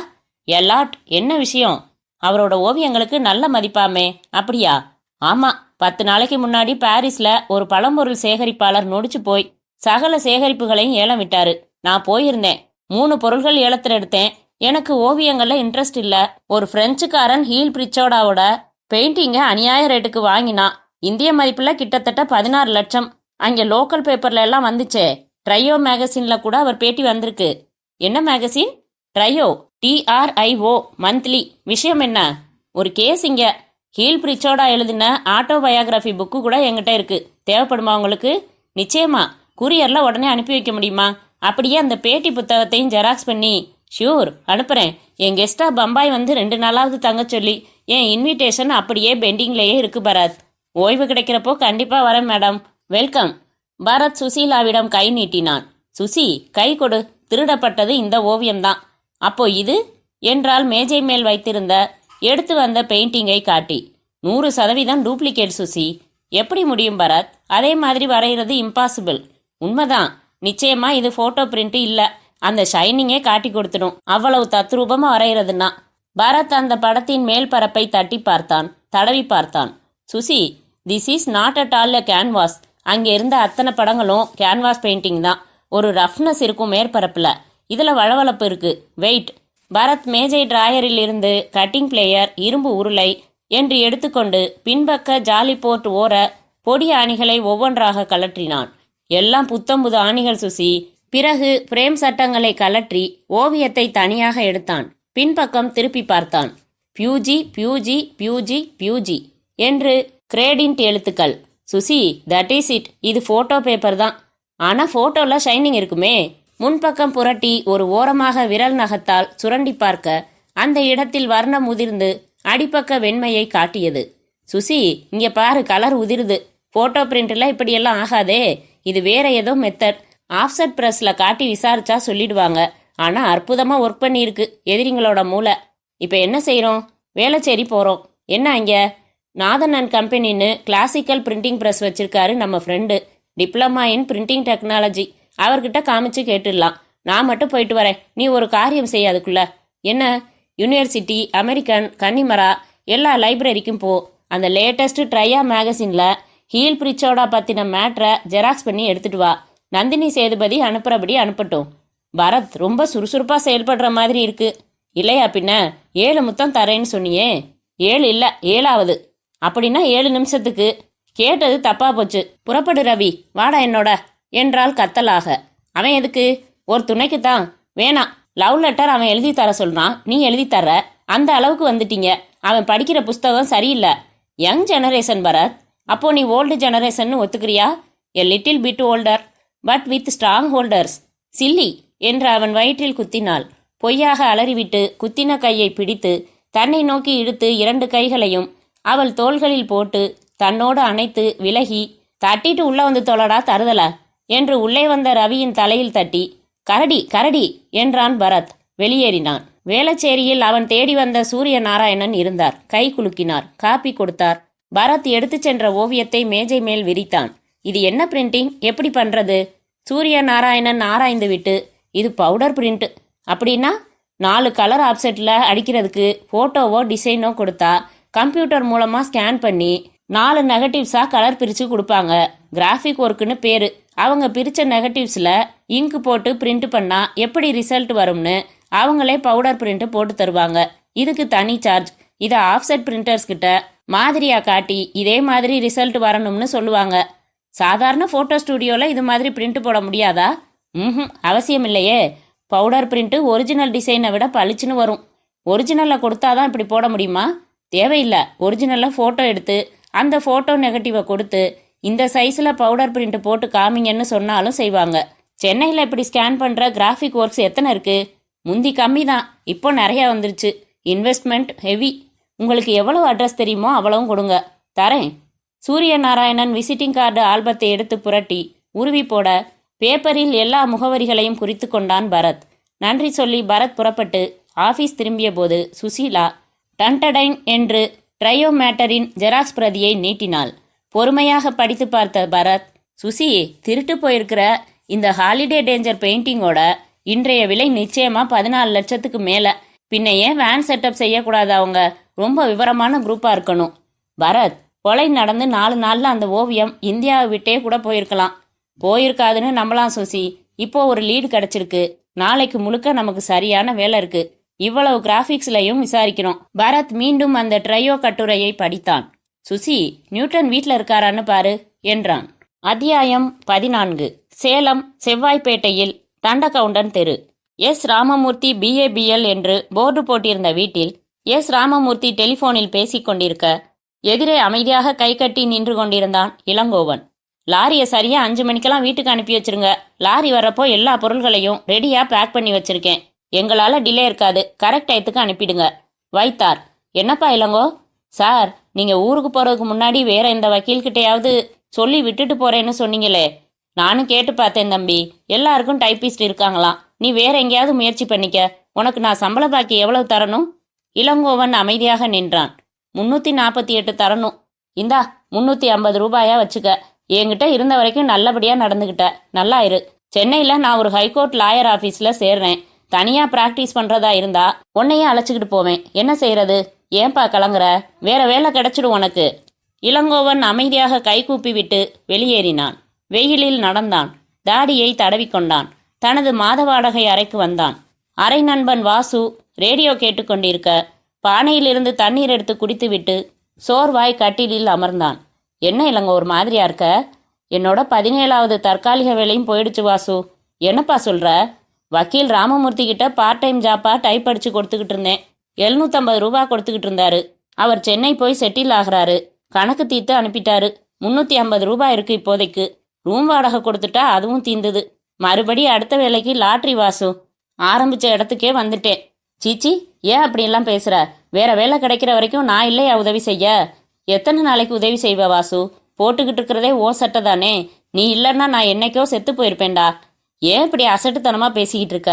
எலாட். என்ன விஷயம்? அவரோட ஓவியங்களுக்கு நல்ல மதிப்பாமே. அப்படியா? ஆமா, 10 நாளைக்கு முன்னாடி பாரிஸ்ல ஒரு பழம்பொருள் சேகரிப்பாளர் நொடிச்சு போய் சகல சேகரிப்புகளையும் ஏலம் விட்டாரு. நான் போயிருந்தேன். 3 பொருள்கள் ஏலத்தில் எடுத்தேன். எனக்கு ஓவியங்கள்ல இன்ட்ரெஸ்ட் இல்ல. ஒரு பிரெஞ்சுக்காரன் ஹீல் பிரிச்சோடாவோட பெயிண்டிங்க அநியாய ரேட்டுக்கு வாங்கினான். இந்திய மதிப்புல கிட்டத்தட்ட 16 லட்சம். அங்க லோக்கல் பேப்பர்ல எல்லாம் வந்துச்சே. ட்ரையோ மேகசின்ல கூட அவர் பேட்டி வந்திருக்கு. என்ன மேகசின்? Trio, TRIO, monthly. விஷயம் என்ன? ஒரு கேஸ் இங்க. ஹீல் பிரிச்சோடா எழுதின ஆட்டோபயோகிராஃபி புக்கு கூட என்கிட்ட இருக்கு. தேவைப்படுமா உங்களுக்கு? நிச்சயமா. கூரியர்ல உடனே அனுப்பி வைக்க முடியுமா? அப்படியே அந்த பேட்டி புத்தகத்தையும் ஜெராக்ஸ் பண்ணி. ஷூர், அனுப்புறேன். என் கெஸ்டா பம்பாய் வந்து 2 நாளாவது தங்க சொல்லி என் இன்விடேஷன் அப்படியே பெண்டிங்லேயே இருக்கு பரத். ஓய்வு கிடைக்கிறப்போ கண்டிப்பா வரேன் மேடம். வெல்கம். பரத் சுசீலாவிடம் கை நீட்டினான். சுசி, கை கொடு. திருடப்பட்டது இந்த ஓவியம்தான். அப்போ இது என்றால் மேஜை மேல் வைத்திருந்த எடுத்து வந்த பெயிண்டிங்கை காட்டி. 100% டூப்ளிகேட் சுசி. எப்படி முடியும் பரத்? அதே மாதிரி வரைகிறது இம்பாசிபிள். உண்மைதான். நிச்சயமா இது போட்டோ பிரிண்ட் இல்ல. அந்த ஷைனிங்கே காட்டி கொடுத்துடும். அவ்வளவு தத்ரூபமா வரைகிறதுனா. பரத் அந்த படத்தின் மேல் பரப்பை தட்டி பார்த்தான், தடவி பார்த்தான். Susi, this is not at all a canvas. அங்கே இருந்த அத்தனை படங்களும் கேன்வாஸ் பெயிண்டிங் தான். ஒரு ரஃப்னஸ் இருக்கும் மேற்பரப்புல. இதுல வளவளப்பு இருக்கு. வெயிட். பரத் மேஜை டிராயரில் இருந்து கட்டிங் பிளேயர், இரும்பு உருளை என்று எடுத்துக்கொண்டு பின்பக்க ஜாலி போர்ட் ஓர பொடி ஆணிகளை ஒவ்வொன்றாக கலற்றினான். எல்லாம் புத்தம்புது ஆணிகள் சுசி. பிறகு பிரேம் சட்டங்களை கலற்றி ஓவியத்தை தனியாக எடுத்தான். பின்பக்கம் திருப்பி பார்த்தான். பியூஜி பியூஜி பியூஜி பியூஜி என்று கிரேடின்ட் எழுத்துக்கள். Susi, that is it. இது ஃபோட்டோ பேப்பர் தான். ஆனால் ஃபோட்டோவில் ஷைனிங் இருக்குமே. முன்பக்கம் புரட்டி ஒரு ஓரமாக விரல் நகத்தால் சுரண்டி பார்க்க அந்த இடத்தில் வர்ணம் உதிர்ந்து அடிப்பக்க வெண்மையை காட்டியது. சுசி, இங்கே பாரு, கலர் உதிருது. ஃபோட்டோ பிரிண்டில் இப்படியெல்லாம் ஆகாதே. இது வேற ஏதோ மெத்தட். ஆஃப்செட் ப்ரெஸ்ஸில் காட்டி விசாரிச்சா சொல்லிடுவாங்க. ஆனால் அற்புதமாக ஒர்க் பண்ணியிருக்கு எதிரிங்களோட மூளை. இப்போ என்ன செய்கிறோம்? வேளச்சேரி போகிறோம். என்ன இங்கே நாதன் அண்ட் கம்பெனின்னு கிளாசிக்கல் பிரிண்டிங் ப்ரெஸ் வச்சிருக்காரு நம்ம friend. Diploma in printing technology. அவர்கிட்ட காமிச்சு கேட்டுடலாம். நான் மட்டும் போயிட்டு வரேன். நீ ஒரு காரியம் செய்ய. அதுக்குள்ள என்ன? யூனிவர்சிட்டி, அமெரிக்கன், கன்னிமரா எல்லா லைப்ரரிக்கும் போ. அந்த லேட்டஸ்ட் ட்ரையா மேகசினில் ஹீல் பிரிச்சோடா பற்றின மேட்ரை ஜெராக்ஸ் பண்ணி எடுத்துட்டு வா. நந்தினி சேதுபதி அனுப்புறபடி அனுப்பட்டும். பரத், ரொம்ப சுறுசுறுப்பாக செயல்படுற மாதிரி இருக்கு. இல்லையா பின்ன? 7 முத்தம் தரேன்னு சொன்னியே. 7 இல்லை, 7வது. அப்படின்னா 7 நிமிஷத்துக்கு. கேட்டது தப்பா போச்சு. புறப்படு ரவி, வாடா என்னோட என்றாள் கத்தலாக. அவன் எதுக்கு? ஒரு துணைக்கு தான். வேணாம், லவ் லெட்டர் அவன் எழுதி தர சொல்றான், நீ எழுதி தர்ற. அந்த அளவுக்கு வந்துட்டீங்க. அவன் படிக்கிற புஸ்தகம் சரியில்லை. Young generation Bharat. அப்போ நீ ஓல்டு ஜெனரேஷன் ஒத்துக்கிறியா? A little bit older but with strong holders. Silly என்று அவன் வயிற்றில் குத்தினாள். பொய்யாக அலறிவிட்டு குத்தின கையை பிடித்து தன்னை நோக்கி இழுத்து 2 கைகளையும் அவள் தோள்களில் போட்டு தன்னோடு அணைத்து விலகி, தட்டிட்டு உள்ள வந்து தொலைடா தருதல என்று உள்ளே வந்த ரவியின் தலையில் தட்டி, கரடி கரடி என்றான் பரத். வெளியேறினான். வேளச்சேரியில் அவன் தேடி வந்த சூரிய நாராயணன் இருந்தார். கை குலுக்கினார். காப்பி கொடுத்தார். பரத் எடுத்துச் சென்ற ஓவியத்தை மேஜை மேல் விரித்தான். இது என்ன பிரிண்டிங்? எப்படி பண்றது? சூரிய நாராயணன் ஆராய்ந்து விட்டு, இது பவுடர் பிரிண்ட். அப்படின்னா 4 கலர் ஆப்செட்டில் அடிக்கிறதுக்கு ஃபோட்டோவோ டிசைனோ கொடுத்தா கம்ப்யூட்டர் மூலமாக ஸ்கேன் பண்ணி 4 நெகட்டிவ்ஸாக கலர் பிரித்து கொடுப்பாங்க. கிராஃபிக் ஒர்க்குன்னு பேர். அவங்க பிரித்த நெகட்டிவ்ஸில் இங்கு போட்டு பிரிண்ட் பண்ணால் எப்படி ரிசல்ட் வரும்னு அவங்களே பவுடர் பிரிண்ட் போட்டு தருவாங்க. இதுக்கு தனி சார்ஜ். இதை ஆஃப்செட் பிரிண்டர்ஸ் கிட்ட மாதிரியாக காட்டி இதே மாதிரி ரிசல்ட் வரணும்னு சொல்லுவாங்க. சாதாரண ஃபோட்டோ ஸ்டுடியோவில் இது மாதிரி பிரிண்ட் போட முடியாதா? அவசியம் இல்லையே. பவுடர் பிரிண்ட்டு ஒரிஜினல் டிசைனை விட பளிச்சுன்னு வரும். ஒரிஜினலில் கொடுத்தாதான் இப்படி போட முடியுமா? தேவையில்லை. ஒரிஜினலில் ஃபோட்டோ எடுத்து அந்த ஃபோட்டோ நெகட்டிவை கொடுத்து இந்த சைஸில் பவுடர் பிரிண்ட் போட்டு காமிங்கன்னு சொன்னாலும் செய்வாங்க. சென்னையில் இப்படி ஸ்கேன் பண்ணுற கிராஃபிக் ஒர்க்ஸ் எத்தனை இருக்குது? முந்தி கம்மி தான், இப்போ நிறையா வந்துருச்சு. Investment heavy. உங்களுக்கு எவ்வளவு அட்ரஸ் தெரியுமோ அவ்வளவும் கொடுங்க, தரேன். சூரிய நாராயணன் விசிட்டிங் கார்டு ஆல்பத்தை எடுத்து புரட்டி உருவி போட பேப்பரில் எல்லா முகவரிகளையும் குறித்து கொண்டான் பரத். நன்றி சொல்லி பரத் புறப்பட்டு ஆஃபீஸ் திரும்பிய போது சுசீலா டன்டடைன் என்று ட்ரையோ மேட்டரின் ஜெராக்ஸ் பிரதியை நீட்டினாள். பொறுமையாக படித்து பார்த்த பரத், சுசி, திருட்டு போயிருக்கிற இந்த ஹாலிடே டேஞ்சர் பெயிண்டிங்கோட இன்றைய விலை நிச்சயமா 14 லட்சத்துக்கு மேலே. பின்ன ஏன் வேன் செட்டப் செய்யக்கூடாது? அவங்க ரொம்ப விவரமான குரூப்பாக இருக்கணும். பரத், கொலை நடந்து 4 நாளில் அந்த ஓவியம் இந்தியாவை விட்டே கூட போயிருக்கலாம். போயிருக்காதுன்னு நம்பலாம் சுசி. இப்போ ஒரு லீடு கிடச்சிருக்கு. நாளைக்கு முழுக்க நமக்கு சரியான வேலை இருக்கு. இவ்வளவு கிராஃபிக்ஸ்லையும் விசாரிக்கிறோம். பரத் மீண்டும் அந்த ட்ரையோ கட்டுரையை படித்தான். சுசி, நியூட்டன் வீட்டில் இருக்காரான்னு பாரு என்றான். அத்தியாயம் 14. சேலம் செவ்வாய்ப்பேட்டையில் தண்டகவுண்டன் தெரு. எஸ் ராமமூர்த்தி BABL என்று போர்டு போட்டிருந்த வீட்டில் எஸ் ராமமூர்த்தி டெலிஃபோனில் பேசிக் கொண்டிருக்க எதிரே அமைதியாக கை கட்டி நின்று கொண்டிருந்தான் இளங்கோவன். லாரியை சரியா 5 மணிக்கெல்லாம் வீட்டுக்கு அனுப்பி வச்சிருங்க. லாரி வரப்போ எல்லா பொருள்களையும் ரெடியா பேக் பண்ணி வச்சிருக்கேன். எங்களால் டிலே இருக்காது. கரெக்ட் டயத்துக்கு அனுப்பிடுங்க. வைத்தார். என்னப்பா இளங்கோ? சார், நீங்கள் ஊருக்கு போகிறதுக்கு முன்னாடி வேற எந்த வக்கீல்கிட்டையாவது சொல்லி விட்டுட்டு போறேன்னு சொன்னீங்களே. நானும் கேட்டு பார்த்தேன் தம்பி. எல்லாருக்கும் டைப்பிஸ்ட் இருக்காங்களாம். நீ வேற எங்கேயாவது முயற்சி பண்ணிக்க. உனக்கு நான் சம்பள பாக்கி எவ்வளவு தரணும்? இளங்கோவன் அமைதியாக நின்றான். 348 தரணும். இந்தா 350 ரூபாயா வச்சுக்க. என்கிட்ட இருந்த வரைக்கும் நல்லபடியாக நடந்துக்கிட்ட. நல்லா இரு. சென்னையில் நான் ஒரு ஹைகோர்ட் லாயர் ஆஃபீஸில் சேர்றேன். தனியாக ப்ராக்டிஸ் பண்ணுறதா இருந்தா உன்னையே அழைச்சிக்கிட்டு போவேன். என்ன செய்யறது? ஏன்பா கலங்குற? வேற வேலை கிடைச்சிடும் உனக்கு. இளங்கோவன் அமைதியாக கைகூப்பி விட்டு வெளியேறினான். வெயிலில் நடந்தான். தாடியை தடவிக்கொண்டான். தனது மாத வாடகை அறைக்கு வந்தான். அறை நண்பன் வாசு ரேடியோ கேட்டுக்கொண்டிருக்க பானையிலிருந்து தண்ணீர் எடுத்து குடித்துவிட்டு சோர்வாய் கட்டிலில் அமர்ந்தான். என்ன இளங்கோ ஒரு மாதிரியா இருக்க? என்னோட 17வது தற்காலிக வேலையும் போயிடுச்சு வாசு. என்னப்பா சொல்ற? வக்கீல் ராமமூர்த்தி கிட்ட பார்ட் டைம் ஜாப்பா டைப் அடிச்சு கொடுத்துக்கிட்டு இருந்தேன். 750 ரூபா கொடுத்துக்கிட்டு இருந்தாரு. அவர் சென்னை போய் செட்டில் ஆகிறாரு. கணக்கு தீர்த்து அனுப்பிட்டாரு. 350 ரூபாய் இருக்கு இப்போதைக்கு. ரூம் வாடகை கொடுத்துட்டா அதுவும் தீந்துது. மறுபடி அடுத்த வேலைக்கு லாட்ரி வாசு. ஆரம்பிச்ச இடத்துக்கே வந்துட்டேன். சீச்சி, ஏன் அப்படியெல்லாம் பேசுற? வேற வேலை கிடைக்கிற வரைக்கும் நான் இல்லையா உதவி செய்ய? எத்தனை நாளைக்கு உதவி செய்வ வாசு? போட்டுக்கிட்டு இருக்கிறதே ஓ சட்டை தானே. நீ இல்லைன்னா நான் என்னைக்கோ செத்து போயிருப்பேன்டா. ஏன் இப்படி அசட்டுத்தனமா பேசிக்கிட்டு இருக்க?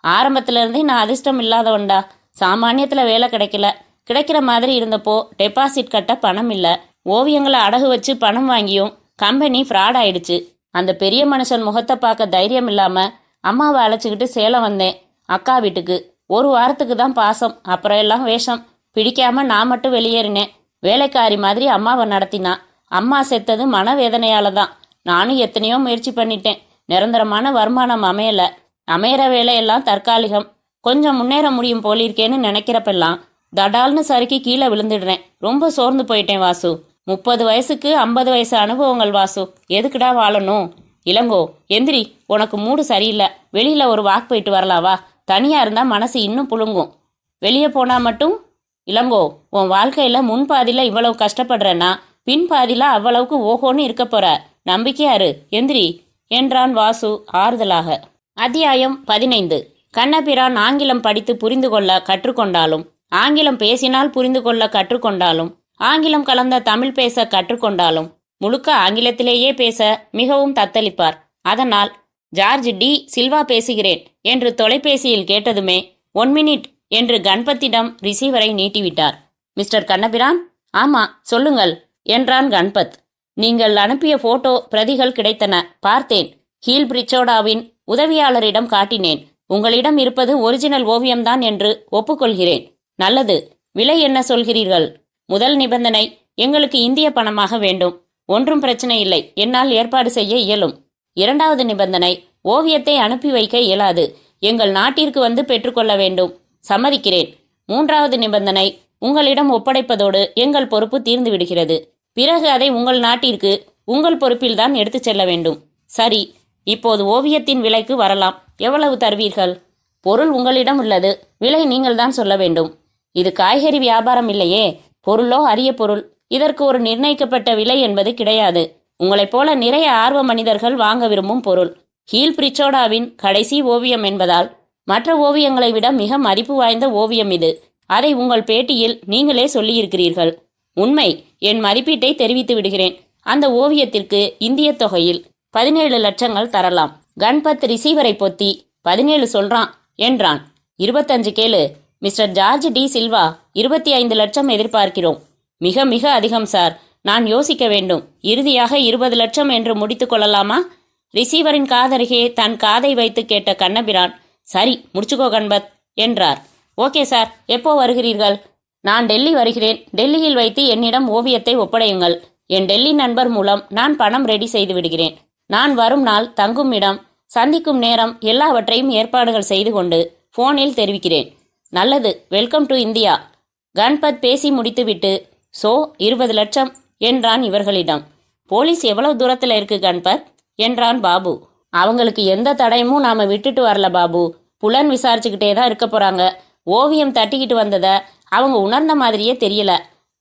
ஆரம்பத்துல இருந்தே நான் அதிர்ஷ்டம் இல்லாதவன்டா. சாமானியத்துல வேலை கிடைக்கல. கிடைக்கிற மாதிரி இருந்தப்போ டெபாசிட் கட்ட பணம் இல்லை. ஓவியங்களை அடகு வச்சு பணம் வாங்கியும் கம்பெனி ஃப்ராட் ஆயிடுச்சு. அந்த பெரிய மனுஷன் முகத்தை பார்க்க தைரியம் இல்லாம அம்மாவை அழைச்சிக்கிட்டு சேலம் வந்தேன் அக்கா வீட்டுக்கு. 1 வாரத்துக்கு தான் பாசம், அப்புறம் எல்லாம் வேஷம். பிடிக்காம நான் மட்டும் வெளியேறினேன். வேலைக்காரி மாதிரி அம்மாவை நடத்தினா. அம்மா செத்தது மனவேதனையால தான். நானும் எத்தனையோ முயற்சி பண்ணிட்டேன். நிரந்தரமான வருமானம் அமையல. அமையிற வேலையெல்லாம் தற்காலிகம். கொஞ்சம் முன்னேற முடியும் போலிருக்கேன்னு நினைக்கிறப்பெல்லாம் தடால்னு சறுக்கி கீழே விழுந்துடுறேன். ரொம்ப சோர்ந்து போயிட்டேன் வாசு. 30 வயசுக்கு 50 வயசு அனுபவங்கள் வாசு. எதுக்குடா வாழணும்? இளங்கோ, எந்திரி. உனக்கு மூடு சரியில்லை. வெளியில ஒரு வாக் போயிட்டு வரலாவா? தனியா இருந்தா மனசு இன்னும் புழுங்கும். வெளியே போனா மட்டும். இளங்கோ, உன் வாழ்க்கையில முன்பாதியில இவ்வளவு கஷ்டப்படுறேன்னா பின்பாதியில அவ்வளவுக்கு ஓஹோன்னு இருக்க போற. நம்பிக்கையாரு, எந்திரி என்றான் வாசு ஆறுதலாக. அத்தியாயம் 15. கண்ணபிரான் ஆங்கிலம் படித்து புரிந்து கொள்ள கற்றுக்கொண்டாலும், ஆங்கிலம் பேசினால் புரிந்து கொள்ள கற்றுக்கொண்டாலும், ஆங்கிலம் கலந்த தமிழ் பேச கற்றுக்கொண்டாலும் முழுக்க ஆங்கிலத்திலேயே பேச மிகவும் தத்தளிப்பார். அதனால் ஜார்ஜ் டி சில்வா பேசுகிறேன் என்று தொலைபேசியில் கேட்டதுமே 1 மினிட் என்று கண்பத்திடம் ரிசீவரை நீட்டிவிட்டார். மிஸ்டர் கண்ணபிரான்? ஆமா, சொல்லுங்கள் என்றான் கண்பத். நீங்கள் அனுப்பிய போட்டோ பிரதிகள் கிடைத்தன, பார்த்தேன். ஹீல் பிரிச்சோடாவின் உதவியாளரிடம் காட்டினேன். உங்களிடம் இருப்பது ஒரிஜினல் ஓவியம்தான் என்று ஒப்புக்கொள்கிறேன். நல்லது. விலை என்ன சொல்கிறீர்கள்? முதல் நிபந்தனை, எங்களுக்கு இந்திய பணமாக வேண்டும். ஒன்றும் பிரச்சனை இல்லை, என்னால் ஏற்பாடு செய்ய இயலும். 2வது நிபந்தனை, ஓவியத்தை அனுப்பி வைக்க இயலாது. எங்கள் நாட்டிற்கு வந்து பெற்றுக்கொள்ள வேண்டும். சம்மதிக்கிறேன். 3வது நிபந்தனை, உங்களிடம் ஒப்படைப்பதோடு எங்கள் பொறுப்பு தீர்ந்து விடுகிறது. பிறகு அதை உங்கள் நாட்டிற்கு உங்கள் பொறுப்பில்தான் எடுத்துச் செல்ல வேண்டும். சரி, இப்போது ஓவியத்தின் விலைக்கு வரலாம். எவ்வளவு தருவீர்கள்? பொருள் உங்களிடம் உள்ளது, விலை நீங்கள் தான் சொல்ல வேண்டும். இது காய்கறி வியாபாரம் இல்லையே. பொருளோ அரிய பொருள். இதற்கு ஒரு நிர்ணயிக்கப்பட்ட விலை என்பது கிடையாது. உங்களைப் போல நிறைய ஆர்வ மனிதர்கள் வாங்க விரும்பும் பொருள். ஹீல் பிரிச்சோடாவின் கடைசி ஓவியம் என்பதால் மற்ற ஓவியங்களை விட மிக மதிப்பு வாய்ந்த ஓவியம் இது. அதை உங்கள் பேட்டியில் நீங்களே சொல்லியிருக்கிறீர்கள். உண்மை. என் மதிப்பீட்டை தெரிவித்து விடுகிறேன். அந்த ஓவியத்திற்கு இந்திய தொகையில் 17 லட்சங்கள் தரலாம். கண்பத் ரிசீவரை பொத்தி 17 சொல்றான் என்றான். 25 கேளு. மிஸ்டர் ஜார்ஜ் டி சில்வா, 25 லட்சம் எதிர்பார்க்கிறோம். மிக மிக அதிகம் சார். நான் யோசிக்க வேண்டும். இறுதியாக 20 லட்சம் என்று முடித்துக் கொள்ளலாமா? ரிசீவரின் காதருகே தன் காதை வைத்து கேட்ட கண்ணபிரான், சரி முடிச்சுக்கோ கண்பத் என்றார். ஓகே சார், எப்போ வருகிறீர்கள்? நான் டெல்லி வருகிறேன். டெல்லியில் வைத்து என்னிடம் ஓவியத்தை ஒப்படையுங்கள். என் டெல்லி நண்பர் மூலம் நான் பணம் ரெடி செய்து விடுகிறேன். நான் வரும் நாள், தங்கும் இடம், சந்திக்கும் நேரம் எல்லாவற்றையும் ஏற்பாடுகள் செய்து கொண்டு போனில் தெரிவிக்கிறேன். நல்லது. Welcome to India. கண்பத் பேசி முடித்துவிட்டு 20 லட்சம் என்றான் இவர்களிடம். போலீஸ் எவ்வளவு தூரத்தில் இருக்கு கண்பத் என்றான் பாபு. அவங்களுக்கு எந்த தடையுமும் நாம விட்டுட்டு வரல பாபு. புலன் விசாரிச்சுக்கிட்டே தான் இருக்க போறாங்க. ஓவியம் தட்டிக்கிட்டு வந்தத அவங்க உணர்ந்த மாதிரியே தெரியல.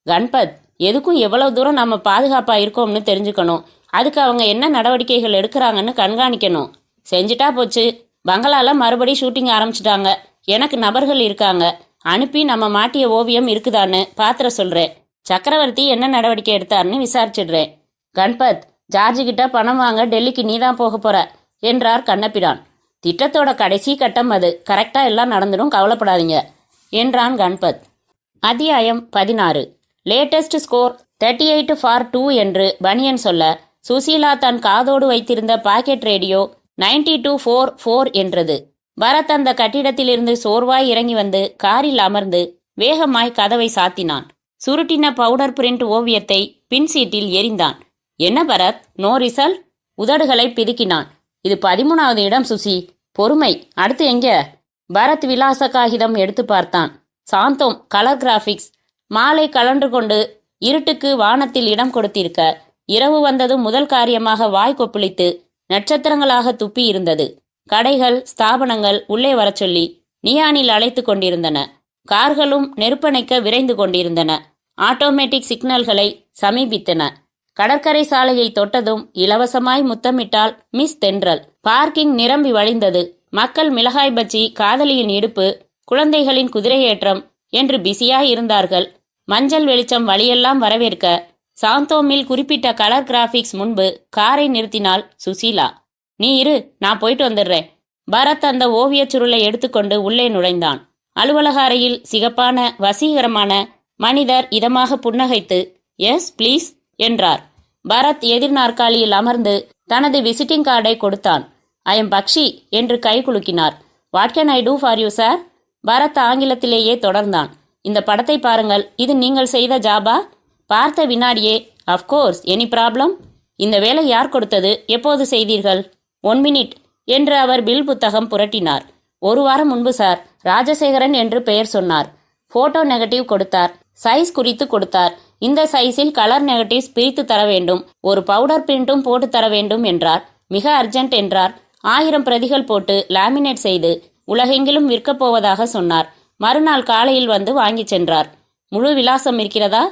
கண்பத், எதுக்கும் எவ்வளவு தூரம் நம்ம பாதுகாப்பா இருக்கோம்னு தெரிஞ்சுக்கணும். அதுக்கு அவங்க என்ன நடவடிக்கைகள் எடுக்கிறாங்கன்னு கண்காணிக்கணும். செஞ்சுட்டா போச்சு. பங்களால மறுபடி ஷூட்டிங் ஆரம்பிச்சிட்டாங்க. எனக்கு நபர்கள் இருக்காங்க. அனுப்பி நம்ம மாட்டிய ஓவியம் இருக்குதான்னு பாத்திர சொல்றேன். சக்கரவர்த்தி என்ன நடவடிக்கை எடுத்தார்னு விசாரிச்சிடுறேன். கண்பத், ஜார்ஜ் கிட்ட பணம் வாங்க டெல்லிக்கு நீதான் போக போற என்றார் கண்ணபிரான். திட்டத்தோட கடைசி கட்டம் அது. கரெக்டா எல்லாம் நடந்துடும், கவலைப்படாதீங்க என்றான் கண்பத். அத்தியாயம் 16. லேட்டஸ்ட் ஸ்கோர் 38 ஃபார் 2 என்று பனியன் சொல்ல, சுசீலா தன் காதோடு வைத்திருந்த பாக்கெட் ரேடியோ 92.44 என்றது. பரத் அந்த கட்டிடத்திலிருந்து சோர்வாய் இறங்கி வந்து காரில் அமர்ந்து வேகமாய் கதவை சாத்தினான். சுருட்டின பவுடர் பிரிண்ட் ஓவியத்தை பின் சீட்டில் எறிந்தான். என்ன பரத், நோ ரிசல்ட்? உதடுகளை பிதுக்கினான். இது 13வது இடம் சுசி. பொறுமை. அடுத்து எங்க? பரத் விலாச காகிதம் எடுத்து பார்த்தான். Santhome colour graphics. மாலை கலன்று கொண்டு இருட்டுக்கு வானத்தில் இடம் கொடுத்திருக்க. இரவு வந்தது முதல் காரியமாக வாய் கொப்பளித்து நட்சத்திரங்களாக துப்பி இருந்தது. கடைகள், ஸ்தாபனங்கள் உள்ளே வரச் சொல்லி நியானில் அழைத்து கொண்டிருந்தன. கார்களும் நெருப்பணைக்க விரைந்து கொண்டிருந்தன. ஆட்டோமேட்டிக் சிக்னல்களை சமீபித்தன. கடற்கரை சாலையை தொட்டதும் இலவசமாய் முத்தமிட்டாள் மிஸ் தென்றல். பார்க்கிங் நிரம்பி வழிந்தது. மக்கள் மிளகாய் பஜ்ஜி, காதலியின் இடுப்பு, குழந்தைகளின் குதிரையேற்றம் என்று பிஸியாய் இருந்தார்கள். மஞ்சள் வெளிச்சம் வழியெல்லாம் வரவேற்க சாந்தோமில் குறிப்பிட்ட கலர் கிராபிக்ஸ் முன்பு காரை நிறுத்தினாள் சுசீலா. நீ இரு, நான் போயிட்டு வந்துடுறேன். பரத் அந்த ஓவியச் சுருளை எடுத்துக்கொண்டு உள்ளே நுழைந்தான். அலுவலக அறையில் சிகப்பான வசீகரமான மனிதர் இதமாக புன்னகைத்து எஸ் ப்ளீஸ் என்றார். பரத் எதிர் நாற்காலியில் அமர்ந்து தனது விசிட்டிங் கார்டை கொடுத்தான். ஐ எம் பக்ஷி என்று கை குலுக்கினார். What can I do for you sir? Bharat ஆங்கிலத்திலேயே தொடர்ந்தான். இந்த படத்தை பாருங்கள், இது நீங்கள் செய்த ஜாபா? பார்த்த வினாடியே அஃப்கோர்ஸ், எனி ப்ராப்ளம்? இந்த வேலை யார் கொடுத்தது? எப்போது செய்தீர்கள்? 1 மினிட் என்று அவர் பில் புத்தகம் புரட்டினார். 1 வாரம் முன்பு சார். ராஜசேகரன் என்று பெயர் சொன்னார். போட்டோ நெகட்டிவ் கொடுத்தார். சைஸ் குறித்து கொடுத்தார். இந்த சைஸில் கலர் நெகட்டிவ்ஸ் பிரித்து தர வேண்டும், ஒரு பவுடர் பிரிண்டும் போட்டு தர வேண்டும் என்றார். மிக அர்ஜென்ட் என்றார். 1000 பிரதிகள் போட்டு லேமினேட் செய்து உலகெங்கிலும் விற்கப் போவதாக சொன்னார். மறுநாள் காலையில் வந்து வாங்கி சென்றார். முழு விலாசம் இருக்கிறதா?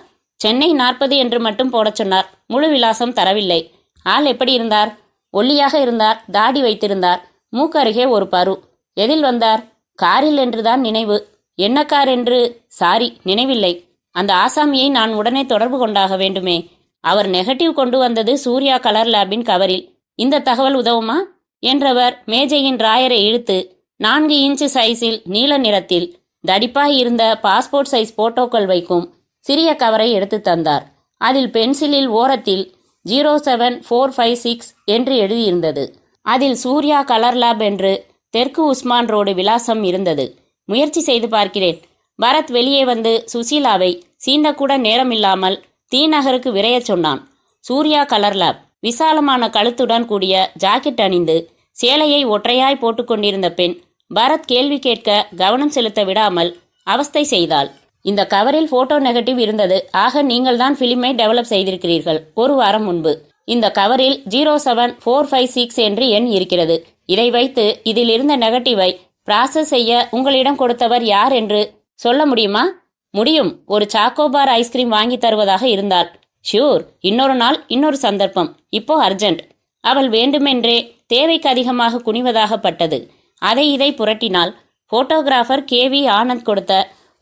சென்னை 40 என்று மட்டும் போடச் சொன்னார். முழு விலாசம் தரவில்லை. ஆள் எப்படி இருந்தார்? ஒல்லியாக இருந்தார். தாடி வைத்திருந்தார். மூக்கருகே ஒரு பரு. எதில் வந்தார்? காரில் என்றுதான் நினைவு. என்ன கார் என்று? சாரி, நினைவில்லை. அந்த ஆசாமியை நான் உடனே தொடர்பு கொண்டாக வேண்டுமே. அவர் நெகட்டிவ் கொண்டு வந்தது சூர்யா கலர் லேபின் கவரில். இந்த தகவல் உதவுமா என்றவர் மேஜையின் ராயரை இழுத்து 4 இன்ச்சு சைஸில் நீல நிறத்தில் தடிப்பாய் இருந்த பாஸ்போர்ட் சைஸ் போட்டோக்கள் வைக்கும் சிறிய கவரை எடுத்து தந்தார். அதில் பென்சிலில் ஓரத்தில் 07456 என்று எழுதியிருந்தது. அதில் சூர்யா கலர் லேப் என்று தெற்கு உஸ்மான் ரோடு விலாசம் இருந்தது. முயற்சி செய்து பார்க்கிறேன். பரத் வெளியே வந்து சுசீலாவை சீண்டக்கூட நேரமில்லாமல் தீநகருக்கு விரையச் சொன்னான். Surya colour lab. விசாலமான கழுத்துடன் கூடிய ஜாக்கெட் அணிந்து சேலையை ஒற்றையாய் போட்டுக்கொண்டிருந்த பெண் பரத் கேள்வி கேட்க கவனம் செலுத்த விடாமல் அவஸ்தை செய்தாள். இந்த கவரில் போட்டோ நெகட்டிவ் இருந்தது. ஆக நீங்கள் தான் பிலிமை டெவலப் செய்திருக்கிறீர்கள். 1 வாரம் முன்பு. இந்த கவரில் 07456 என்று எண் இருக்கிறது. இதை வைத்து இதில் இருந்த நெகட்டிவை ப்ராசஸ் செய்ய உங்களிடம் கொடுத்தவர் யார் என்று சொல்ல முடியுமா? முடியும். ஒரு சாக்கோபார் ஐஸ்கிரீம் வாங்கி தருவதாக இருந்தால். ஷூர். இன்னொரு நாள், இன்னொரு சந்தர்ப்பம். இப்போ அர்ஜென்ட். அவள் வேண்டுமென்றே தேவைக்கு அதிகமாக குனிவதாகப்பட்டது. அதை இதை புரட்டினாள். போட்டோகிராஃபர் KV ஆனந்த் கொடுத்த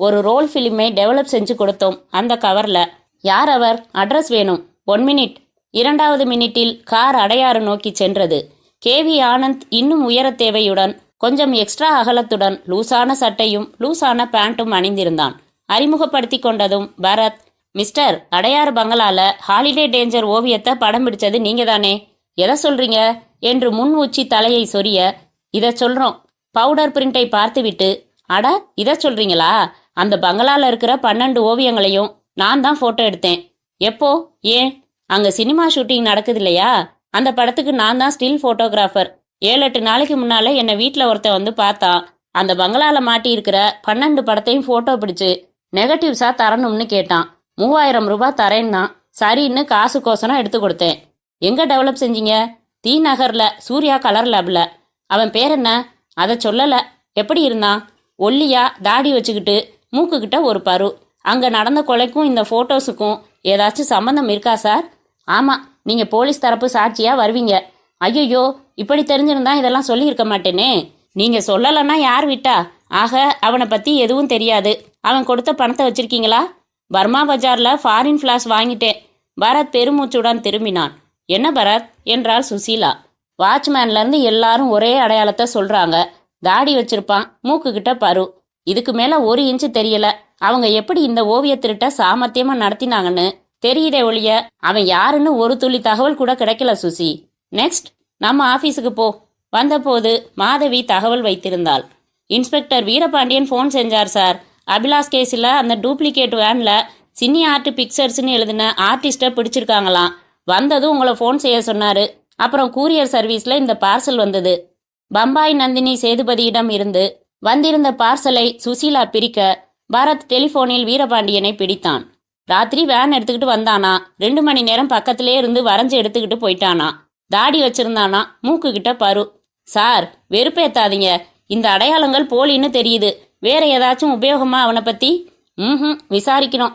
ஒரு ரோல் ஃபிலிமை டெவலப் செஞ்சு கொடுத்தோம் அந்த கவர்ல. யார் அவர்? அட்ரஸ் வேணும். 1 மினிட். 2வது மினிட்டில் கார் அடையாறு நோக்கி சென்றது. KV ஆனந்த் இன்னும் உயர தேவையுடன் கொஞ்சம் எக்ஸ்ட்ரா அகலத்துடன் லூசான சட்டையும் லூசான பேண்ட்டும் அணிந்திருந்தான். அறிமுகப்படுத்தி கொண்டதும் பரத், மிஸ்டர், அடையாறு பங்களால ஹாலிடே டேஞ்சர் ஓவியத்தை படம் பிடிச்சது நீங்க தானே? எதை சொல்றீங்க என்று முன் உச்சி தலையை சொரிய, இதை சொல்றோம். பவுடர் பிரிண்டை பார்த்துவிட்டு, அட இதை சொல்றீங்களா? அந்த பங்களால இருக்கிற 12 ஓவியங்களையும் நான் தான் போட்டோ எடுத்தேன். எப்போ? ஏன்? அங்க சினிமா ஷூட்டிங் நடக்குது இல்லையா? அந்த படத்துக்கு நான் தான் ஸ்டில் போட்டோகிராஃபர். 7-8 நாளைக்கு முன்னால என்னை வீட்டில் ஒருத்தன் வந்து பார்த்தான். அந்த பங்களால மாட்டி இருக்கிற 12 படத்தையும் போட்டோ பிடிச்சு நெகட்டிவ்ஸா தரணும்னு கேட்டான். 3000 ரூபாய் தரேன்னா சரின்னு காசுக்கோசரம் எடுத்து கொடுத்தேன். எங்க டெவலப் செஞ்சீங்க? தி நகர்ல, சூர்யா கலர் லேப்ல. அவன் பேர் என்ன? அதை சொல்லல. எப்படி இருந்தான்? ஒல்லியா, தாடி வச்சுக்கிட்டு, மூக்குக்கிட்ட ஒரு பரு. அங்க நடந்த கொலைக்கும் இந்த போட்டோஸுக்கும் ஏதாச்சும் சம்பந்தம் இருக்கா சார்? ஆமா, நீங்க போலீஸ் தரப்பு சாட்சியா வருவீங்க. ஐயோ, இப்படி தெரிஞ்சிருந்தா இதெல்லாம் சொல்லியிருக்க மாட்டேனே. நீங்க சொல்லலைன்னா யார் விட்டா? ஆக அவனை பத்தி எதுவும் தெரியாது. அவன் கொடுத்த பணத்தை வச்சிருக்கீங்களா? பர்மா பஜார்ல ஃபாரின் ஃபிளாஷ் வாங்கிட்டேன். பரத் பெருமூச்சுடன் திரும்பினான். என்ன பரத் என்றாள் சுசீலா. வாட்ச்மேன்ல இருந்து எல்லாரும் ஒரே அடையாளத்தை சொல்றாங்க. தாடி வச்சிருப்பான், மூக்குக்கிட்ட பரு. இதுக்கு மேல 1 இன்ச்சு தெரியல. அவங்க எப்படி இந்த ஓவிய திருட்ட சாமர்த்தியமா நடத்தினாங்கன்னு தெரியுதே ஒழிய அவன் யாருன்னு ஒரு துளி தகவல் கூட கிடைக்கல சுசி. நெக்ஸ்ட், நம்ம ஆபீஸுக்கு போ. வந்தபோது மாதவி தகவல் வைத்திருந்தாள். இன்ஸ்பெக்டர் வீரபாண்டியன் ஃபோன் செஞ்சார் சார். அபிலாஷ் கேஸில் அந்த டூப்ளிகேட் வேன்ல சினி ஆர்ட் பிக்சர்ஸ்னு எழுதின ஆர்டிஸ்ட்டை பிடிச்சிருக்காங்களாம். வந்ததும் உங்களை ஃபோன் செய்ய சொன்னாரு. அப்புறம் கூரியர் சர்வீஸ்ல இந்த பார்சல் வந்தது. பம்பாய் நந்தினி சேதுபதியிடம் இருந்து வந்திருந்த பார்சலை சுசீலா பிரிக்க பரத் டெலிஃபோனில் வீரபாண்டியனை பிடித்தான். ராத்திரி வேன் எடுத்துக்கிட்டு வந்தானா. 2 மணி நேரம் பக்கத்திலே இருந்து வரைஞ்சு எடுத்துக்கிட்டு போயிட்டானா. தாடி வச்சிருந்தானா, மூக்குக்கிட்ட பரு. சார், வெறுப்பேத்தாதீங்க. இந்த அடையாளங்கள் போலின்னு தெரியுது. வேற ஏதாச்சும் உபயோகமா அவனை பத்தி? விசாரிக்கணும்.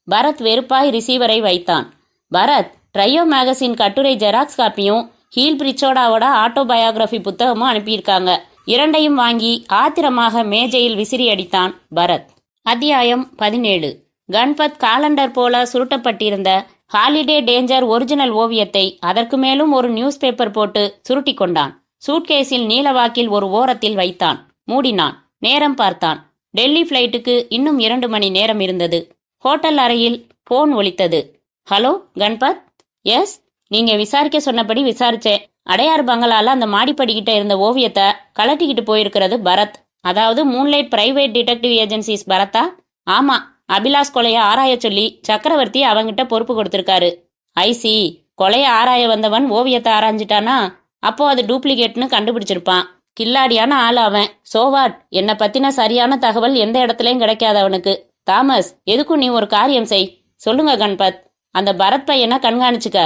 பரத் வெறுப்பாய் ரிசீவரை வைத்தான். பரத், ட்ரையோ மேகசின் கட்டுரை ஜெராக்ஸ் காப்பியும் ஹீல் பிரிச்சோடாவோட ஆட்டோபயோகிராஃபி புத்தகமும் அனுப்பியிருக்காங்க. இரண்டையும் வாங்கி ஆத்திரமாக மேஜையில் விசிறி அடித்தான் பரத். அத்தியாயம் 17. கன்பத் காலண்டர் போல சுருட்டப்பட்டிருந்த ஹாலிடே டேஞ்சர் ஒரிஜினல் ஓவியத்தை அதற்கு மேலும் ஒரு நியூஸ் பேப்பர் போட்டு சுருட்டி கொண்டான். சூட்கேஸில் நீலவாக்கில் ஒரு ஓரத்தில் வைத்தான். மூடினான். நேரம் பார்த்தான். டெல்லி ஃப்ளைட்டுக்கு இன்னும் 2 மணி நேரம் இருந்தது. ஹோட்டல் அறையில் போன் ஒலித்தது. ஹலோ கன்பத். எஸ், நீங்க விசாரிக்க சொன்னபடி விசாரிச்சேன். அடையார் பங்களால அந்த மாடிப்படிக்கிட்ட இருந்த ஓவியத்தை கலட்டிக்கிட்டு போயிருக்கிறது பரத். அதாவது மூன்லைட் பிரைவேட் டிடெக்டிவ் ஏஜென்சிஸ் பரத்தா? ஆமா, அபிலாஷ் கொலைய ஆராய சொல்லி சக்கரவர்த்தி அவங்கிட்ட பொறுப்பு கொடுத்திருக்காரு. ஐசி, கொலைய ஆராய வந்தவன் ஓவியத்தை ஆராய்ஞ்சிட்டானா அப்போ அது டூப்ளிகேட்னு கண்டுபிடிச்சிருப்பான். கில்லாடியான ஆள் அவன். சோவாட், என்னை பத்தின சரியான தகவல் எந்த இடத்துலயும் கிடைக்காது அவனுக்கு. தாமஸ், எதுக்கும் நீ ஒரு காரியம் செய். சொல்லுங்க கன்பத். அந்த பரத் பையனை கண்காணிச்சுக்க.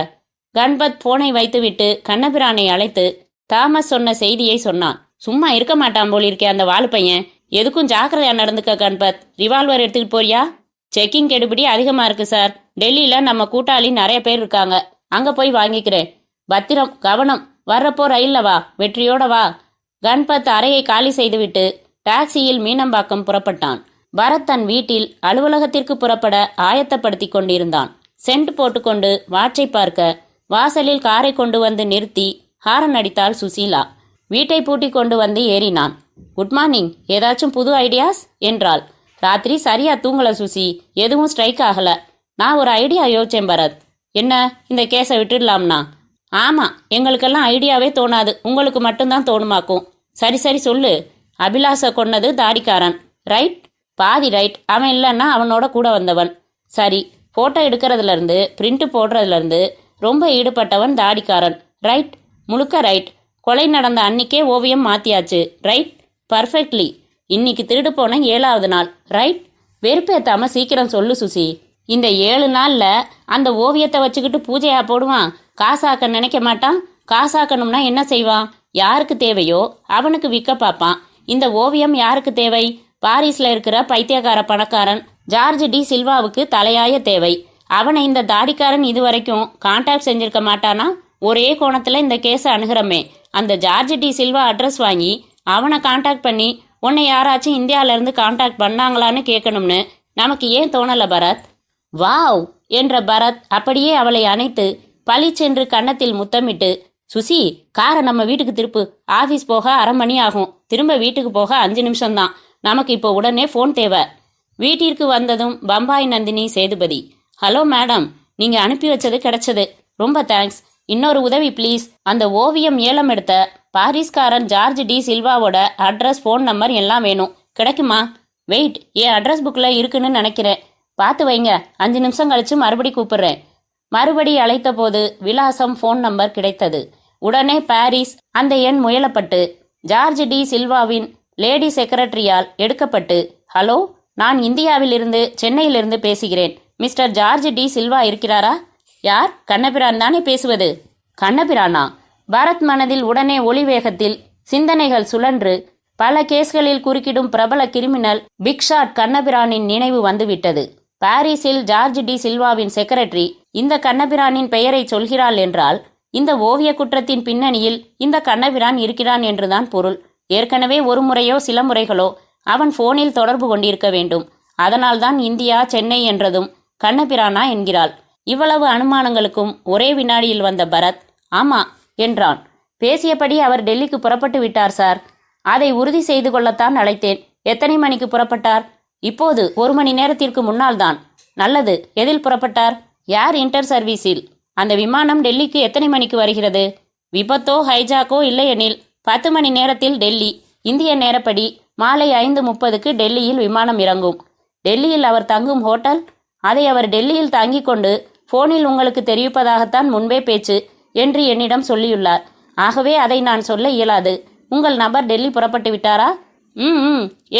கன்பத் போனை வைத்துவிட்டு கண்ணபிரானை அழைத்து தாமஸ் சொன்ன செய்தியை சொன்னான். சும்மா இருக்க மாட்டான் போலிருக்கே அந்த வாழு பையன். எதுக்கும் ஜாக்கிரதையா நடந்துக்க கன்பத். ரிவால்வர் எடுத்துக்கிட்டு போறியா? செக்கிங் கெடுபிடி அதிகமா இருக்கு சார். டெல்லியில நம்ம கூட்டாளி நிறைய பேர் இருக்காங்க. அங்க போய் வாங்கிக்கிறேன். பத்திரம், கவனம். வர்றப்போ ரயில்ல வா, வெற்றியோட வா. கன்பத் அறையை காலி செய்துவிட்டு டாக்ஸியில் மீனம்பாக்கம் புறப்பட்டான். பரத் தன் வீட்டில் அலுவலகத்திற்கு புறப்பட ஆயத்தப்படுத்தி கொண்டிருந்தான். சென்ட் போட்டுக்கொண்டு வாட்சை பார்க்க வாசலில் காரை கொண்டு வந்து நிறுத்தி ஹாரன் அடித்தாள் சுசீலா. வீட்டை பூட்டி கொண்டு வந்து ஏறினான். குட் மார்னிங், ஏதாச்சும் புது ஐடியாஸ் என்றாள். ராத்திரி சரியா தூங்கல சுசி, எதுவும் ஸ்ட்ரைக் ஆகல. நான் ஒரு ஐடியா யோசிச்சேன் பரத். என்ன, இந்த கேஸை விட்டுடலாம்னா? ஆமா, எங்களுக்கெல்லாம் ஐடியாவே தோணாது, உங்களுக்கு மட்டும்தான் தோணுமாக்கும். சரி சரி சொல்லு. அபிலாஷை கொன்னது தாடிக்காரன், ரைட்? பாதி ரைட். அவன் இல்லைன்னா அவனோட கூட வந்தவன். சரி, போட்டோ எடுக்கிறதுல இருந்து பிரிண்ட் போடுறதுல இருந்து ரொம்ப ஈடுபட்டவன் தாடிக்காரன், ரைட்? முழுக்க ரைட். கொலை நடந்த அன்னிக்கே ஓவியம் மாத்தியாச்சு, ரைட்? பர்ஃபெக்ட்லி. இன்னைக்கு திருடு போன 7வது நாள், ரைட்? வெறுப்பேத்தாம சீக்கிரம் சொல்லு சுசி. இந்த 7 நாள்ல அந்த ஓவியத்தை வச்சுக்கிட்டு பூஜையா போடுவான்? காசாக்க நினைக்க மாட்டான். காசாக்கணும்னா என்ன செய்வான்? யாருக்கு தேவையோ அவனுக்கு விற்க பார்ப்பான். இந்த ஓவியம் யாருக்கு தேவை? பாரிஸ்ல இருக்கிற பைத்தியக்கார பணக்காரன் ஜார்ஜ் டி சில்வாவுக்கு தலையாய தேவை. அவனை இந்த தாடிக்காரன் இதுவரைக்கும் கான்டாக்ட் செஞ்சிருக்க மாட்டானா? ஒரே கோணத்துல இந்த கேஸை அணுகிறமே. அந்த ஜார்ஜ் டி சில்வா அட்ரஸ் வாங்கி அவனை கான்டாக்ட் பண்ணி உன்னை யாராச்சும் இந்தியால இருந்து கான்டாக்ட் பண்ணாங்களான்னு கேட்கணும்னு நமக்கு ஏன் தோணல பரத்? வாவ் என்ற பரத் அப்படியே அவளை அணைத்து பளிச்சென்று கன்னத்தில் முத்தமிட்டு, சுசி, காரை நம்ம வீட்டுக்கு திருப்பு. ஆபீஸ் போக 1/2 மணி ஆகும். திரும்ப வீட்டுக்கு போக 5 நிமிஷம்தான். நமக்கு இப்போ உடனே போன் தேவை. வீட்டிற்கு வந்ததும் பம்பாய் நந்தினி சேதுபதி. ஹலோ மேடம், நீங்க அனுப்பி வச்சது கிடைச்சது. ரொம்ப தேங்க்ஸ். இன்னொரு உதவி ப்ளீஸ். அந்த ஓவியம் ஏலம் எடுத்த பாரிஸ்காரன் ஜார்ஜ் டி சில்வாவோட அட்ரஸ், ஃபோன் நம்பர் எல்லாம் வேணும். கிடைக்குமா? வெயிட், என் அட்ரஸ் புக்கில் இருக்குன்னு நினைக்கிறேன். பார்த்து வைங்க. 5 நிமிஷம் கழிச்சு மறுபடி கூப்பிடுறேன். மறுபடி அழைத்த போது விலாசம், ஃபோன் நம்பர் கிடைத்தது. உடனே பாரிஸ் அந்த எண் முயலப்பட்டு ஜார்ஜ் டி சில்வாவின் லேடி செக்ரட்டரியால் எடுக்கப்பட்டு, ஹலோ, நான் இந்தியாவிலிருந்து சென்னையிலிருந்து பேசுகிறேன். மிஸ்டர் ஜார்ஜ் டி சில்வா இருக்கிறாரா? யார்? கண்ணபிரான் தானே பேசுவது? கண்ணபிரானா? பரத் மனதில் உடனே ஒளி வேகத்தில் சிந்தனைகள் சுழன்று பல கேஸ்களில் குறுக்கிடும் பிரபல கிரிமினல் பிக் ஷாட் கண்ணபிரானின் நினைவு வந்துவிட்டது. பாரிஸில் ஜார்ஜ் டி சில்வாவின் செக்ரட்டரி இந்த கண்ணபிரானின் பெயரை சொல்கிறாள் என்றால் இந்த ஓவிய குற்றத்தின் பின்னணியில் இந்த கண்ணபிரான் இருக்கிறான் என்றுதான் பொருள். ஏற்கனவே ஒரு முறையோ சில முறைகளோ அவன் போனில் தொடர்பு கொண்டிருக்க வேண்டும். அதனால்தான் இந்தியா, சென்னை என்றதும் கண்ணபிரானா என்கிறாள். இவ்வளவு அனுமானங்களுக்கும் ஒரே வினாடியில் வந்த பரத், ஆமா என்றான். பேசியபடி அவர் டெல்லிக்கு புறப்பட்டு விட்டார் சார். அதை உறுதி செய்து கொள்ளத்தான் அழைத்தேன். எத்தனை மணிக்கு புறப்பட்டார்? இப்போது 1 மணி நேரத்திற்கு முன்னால் தான். நல்லது. எதில் புறப்பட்டார்? ஏர் இன்டர் சர்வீஸில். அந்த விமானம் டெல்லிக்கு எத்தனை மணிக்கு வருகிறது? விபத்தோ ஹைஜாக்கோ இல்லையெனில் 10 மணி நேரத்தில் டெல்லி. இந்திய நேரப்படி மாலை 5:30க்கு டெல்லியில் விமானம் இறங்கும். டெல்லியில் அவர் தங்கும் ஹோட்டல்? அதை அவர் டெல்லியில் தங்கிக் கொண்டு போனில் உங்களுக்கு தெரிவிப்பதாகத்தான் முன்பே பேச்சு என்று என்னிடம் சொல்லியுள்ளார். ஆகவே அதை நான் சொல்ல இயலாது. உங்கள் நபர் டெல்லி புறப்பட்டு விட்டாரா?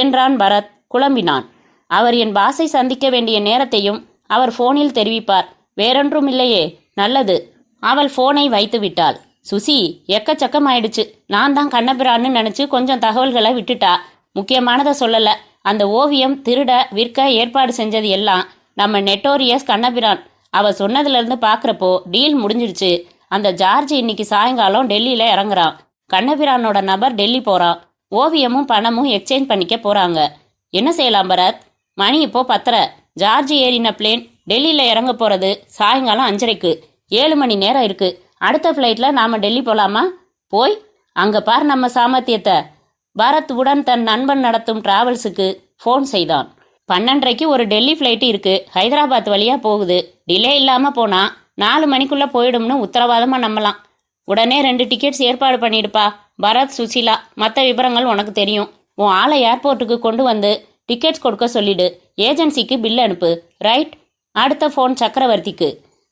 என்றான் பரத். குழம்பினான். அவர் என் பாஸை சந்திக்க வேண்டிய நேரத்தையும் அவர் போனில் தெரிவிப்பார். வேறொன்றும் இல்லையே. நல்லது. அவள் போனை வைத்து விட்டாள். சுசி, எக்கச்சக்கமாயிடுச்சு. நான் தான் கண்ணபிரான்னு நினைச்சு கொஞ்சம் தகவல்களை விட்டுட்டா. முக்கியமானதை சொல்லல. அந்த ஓவியம் திருட விற்க ஏற்பாடு செஞ்சது எல்லாம் நம்ம நெட்டோரியஸ் கண்ணபிரான். அவ சொன்னதுலேருந்து பார்க்குறப்போ டீல் முடிஞ்சிடுச்சு. அந்த ஜார்ஜ் இன்னைக்கு சாயங்காலம் டெல்லியில் இறங்குறான். கண்ணபிரானோட நபர் டெல்லி போகிறான். ஓவியமும் பணமும் எக்ஸ்சேஞ்ச் பண்ணிக்க போகிறாங்க. என்ன செய்யலாம் பரத்? மணி இப்போ 10:30. ஜார்ஜ் ஏறின பிளேன் டெல்லியில் இறங்க போகிறது சாயங்காலம் 5:30க்கு. 7 மணி நேரம் இருக்குது. அடுத்த ஃப்ளைட்டில் நாம் டெல்லி போகலாமா? போய் அங்கே பார் நம்ம சாமர்த்தியத்தை. பரத் உடன் தன் நண்பன் நடத்தும் டிராவல்ஸுக்கு ஃபோன் செய்தான். 12:30க்கு ஒரு டெல்லி ஃப்ளைட்டு இருக்குது. ஹைதராபாத் வழியாக போகுது. டிலே இல்லாமல் போனால் 4 மணிக்குள்ளே போயிடும்னு உத்தரவாதமாக நம்பலாம். உடனே 2 டிக்கெட்ஸ் ஏற்பாடு பண்ணிடுப்பா. பரத், சுசீலா, மற்ற விவரங்கள் உனக்கு தெரியும். உன் ஆளை ஏர்போர்ட்டுக்கு கொண்டு வந்து டிக்கெட்ஸ் கொடுக்க சொல்லிடு. ஏஜென்சிக்கு பில் அனுப்பு. ரைட்? அடுத்த ஃபோன் சக்கரவர்த்திக்கு.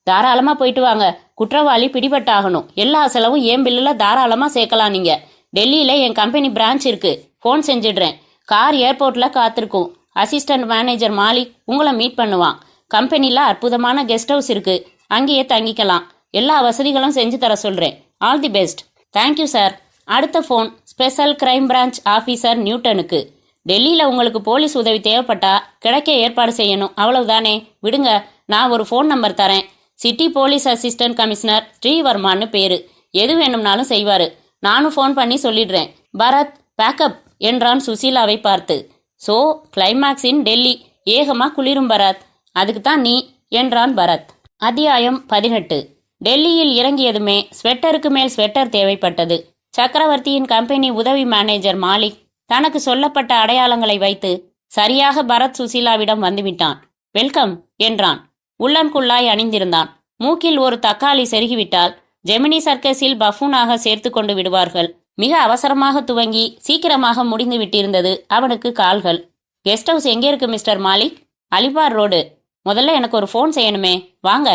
தாராளமாக போயிட்டு வாங்க. குற்றவாளி பிடிபட்டாகணும். எல்லா செலவும் என் பில்லில் தாராளமாக சேர்க்கலாம். நீங்கள் டெல்லியில் என் கம்பெனி பிரான்ச் இருக்குது. ஃபோன் செஞ்சிடுறேன். கார் ஏர்போர்ட்டில் காத்திருக்கும். அசிஸ்டன்ட் மேனேஜர் மாலிக் உங்களை மீட் பண்ணுவான். கம்பெனியில் அற்புதமான கெஸ்ட் ஹவுஸ் இருக்குது. அங்கேயே தங்கிக்கலாம். எல்லா வசதிகளும் செஞ்சு தர சொல்கிறேன். All the best. Thank you sir. அடுத்த phone special crime branch officer நியூட்டனுக்கு. டெல்லியில் உங்களுக்கு போலீஸ் உதவி தேவைப்பட்டா கிடைக்க ஏற்பாடு செய்யணும். அவ்வளவுதானே? விடுங்க, நான் ஒரு ஃபோன் நம்பர் தரேன். சிட்டி போலீஸ் அசிஸ்டன்ட் கமிஷனர் ஸ்ரீவர்மான்னு பேரு. எது வேணும்னாலும் செய்வார். நானும் ஃபோன் பண்ணி சொல்லிடுறேன். பரத், பேக்கப் என்றான் சுசீலாவை பார்த்து. ஸோ கிளைமேக்ஸ் இன் டெல்லி. ஏகமாக குளிரும் பரத். அதுக்கு தான் நீ என்றான் பரத். அத்தியாயம் 18. டெல்லியில் இறங்கியதுமே ஸ்வெட்டருக்கு மேல் ஸ்வெட்டர் தேவைப்பட்டது. சக்கரவர்த்தியின் கம்பெனி உதவி மேனேஜர் மாலிக் தனக்கு சொல்லப்பட்ட அடையாளங்களை வைத்து சரியாக பரத் சுசீலாவிடம் வந்துவிட்டான். வெல்கம் என்றான். உள்ளன்குள்ளாய் அணிந்திருந்தான். மூக்கில் ஒரு தக்காளி செருகிவிட்டால் ஜெமினி சர்க்கஸில் பஃபூனாக சேர்த்து கொண்டு விடுவார்கள். மிக அவசரமாக துவங்கி சீக்கிரமாக முடிந்து விட்டிருந்தது அவனுக்கு கால்கள். கெஸ்ட் ஹவுஸ் எங்கே இருக்கு மிஸ்டர் மாலிக்? அலிபார் ரோடு. முதல்ல எனக்கு ஒரு ஃபோன் செய்யணுமே. வாங்க.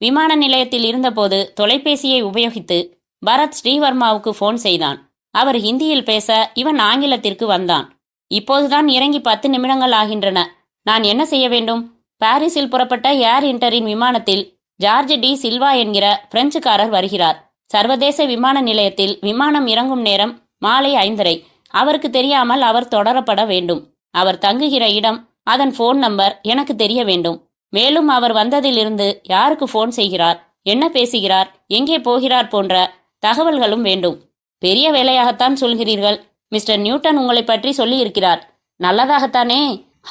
விமான நிலையத்தில் இருந்தபோது தொலைபேசியை உபயோகித்து பரத் ஸ்ரீவர்மாவுக்கு ஃபோன் செய்தான். அவர் ஹிந்தியில் பேச இவன் ஆங்கிலத்திற்கு வந்தான். இப்போதுதான் இறங்கி 10 நிமிடங்கள் ஆகின்றன. நான் என்ன செய்ய வேண்டும்? பாரிஸில் புறப்பட்ட ஏர் இன்டரின் விமானத்தில் ஜார்ஜ் டி சில்வா என்கிற பிரெஞ்சுக்காரர் வருகிறார். சர்வதேச விமான நிலையத்தில் விமானம் இறங்கும் நேரம் மாலை 5:30. அவருக்கு தெரியாமல் அவர் தொடரப்பட வேண்டும். அவர் தங்குகிற இடம், அதன் ஃபோன் நம்பர் எனக்கு தெரிய வேண்டும். மேலும் அவர் வந்ததிலிருந்து யாருக்கு ஃபோன் செய்கிறார், என்ன பேசுகிறார், எங்கே போகிறார் போன்ற தகவல்களும் வேண்டும். பெரிய வேலையாகத்தான் சொல்கிறீர்கள். மிஸ்டர் நியூட்டன் உங்களை பற்றி சொல்லி இருக்கிறார். நல்லதாகத்தானே?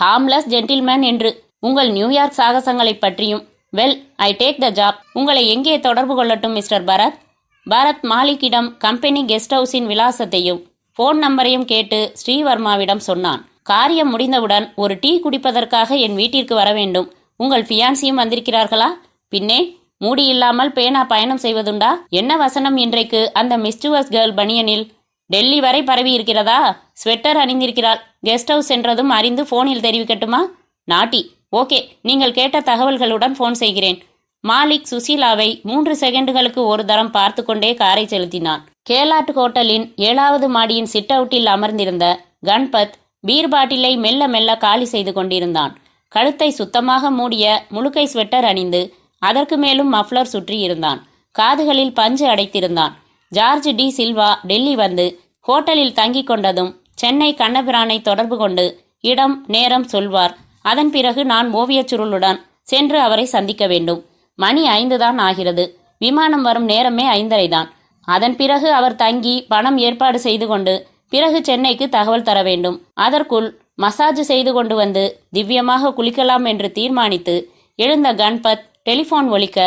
ஹார்ம்லெஸ் ஜென்டில்மேன் என்று. உங்கள் நியூயார்க் சாகசங்களை பற்றியும். Well, I take the job. உங்களை எங்கே தொடர்பு கொள்ளட்டும் மிஸ்டர் பரத்? பரத் மாலிக்கிடம் கம்பெனி கெஸ்ட் ஹவுஸின் விலாசத்தையும் ஃபோன் நம்பரையும் கேட்டு ஸ்ரீவர்மாவிடம் சொன்னான். காரியம் முடிந்தவுடன் ஒரு டீ குடிப்பதற்காக என் வீட்டிற்கு வர வேண்டும். உங்கள் ஃபியான்சியும் வந்திருக்கிறார்களா? பின்னே, மூடி இல்லாமல் பேனா பயணம் செய்வதுண்டா? என்ன வசனம் இன்றைக்கு அந்த மிஸ்டூவஸ் கேர்ள் பனியனில்? டெல்லி வரை பரவி இருக்கிறதா? ஸ்வெட்டர் அணிந்திருக்கிறாள். கெஸ்ட் ஹவுஸ் என்றதும் அறிந்து ஃபோனில் தெரிவிக்கட்டுமா? நாட்டி. ஓகே, நீங்கள் கேட்ட தகவல்களுடன் ஃபோன் செய்கிறேன். மாலிக் சுசீலாவை 3 செகண்டுகளுக்கு ஒரு தரம் பார்த்து கொண்டே காரை செலுத்தினான். கேலாட் ஹோட்டலின் 7வது மாடியின் சிட் அவுட்டில் அமர்ந்திருந்த கண்பத் பீர் பாட்டிலை மெல்ல மெல்ல காலி செய்து கொண்டிருந்தான். கழுத்தை சுத்தமாக மூடிய முழுக்கை ஸ்வெட்டர் அணிந்து அதற்கு மேலும் மஃப்ளர் சுற்றி இருந்தான். காதுகளில் பஞ்சு அடைத்திருந்தான். ஜார்ஜ் டி சில்வா டெல்லி வந்து ஹோட்டலில் தங்கி கொண்டதும் சென்னை கண்ணபிரானை தொடர்பு கொண்டு இடம் நேரம் சொல்வார். அதன் பிறகு நான் ஓவியச் சுருளுடன் சென்று அவரை சந்திக்க வேண்டும். மணி 5 தான் ஆகிறது. விமானம் வரும் நேரமே 5:30 தான். அதன் பிறகு அவர் தங்கி பணம் ஏற்பாடு செய்து கொண்டு பிறகு சென்னைக்கு தகவல் தர வேண்டும். அதற்குள் மசாஜ் செய்து கொண்டு வந்து திவ்யமாக குளிக்கலாம் என்று தீர்மானித்து எழுந்த கண்பத் டெலிஃபோன் ஒலிக்க,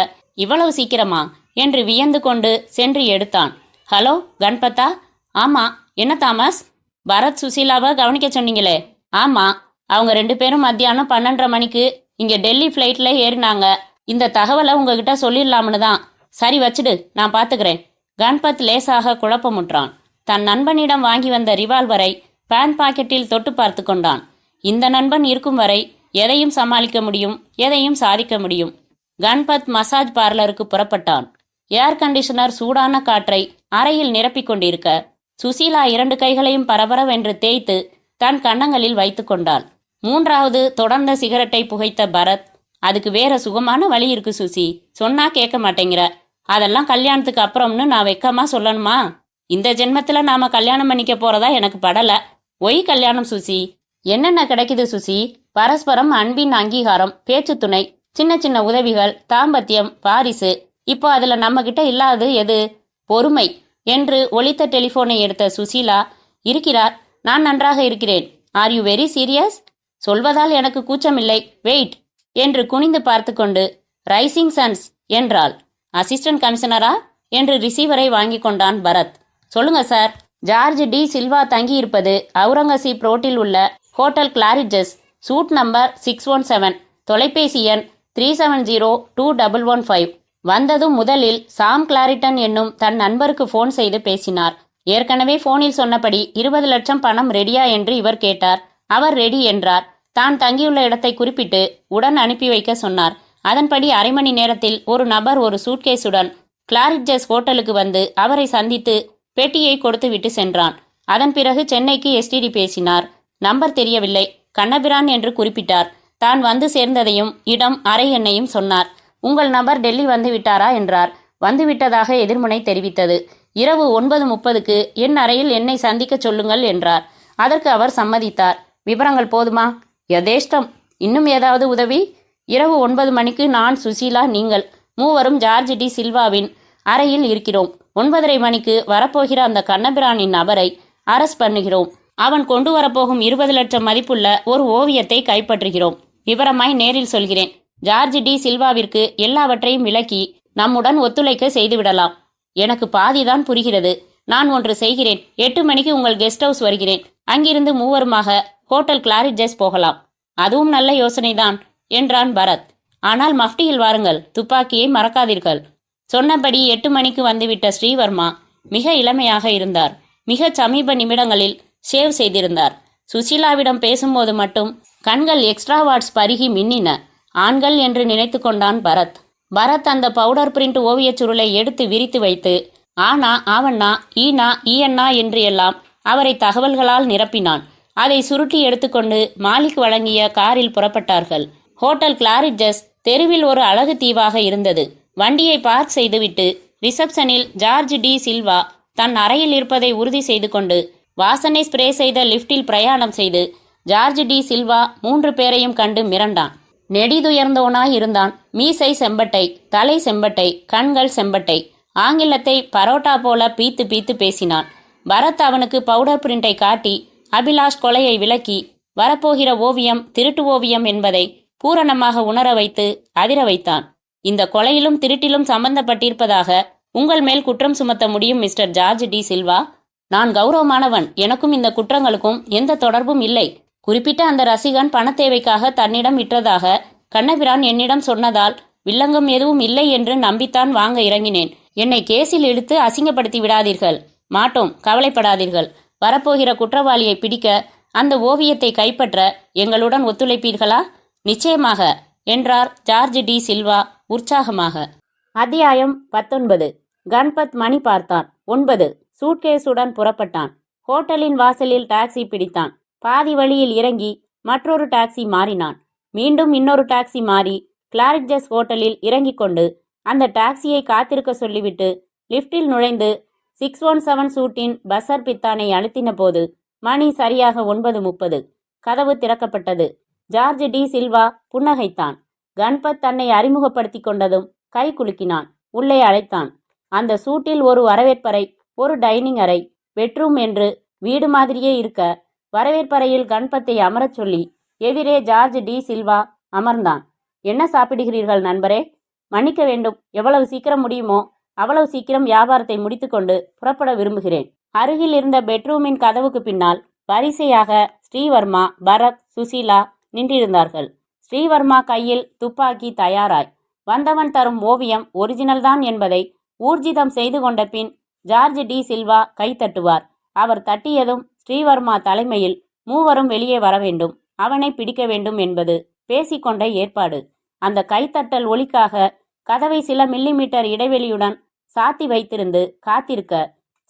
இவ்வளவு சீக்கிரமா என்று வியந்து கொண்டு சென்று எடுத்தான். ஹலோ கண்பத்தா? ஆமா. என்ன தாமஸ்? பரத் சுசீலாவை கவனிக்க சொன்னீங்களே? ஆமா. அவங்க 2 பேரும் மத்தியானம் 12:30 மணிக்கு இங்கே டெல்லி ஃப்ளைட்டில் ஏறினாங்க. இந்த தகவலை உங்ககிட்ட சொல்லிடலாம்னு தான். சரி வச்சுடு, நான் பார்த்துக்கிறேன். கண்பத் லேசாக குழப்பமுற்றான். தன் நண்பனிடம் வாங்கி வந்த ரிவால்வரை பேண்ட் பாக்கெட்டில் தொட்டு பார்த்து கொண்டான். இந்த நண்பன் இருக்கும் வரை எதையும் சமாளிக்க முடியும், எதையும் சாதிக்க முடியும். கண்பத் மசாஜ் பார்லருக்கு புறப்பட்டான். ஏர் கண்டிஷனர் சூடான காற்றை அறையில் நிரப்பிக் கொண்டிருக்க சுசீலா 2 கைகளையும் பரபரவென்று தேய்த்து தன் கன்னங்களில் வைத்து கொண்டாள். 3வது தொடர்ந்த சிகரெட்டை புகைத்த பரத், அதுக்கு வேற சுகமான வழி இருக்கு சுசி, சொன்னா கேட்க மாட்டேங்கிற. அதெல்லாம் கல்யாணத்துக்கு அப்புறம்னு நான் வெக்கமா சொல்லணுமா? இந்த ஜென்மத்துல நாம கல்யாணம் பண்ணிக்க போறதா எனக்கு படல. ஒய் கல்யாணம் சுசி. என்னென்ன கிடைக்குது சுசி? பரஸ்பரம் அன்பின் அங்கீகாரம், பேச்சு துணை, சின்ன சின்ன உதவிகள், தாம்பத்தியம், பாரிசு. இப்போ அதுல நம்ம கிட்ட இல்லாதது எது? பொறுமை என்று ஒலித்த டெலிபோனை எடுத்த சுசீலா, இருக்கிறார், நான் நன்றாக இருக்கிறேன். Are you very serious? சொல்வதால் எனக்கு கூச்சமில்லை. வெயிட் என்று குனிந்து பார்த்து கொண்டு, ரைசிங் சன்ஸ் என்றாள். அசிஸ்டன்ட் கமிஷனரா என்று ரிசீவரை வாங்கி கொண்டான் பரத். சொல்லுங்க சார். ஜார்ஜ் டி சில்வா தங்கியிருப்பது அவுரங்கசீப் ரோட்டில் உள்ள ஹோட்டல் கிளாரிட்ஜஸ், சூட் நம்பர் 617, தொலைபேசி எண் 370215. வந்ததும் முதலில் சாம் கிளாரிட்டன் என்னும் தன் நண்பருக்கு போன் செய்து பேசினார். ஏற்கனவே போனில் சொன்னபடி 20 லட்சம் பணம் ரெடியா என்று இவர் கேட்டார். அவர் ரெடி என்றார். தான் தங்கியுள்ள இடத்தை குறிப்பிட்டு உடன் அனுப்பி வைக்க சொன்னார். அதன்படி அரை மணி நேரத்தில் ஒரு நபர் ஒரு சூட்கேஸுடன் கிளாரிட்ஜஸ் ஹோட்டலுக்கு வந்து அவரை சந்தித்து பெட்டியை கொடுத்து விட்டு சென்றான். அதன் பிறகு சென்னைக்கு எஸ்டிடி பேசினார். நம்பர் தெரியவில்லை, கண்ணபிரான் என்று குறிப்பிட்டார். தான் வந்து சேர்ந்ததையும் இடம் அறை எண்ணையும் சொன்னார். உங்கள் நபர் டெல்லி வந்து விட்டாரா என்றார். வந்துவிட்டதாக எதிர்முனை தெரிவித்தது. இரவு 9:30க்கு என் அறையில் என்னை சந்திக்க சொல்லுங்கள் என்றார். அதற்கு அவர் சம்மதித்தார். விவரங்கள் போதுமா? யதேஷ்டம். இன்னும் ஏதாவது உதவி? இரவு 9 மணிக்கு நான், சுசீலா, நீங்கள் மூவரும் ஜார்ஜ் டி சில்வாவின் அறையில் இருக்கிறோம். 9:30 மணிக்கு வரப்போகிற அந்த கண்ணபிரானின் நபரை அரெஸ்ட் பண்ணுகிறோம். அவன் கொண்டு வரப்போகும் 20 லட்சம் மதிப்புள்ள ஒரு ஓவியத்தை கைப்பற்றுகிறோம். விவரமாய் நேரில் சொல்கிறேன். ஜார்ஜ் டி சில்வாவிற்கு எல்லாவற்றையும் விளக்கி நம்முடன் ஒத்துழைக்க செய்துவிடலாம். எனக்கு பாதிதான் புரிகிறது. நான் ஒன்று செய்கிறேன். 8 மணிக்கு உங்கள் கெஸ்ட் ஹவுஸ் வருகிறேன். அங்கிருந்து மூவருமாக ஹோட்டல் கிளாரிட்ஜஸ் போகலாம். அதுவும் நல்ல யோசனைதான் என்றான் பரத். ஆனால் மஃப்டியில் வாருங்கள், துப்பாக்கியை மறக்காதீர்கள். சொன்னபடி 8 மணிக்கு வந்துவிட்ட ஸ்ரீவர்மா மிக இளமையாக இருந்தார். மிக சமீப நிமிடங்களில் ஷேவ் செய்திருந்தார். சுசீலாவிடம் பேசும்போது மட்டும் கண்கள் எக்ஸ்ட்ராவாட்ஸ் பருகி மின்னின. ஆண்கள் என்று நினைத்து கொண்டான் பரத். பரத் அந்த பவுடர் பிரிண்ட் ஓவியச் சுருளை எடுத்து விரித்து வைத்து ஆனா, ஆவண்ணா, ஈனா, ஈயண்ணா என்று எல்லாம் அவரை தகவல்களால் நிரப்பினான். அதை சுருட்டி எடுத்துக்கொண்டு மாலிக் வழங்கிய காரில் புறப்பட்டார்கள். ஹோட்டல் கிளாரிட்ஜஸ் தெருவில் ஒரு அழகு தீவாக இருந்தது. வண்டியை பார்க் செய்துவிட்டு ரிசப்ஷனில் ஜார்ஜ் டி சில்வா தன் அறையில் இருப்பதை உறுதி செய்து கொண்டு வாசனை ஸ்ப்ரே செய்த லிப்டில் பிரயாணம் செய்து ஜார்ஜ் டி சில்வா 3 பேரையும் கண்டு மிரண்டான். நெடிதுயர்ந்தோனாய் இருந்தான். மீசை செம்பட்டை, தலை செம்பட்டை, கண்கள் செம்பட்டை. ஆங்கிலத்தை பரோட்டா போல பீத்து பீத்து பேசினான். பரத் அவனுக்கு பவுடர் பிரிண்டை காட்டி அபிலாஷ் கொலையை விளக்கி வரப்போகிற ஓவியம் திருட்டு ஓவியம் என்பதை பூரணமாக உணர வைத்து அதிர வைத்தான். இந்த கொலையிலும் திருட்டிலும் சம்பந்தப்பட்டிருப்பதாக உங்கள் மேல் குற்றம் சுமத்த முடியும் மிஸ்டர் ஜார்ஜ் டி சில்வா. நான் கௌரவமானவன். எனக்கும் இந்த குற்றங்களுக்கும் எந்த தொடர்பும் இல்லை. குறிப்பிட்ட அந்த ரசிகன் பணத்தேவைக்காக தன்னிடம் விற்றதாக கண்ணபிரான் என்னிடம் சொன்னதால் வில்லங்கம் எதுவும் இல்லை என்று நம்பித்தான் வாங்க இறங்கினேன். என்னை கேஸில் இழுத்து அசிங்கப்படுத்தி விடாதீர்கள். மாட்டோம், கவலைப்படாதீர்கள். வரப்போகிற குற்றவாளியை பிடிக்க, அந்த ஓவியத்தை கைப்பற்ற எங்களுடன் ஒத்துழைப்பீர்களா? நிச்சயமாக என்றார் ஜார்ஜ் டி சில்வா உற்சாகமாக. அத்தியாயம் 19. கன்பத் மணி பார்த்தான். 9. சூட்கேஸுடன் புறப்பட்டான். ஹோட்டலின் வாசலில் டாக்ஸி பிடித்தான். பாதி வழியில் இறங்கி மற்றொரு டாக்ஸி மாறினான். மீண்டும் இன்னொரு டாக்ஸி மாறி கிளாரிட்ஜஸ் ஹோட்டலில் இறங்கிக் கொண்டு அந்த டாக்ஸியை காத்திருக்க சொல்லிவிட்டு லிப்டில் நுழைந்து 617 சூட்டின் பஸ்ஸர் பித்தானை அழுத்தின போது மணி சரியாக 9:30. கதவு திறக்கப்பட்டது. ஜார்ஜ் டி சில்வா புன்னகைத்தான். கன்பத் தன்னை அறிமுகப்படுத்தி கொண்டதும் கை குலுக்கினான். உள்ளே அழைத்தான். அந்த சூட்டில் ஒரு வரவேற்பறை, ஒரு டைனிங் அறை, பெட்ரூம் என்று வீடு மாதிரியே இருக்க வரவேற்பறையில் கன்பத்தை அமரச் சொல்லி எதிரே ஜார்ஜ் டி சில்வா அமர்ந்தான். என்ன சாப்பிடுகிறீர்கள் நண்பரே? மன்னிக்க வேண்டும். எவ்வளவு சீக்கிரம் முடியுமோ அவ்வளவு சீக்கிரம் வியாபாரத்தை முடித்துக்கொண்டு புறப்பட விரும்புகிறேன். அருகில் இருந்த பெட்ரூமின் கதவுக்கு பின்னால் வரிசையாக ஸ்ரீவர்மா, பரத், சுசீலா நின்றிருந்தார்கள். ஸ்ரீவர்மா கையில் துப்பாக்கி தயாராய். வந்தவன் தரும் ஓவியம் ஒரிஜினல் தான் என்பதை ஊர்ஜிதம் செய்து கொண்ட பின் ஜார்ஜ் டி சில்வா கை தட்டுவார். அவர் தட்டியதும் ஸ்ரீவர்மா தலைமையில் மூவரும் வெளியே வர வேண்டும், அவனை பிடிக்க வேண்டும் என்பது பேசிக்கொண்ட ஏற்பாடு. அந்த கைத்தட்டல் ஒலிக்காக கதவை சில மில்லிமீட்டர் இடைவெளியுடன் சாத்தி வைத்திருந்து காத்திருக்க,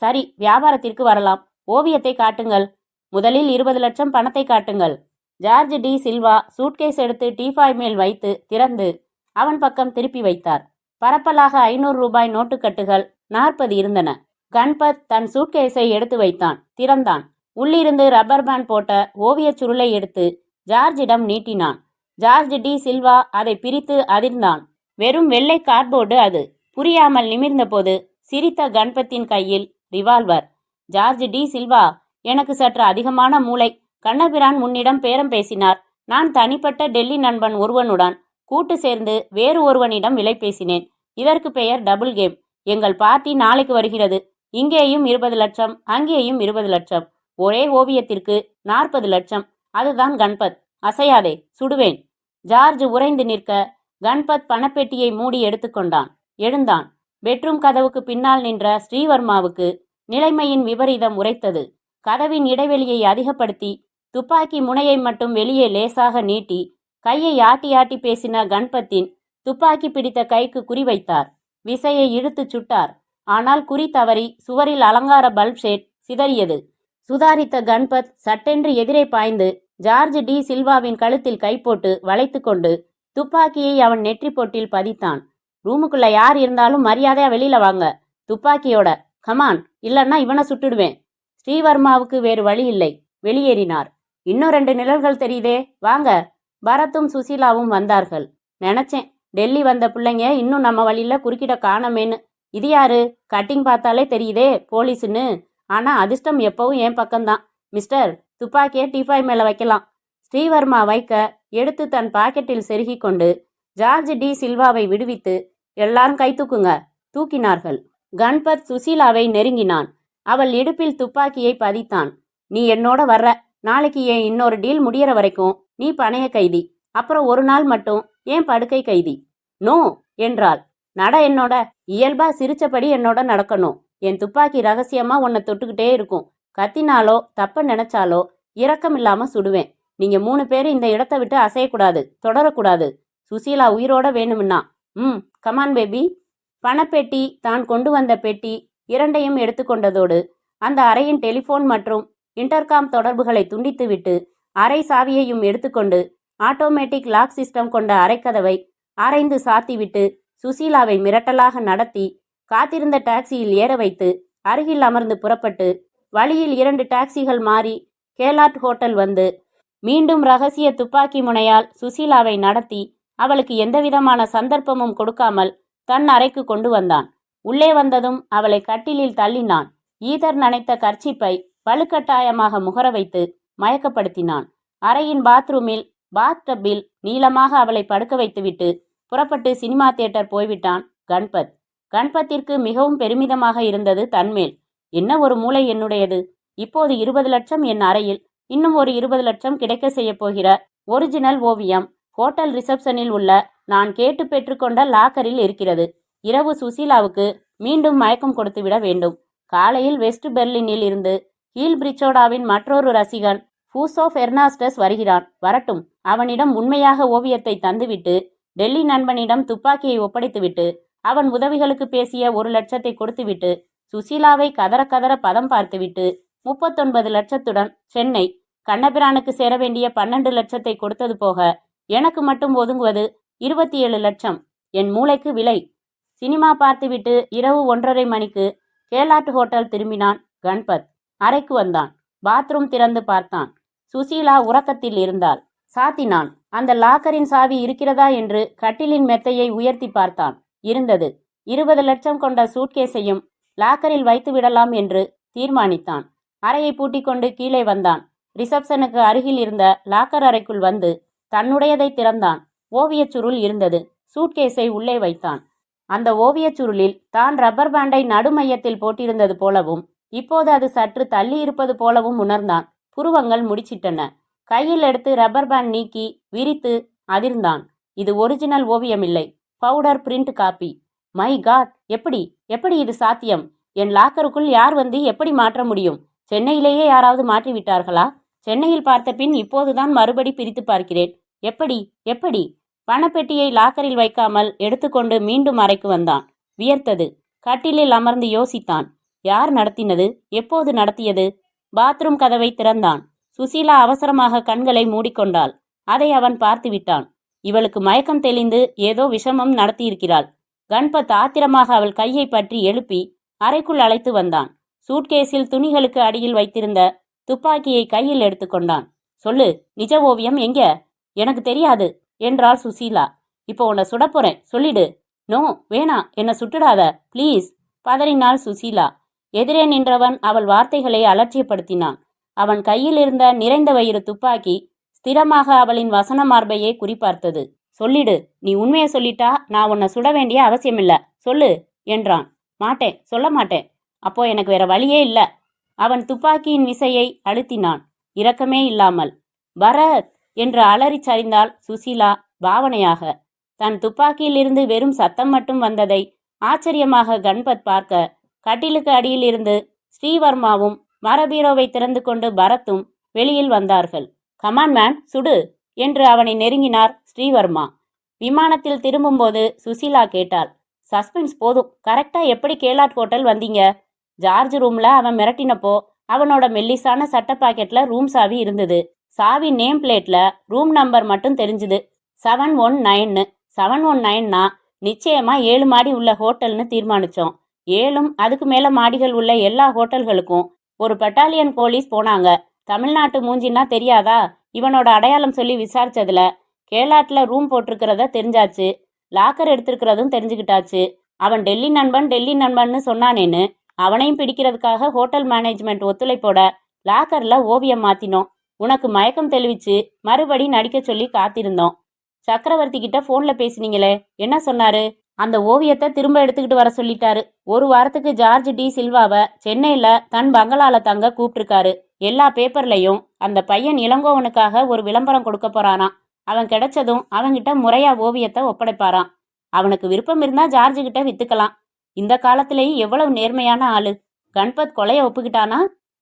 சரி, வியாபாரத்திற்கு வரலாம். ஓவியத்தை காட்டுங்கள். முதலில் 20 லட்சம் பணத்தை காட்டுங்கள். ஜார்ஜ் டி சில்வா சூட்கேஸ் எடுத்து டீபாய் மேல் வைத்து திறந்து அவன் பக்கம் திருப்பி வைத்தார். பரப்பலாக 500 ரூபாய் நோட்டுக்கட்டுகள் 40 இருந்தன. கன்பத் தன் சூட்கேஸை எடுத்து வைத்தான். திறந்தான். உள்ளிருந்து ரப்பர் பேண்ட் போட்ட ஓவியச் சுருளை எடுத்து ஜார்ஜிடம் நீட்டினான். ஜார்ஜ் டி சில்வா அதை பிரித்து அதிர்ந்தான். வெறும் வெள்ளை கார்ட்போர்டு அது. புரியாமல் நிமிர்ந்தபோது சிரித்த கணபத்தின் கையில் ரிவால்வர். ஜார்ஜ் டி சில்வா, எனக்கு சற்று அதிகமான மூளை. கண்ணபிரான் உன்னிடம் பேரம் பேசினார். நான் தனிப்பட்ட டெல்லி நண்பன் ஒருவனுடன் கூட்டு சேர்ந்து வேறு ஒருவனிடம் விலை பேசினேன். இதற்கு பெயர் டபுள் கேம். எங்கள் பார்ட்டி நாளைக்கு வருகிறது. இங்கேயும் 20 லட்சம், அங்கேயும் 20 லட்சம். ஒரே ஓவியத்திற்கு 40 லட்சம். அதுதான் கணபத். அசையாதே, சுடுவேன். ஜார்ஜ் உறைந்து நிற்க கணபத் பணப்பெட்டியை மூடி எடுத்துக்கொண்டான். எழுந்தான். பெட்ரூம் கதவுக்கு பின்னால் நின்ற ஸ்ரீவர்மாவுக்கு நிலைமையின் விபரீதம் உரைத்தது. கதவின் இடைவெளியை அதிகப்படுத்தி துப்பாக்கி முனையை மட்டும் வெளியே லேசாக நீட்டி கையை ஆட்டி ஆட்டி பேசின கணபத்தின் துப்பாக்கி பிடித்த கைக்கு குறிவைத்தார். விசையை இழுத்துச் சுட்டார். ஆனால் குறி தவறி சுவரில் அலங்கார பல்ப் ஷேட் சிதறியது. சுதாரித்த கணபத் சட்டென்று எதிரே பாய்ந்து ஜார்ஜ் டி சில்வாவின் கழுத்தில் கை போட்டு வளைத்து கொண்டு துப்பாக்கியை அவன் நெற்றி பொட்டில் பதித்தான். ரூமுக்குள்ள யார் இருந்தாலும் மரியாதையா வெளியில வாங்க. துப்பாக்கியோட. கமான், இல்லன்னா இவனை சுட்டுடுவேன். ஸ்ரீவர்மாவுக்கு வேறு வழி இல்லை. வெளியேறினார். இன்னும் 2 நிழல்கள் தெரியுதே, வாங்க. பரத்தும் சுசீலாவும் வந்தார்கள். நினைச்சேன் டெல்லி வந்த பிள்ளைங்க இன்னும் நம்ம வழியில குறுக்கிட காணமேன்னு. இது யாரு? கட்டிங் பார்த்தாலே தெரியுதே போலீஸ்னு. ஆனா அதிர்ஷ்டம் எப்பவும் என் பக்கம்தான். மிஸ்டர், துப்பாக்கியை டீபாய் மேல வைக்கலாம். ஸ்ரீவர்மா வைக்க எடுத்து தன் பாக்கெட்டில் செருகி கொண்டு ஜார்ஜ் டி சில்வாவை விடுவித்து எல்லாரும் கை தூக்குங்க. தூக்கினார்கள். கணபத் சுசீலாவை நெருங்கினான். அவள் இடுப்பில் துப்பாக்கியை பதித்தான். நீ என்னோட வர்ற. நாளைக்கு என் இன்னொரு டீல் முடியற வரைக்கும் நீ பணைய கைதி. அப்புறம் ஒரு நாள் மட்டும் ஏன் படுக்கை கைதி. நோ என்றாள். நட என்னோட. இயல்பா சிரிச்சபடி என்னோட நடக்கணும். என் துப்பாக்கி ரகசியமா உன்னை தொட்டுக்கிட்டே இருக்கும். கத்தினாலோ தப்ப நினைச்சாலோ இரக்கம் இல்லாம சுடுவேன். நீங்க 3 பேரும் இந்த இடத்தை விட்டு அசையக்கூடாது, தொடரக்கூடாது. சுசீலா உயிரோட வேணும்னா. Come on baby. பணப்பெட்டி, தான் கொண்டு வந்த பெட்டி இரண்டையும் எடுத்துக்கொண்டதோடு அந்த அறையின் டெலிஃபோன் மற்றும் இன்டர்காம் தொடர்புகளை துண்டித்துவிட்டு அறை சாவியையும் எடுத்துக்கொண்டு ஆட்டோமேட்டிக் லாக் சிஸ்டம் கொண்ட அறைக்கதவை அரைந்து சாத்திவிட்டு சுசீலாவை மிரட்டலாக நடத்தி காத்திருந்த டாக்ஸியில் ஏற வைத்து அருகில் அமர்ந்து புறப்பட்டு வழியில் 2 டாக்ஸிகள் மாறி கேலாட் ஹோட்டல் வந்து மீண்டும் ரகசிய துப்பாக்கி முனையால் சுசீலாவை நடத்தி அவளுக்கு எந்தவிதமான சந்தர்ப்பமும் கொடுக்காமல் தன் அறைக்கு கொண்டு வந்தான். உள்ளே வந்ததும் அவளை கட்டிலில் தள்ளினான். ஈதர் நனைத்த கர்ச்சிப்பை வலுக்கட்டாயமாக முகர வைத்து மயக்கப்படுத்தினான். அறையின் பாத்ரூமில் பாத்டப்பில் நீளமாக அவளை படுக்க வைத்துவிட்டு புறப்பட்டு சினிமா தியேட்டர் போய்விட்டான் கணபத். கணபத்திற்கு மிகவும் பெருமிதமாக இருந்தது தன்மேல். என்ன ஒரு மூளை என்னுடையது. இப்போது 20 லட்சம் என் அறையில், இன்னும் ஒரு 20 லட்சம் கிடைக்க செய்ய போகிற ஒரிஜினல் ஓவியம் ஹோட்டல் ரிசப்ஷனில் உள்ள நான் கேட்டு பெற்றுக்கொண்ட லாக்கரில் இருக்கிறது. இரவு சுசீலாவுக்கு மீண்டும் மயக்கம் கொடுத்துவிட வேண்டும். காலையில் வெஸ்ட் பெர்லினில் இருந்து ஹீல் பிரிச்சோடாவின் மற்றொரு ரசிகன் ஃபூசோ பெர்னாஸ்டஸ் வருகிறான். வரட்டும். அவனிடம் உண்மையாக ஓவியத்தை தந்துவிட்டு டெல்லி நண்பனிடம் துப்பாக்கியை ஒப்படைத்துவிட்டு அவன் உதவிகளுக்கு பேசிய 1 லட்சத்தை கொடுத்துவிட்டு சுசீலாவை கதற கதற பதம் பார்த்துவிட்டு 39 லட்சத்துடன் சென்னை கண்ணபிரானுக்கு சேர வேண்டிய 12 லட்சத்தை கொடுத்தது போக எனக்கு மட்டும் ஒதுங்குவது 27 லட்சம். என் மூளைக்கு விலை. சினிமா பார்த்துவிட்டு இரவு 1:30 மணிக்கு கேலாட் ஹோட்டல் திரும்பினான் கணபத். அறைக்கு வந்தான். பாத்ரூம் திறந்து பார்த்தான். சுசீலா உறக்கத்தில் இருந்தாள். சாத்தினான். அந்த லாக்கரின் சாவி இருக்கிறதா என்று கட்டிலின் மெத்தையை உயர்த்தி பார்த்தான். இருந்தது. 20 லட்சம் கொண்ட சூட்கேஸையும் லாக்கரில் வைத்து விடலாம் என்று தீர்மானித்தான். அறையை பூட்டிக்கொண்டு கீழே வந்தான். ரிசப்ஷனுக்கு அருகில் இருந்த லாக்கர் அறைக்குள் வந்து தன்னுடையதை திறந்தான். ஓவியச் சுருள் இருந்தது. சூட்கேஸை உள்ளே வைத்தான். அந்த ஓவியச் சுருளில் தான் ரப்பர் பேண்டை நடுமையத்தில் போட்டிருந்தது போலவும் இப்போது அது சற்று தள்ளி இருப்பது போலவும் உணர்ந்தான். புருவங்கள் முடிச்சிட்டன. கையில் எடுத்து ரப்பர் பேண்ட் நீக்கி விரித்து அதிர்ந்தான். இது ஒரிஜினல் ஓவியமில்லை, powder print copy. My God, எப்படி எப்படி இது சாத்தியம்? என் லாக்கருக்குள் யார் வந்து எப்படி மாற்ற முடியும்? சென்னையிலேயே யாராவது மாற்றி விட்டார்களா? சென்னையில் பார்த்த பின் இப்போதுதான் மறுபடி பிரித்து பார்க்கிறேன். எப்படி எப்படி? பணப்பெட்டியை லாக்கரில் வைக்காமல் எடுத்துக்கொண்டு மீண்டும் அறைக்கு வந்தான். வியர்த்தது. கட்டிலில் அமர்ந்து யோசித்தான். யார் நடத்தினது? எப்போது நடத்தியது? பாத்ரூம் கதவை திறந்தான். சுசீலா அவசரமாக கண்களை மூடிக்கொண்டாள். அதை அவன் பார்த்து விட்டான். இவளுக்கு மயக்கம் தெளிந்து ஏதோ விஷமம் நடத்தியிருக்கிறாள். கணபத் ஆத்திரமாக அவள் கையை பற்றி எழுப்பி அறைக்குள் அழைத்து வந்தான். சூட்கேஸில் துணிகளுக்கு அடியில் வைத்திருந்த துப்பாக்கியை கையில் எடுத்துக்கொண்டான். சொல்லு, நிஜ ஓவியம் எங்க? எனக்கு தெரியாது என்றாள் சுசீலா. இப்போ உன்னை சுடப்போறேன், சொல்லிடு. நோ, வேணா, என்னை சுட்டுடாத ப்ளீஸ், பதறினாள் சுசீலா. எதிரே நின்றவன் அவள் வார்த்தைகளை அலட்சியப்படுத்தினான். அவன் கையில் இருந்த நிறைந்த வயிறு துப்பாக்கி ஸ்திரமாக அவளின் வசன மார்பையே குறிப்பார்த்தது. சொல்லிடு, நீ உண்மையை சொல்லிட்டா நான் உன்னை சுட வேண்டிய அவசியமில்ல, சொல்லு என்றான். மாட்டேன், சொல்ல மாட்டேன். அப்போ எனக்கு வேற வழியே இல்ல. அவன் துப்பாக்கியின் விசையை அழுத்தினான், இரக்கமே இல்லாமல். பரத் என்று அலறிச் சரிந்தாள் சுசீலா பாவனையாக. தன் துப்பாக்கியிலிருந்து வெறும் சத்தம் மட்டும் வந்ததை ஆச்சரியமாக கண்பத் பார்க்க, கட்டிலுக்கு அடியில் இருந்து ஸ்ரீவர்மாவும் மரபீரோவை திறந்து கொண்டு பரத்தும் வெளியில் வந்தார்கள். கமான் மேன், சுடு என்று அவனை நெருங்கினார் ஸ்ரீவர்மா. விமானத்தில் திரும்பும்போது சுசீலா கேட்டாள், சஸ்பென்ஸ் போதும், கரெக்டா எப்படி கேலாட் ஹோட்டல் வந்தீங்க? ஜார்ஜ் ரூம்ல அவன் மிரட்டினப்போ அவனோட மெல்லிசான சட்ட பாக்கெட்ல ரூம் சாவி இருந்தது. சாவி நேம் பிளேட்ல ரூம் நம்பர் மட்டும் தெரிஞ்சுது, 719. 719னா நிச்சயமா 7 மாடி உள்ள ஹோட்டல்னு தீர்மானிச்சோம். 7ம் அதுக்கு மேல மாடிகள் உள்ள எல்லா ஹோட்டல்களுக்கும் ஒரு பட்டாலியன் போலீஸ் போனாங்க. தமிழ்நாட்டு மூஞ்சின்னா தெரியாதா? இவனோட அடையாளம் சொல்லி விசாரிச்சதுல கேலாட்ல ரூம் போட்டிருக்கிறத தெரிஞ்சாச்சு. லாக்கர் எடுத்திருக்கிறதும் தெரிஞ்சுக்கிட்டாச்சு. அவன் டெல்லி நண்பன்னு சொன்னானேன்னு அவனையும் பிடிக்கிறதுக்காக ஹோட்டல் மேனேஜ்மெண்ட் ஒத்துழைப்போட லாக்கர்ல ஓவியம் மாத்தினோம். உனக்கு மயக்கம் தெளிவிச்சு மறுபடி நடிக்க சொல்லி காத்திருந்தோம். சக்கரவர்த்தி கிட்ட போன்ல பேசினீங்களே, என்ன சொன்னாரு? அந்த ஓவியத்தை திரும்ப எடுத்துக்கிட்டு வர சொல்லிட்டாரு. 1 வாரத்துக்கு ஜார்ஜ் டி சில்வாவை சென்னையில தன் பங்களால தங்க கூப்பிட்டுருக்காரு. எல்லா பேப்பர்லையும் அந்த பையன் இளங்கோவனுக்காக ஒரு விளம்பரம் கொடுக்க போறானாம். அவன் கிடைச்சதும் அவன்கிட்ட முறையா ஓவியத்தை ஒப்படைப்பாராம். அவனுக்கு விருப்பம் இருந்தா ஜார்ஜ் கிட்ட வித்துக்கலாம். இந்த காலத்திலேயும் எவ்வளவு நேர்மையான ஆளு. கண்பத் கொலைய ஒப்புக்கிட்டானா?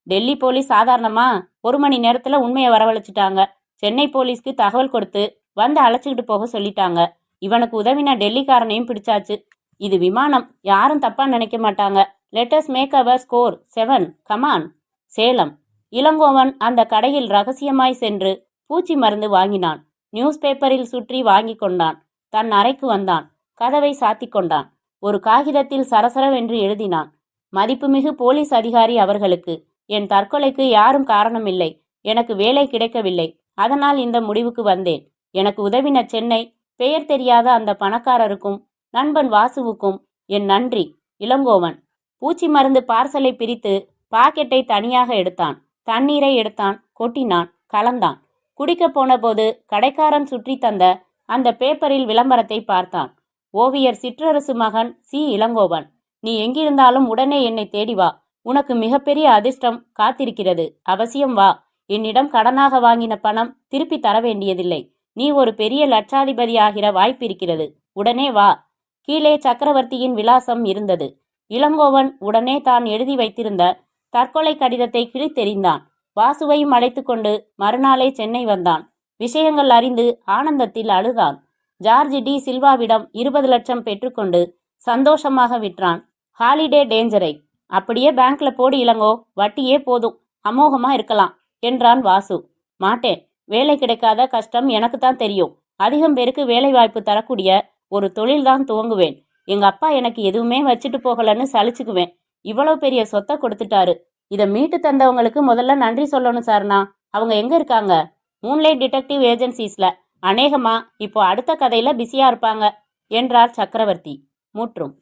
டெல்லி போலீஸ் சாதாரணமா 1 மணி நேரத்துல உண்மையை வரவழைச்சிட்டாங்க. சென்னை போலீஸ்க்கு தகவல் கொடுத்து வந்து அழைச்சிக்கிட்டு போக சொல்லிட்டாங்க. இவனுக்கு உதவின டெல்லிக்காரனையும் பிடிச்சாச்சு. இது விமானம், யாரும் தப்பா நினைக்க மாட்டாங்க. Let's make our score 7. Come on. Salem. Ilangovan அந்த கடையில் ரகசியமாய் சென்று பூச்சி மருந்து வாங்கினான். நியூஸ் பேப்பரில் சுற்றி வாங்கி கொண்டான். தன் அறைக்கு வந்தான். கதவை சாத்தி கொண்டான். ஒரு காகிதத்தில் சரசரவென்று எழுதினான். மதிப்புமிகு போலீஸ் அதிகாரி அவர்களுக்கு, என் தற்கொலைக்கு யாரும் காரணமில்லை. எனக்கு வேலை கிடைக்கவில்லை. அதனால் இந்த முடிவுக்கு வந்தேன். எனக்கு உதவின சென்னை பெயர் தெரியாத அந்த பணக்காரருக்கும் நண்பன் வாசுவுக்கும் என் நன்றி. இளங்கோவன். பூச்சி மருந்து பார்சலை பிரித்து பாக்கெட்டை தனியாக எடுத்தான். தண்ணீரை எடுத்தான், கொட்டினான், கலந்தான். குடிக்க போன போது கடைக்காரன் சுற்றி தந்த அந்த பேப்பரில் விளம்பரத்தை பார்த்தான். ஓவியர் சிற்றரசு மகன் சி. இளங்கோவன். நீ எங்கிருந்தாலும் உடனே என்னை தேடி வா. உனக்கு மிகப்பெரிய அதிர்ஷ்டம் காத்திருக்கிறது. அவசியம் வா. என்னிடம் கடனாக வாங்கின பணம் திருப்பி தர வேண்டியதில்லை. நீ ஒரு பெரிய லட்சாதிபதி ஆகிற வாய்ப்பிருக்கிறது. உடனே வா. கீழே சக்கரவர்த்தியின் விலாசம் இருந்தது. இளங்கோவன் உடனே தான் எழுதி வைத்திருந்த தற்கொலை கடிதத்தை கிழித்தெறிந்தான். வாசுவையும் அழைத்து கொண்டு மறுநாளே சென்னை வந்தான். விஷயங்கள் அறிந்து ஆனந்தத்தில் அழுதான். ஜார்ஜ் டி சில்வாவிடம் 20 லட்சம் பெற்றுக்கொண்டு சந்தோஷமாக விற்றான் ஹாலிடே டேஞ்சரை. அப்படியே பேங்க்ல போடு இளங்கோ, வட்டியே போதும், அமோகமா இருக்கலாம் என்றான் வாசு. மாட்டேன். வேலை கிடைக்காத கஷ்டம் எனக்கு தான் தெரியும். அதிகம் பேருக்கு வேலை வாய்ப்பு தரக்கூடிய ஒரு தொழில்தான் துவங்குவேன். எங்க அப்பா எனக்கு எதுவுமே வச்சுட்டு போகலன்னு சலிச்சுக்குவேன். இவ்வளவு பெரிய சொத்தை கொடுத்துட்டாரு. இதை மீட்டு தந்தவங்களுக்கு முதல்ல நன்றி சொல்லணும் சார்னா. அவங்க எங்க இருக்காங்க? மூன்லைட் டிடெக்டிவ் ஏஜென்சிஸ்ல. அநேகமா இப்போ அடுத்த கதையில பிஸியா இருப்பாங்க என்றார் சக்கரவர்த்தி. முற்றும்.